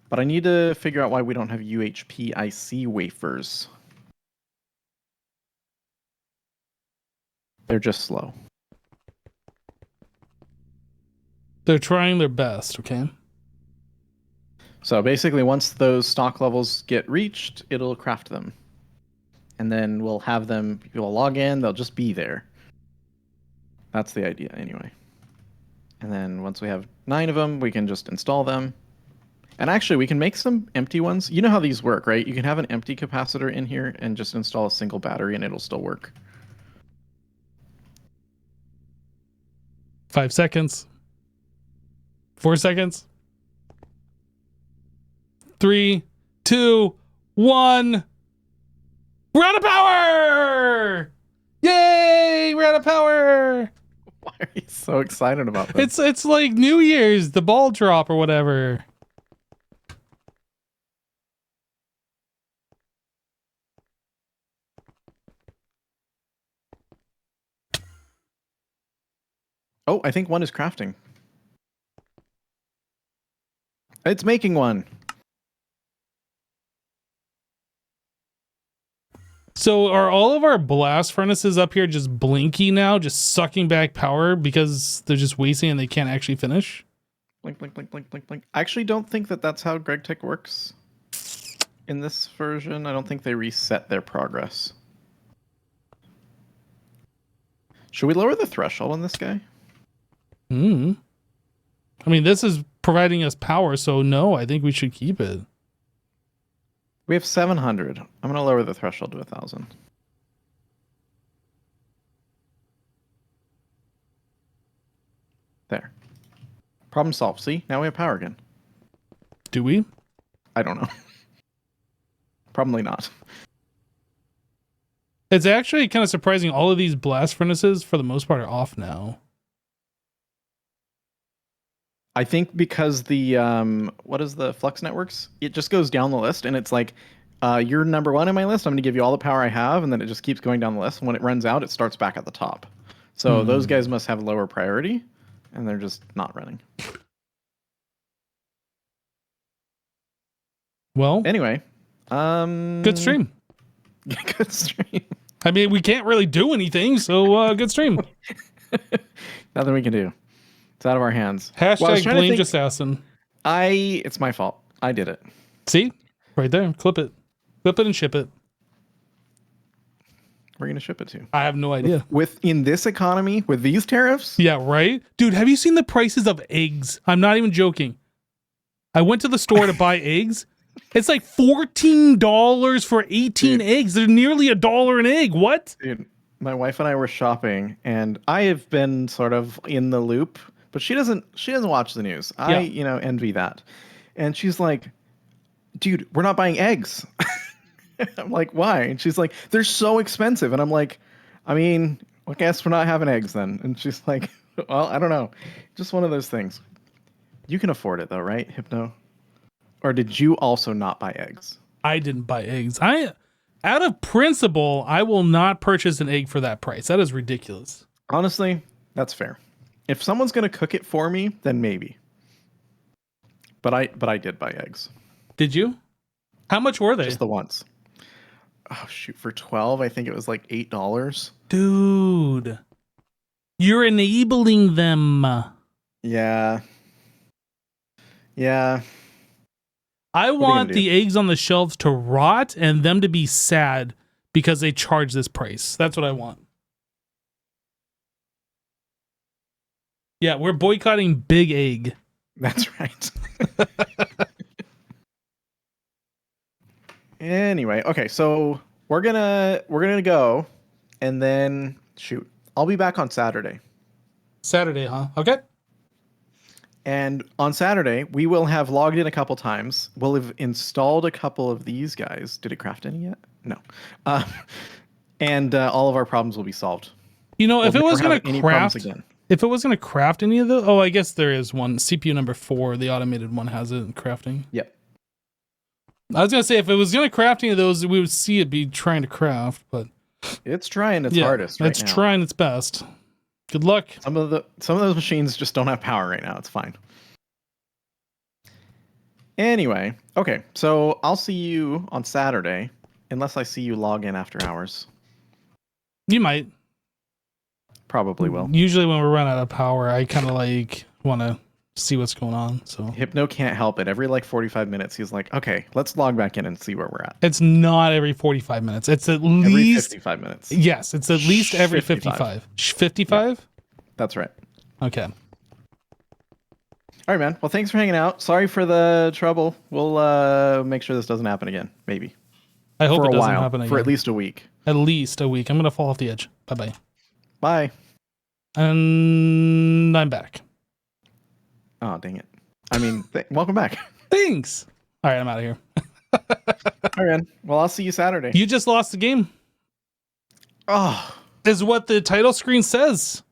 But I need to figure out why we don't have UHP IC wafers. They're just slow. They're trying their best, okay? So basically, once those stock levels get reached, it'll craft them. And then we'll have them, you'll log in, they'll just be there. That's the idea anyway. And then once we have 9 of them, we can just install them. And actually, we can make some empty ones. You know how these work, right? You can have an empty capacitor in here and just install a single battery and it'll still work. 5 seconds. 4 seconds. 3, 2, 1. We're out of power! Yay! We're out of power! Why are you so excited about this? It's like New Year's, the ball drop or whatever. Oh, I think one is crafting. It's making one. So are all of our blast furnaces up here just blinky now, just sucking back power because they're just wasting and they can't actually finish? Blink, blink, blink, blink, blink, blink. I actually don't think that that's how GregTech works in this version. I don't think they reset their progress. Should we lower the threshold on this guy? I mean, this is providing us power, so no, I think we should keep it. We have 700. I'm going to lower the threshold to 1,000. There. Problem solved. See? Now we have power again. Do we? I don't know. Probably not. It's actually kind of surprising. All of these blast furnaces, for the most part, are off now. I think because the what is the Flux Networks? It just goes down the list, and it's like, you're number one in my list. I'm going to give you all the power I have, and then it just keeps going down the list. And when it runs out, it starts back at the top. So those guys must have lower priority, and they're just not running. Well, Anyway, good stream. Good stream. I mean, we can't really do anything, so good stream. Nothing we can do. It's out of our hands. Hashtag blame assassin. It's my fault. I did it. See? Right there. Clip it. Clip it and ship it. We're going to ship it to. I have no idea. In this economy, with these tariffs? Yeah, right? Dude, have you seen the prices of eggs? I'm not even joking. I went to the store to buy eggs. It's like $14 for 18 eggs. They're nearly $1 an egg. What? Dude, my wife and I were shopping, and I have been sort of in the loop, but she doesn't watch the news. I envy that. And she's like, dude, we're not buying eggs. I'm like, why? And she's like, they're so expensive. And I'm like, I mean, I guess we're not having eggs then. And she's like, well, I don't know. Just one of those things. You can afford it though, right, Hypno? Or did you also not buy eggs? I didn't buy eggs. Out of principle, I will not purchase an egg for that price. That is ridiculous. Honestly, that's fair. If someone's going to cook it for me, then maybe. But I did buy eggs. Did you? How much were they? Just the once. Oh shoot, for 12, I think it was like $8. Dude. You're enabling them. Yeah. Yeah. I want the eggs on the shelves to rot and them to be sad because they charge this price. That's what I want. Yeah, we're boycotting Big Egg. That's right. Anyway, okay, so we're gonna go, and then shoot, I'll be back on Saturday. Saturday, huh? Okay. And on Saturday, we will have logged in a couple times. We'll have installed a couple of these guys. Did it craft any yet? No. And all of our problems will be solved. You know, if it was going any to problems craft, again. if it was going to craft any of those, I guess there is one. CPU number 4, the automated one, has it in crafting. Yep. I was going to say, if it was going to craft any of those, we would see it be trying to craft, but it's trying its hardest right now. It's trying its best. Good luck. Some of those machines just don't have power right now. It's fine. Anyway, okay, so I'll see you on Saturday, unless I see you log in after hours. You might. Probably will. Usually when we run out of power, I kind of like want to see what's going on. So Hypno can't help it. Every like 45 minutes, he's like, okay, let's log back in and see where we're at. It's not every 45 minutes. It's at least every 55 minutes. Yes, it's at least every 55. 55? Yeah, that's right. Okay. All right, man. Well, thanks for hanging out. Sorry for the trouble. We'll make sure this doesn't happen again. Maybe. I hope it doesn't happen again. For at least a week. At least a week. I'm going to fall off the edge. Bye-bye. Bye. And I'm back. Oh, dang it. I mean, welcome back. Thanks. All right, I'm out of here. All right, man. Well, I'll see you Saturday. You just lost the game. Oh. Is what the title screen says.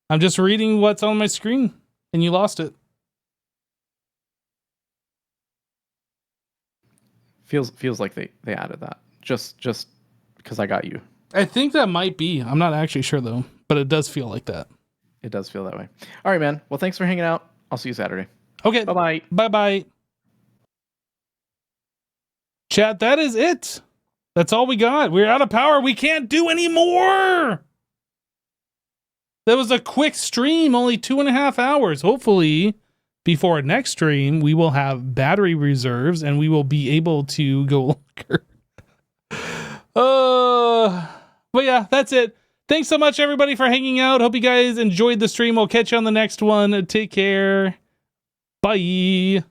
I'm just reading what's on my screen, and you lost it. Feels like they added that. Just because I got you. I think that might be. I'm not actually sure, though, but it does feel like that. It does feel that way. All right, man. Well, thanks for hanging out. I'll see you Saturday. Okay. Bye-bye. Bye-bye. Chat, that is it. That's all we got. We're out of power. We can't do any more. That was a quick stream, only 2.5 hours. Hopefully, before our next stream, we will have battery reserves and we will be able to go longer. But yeah, that's it. Thanks so much, everybody, for hanging out. Hope you guys enjoyed the stream. We'll catch you on the next one. Take care. Bye.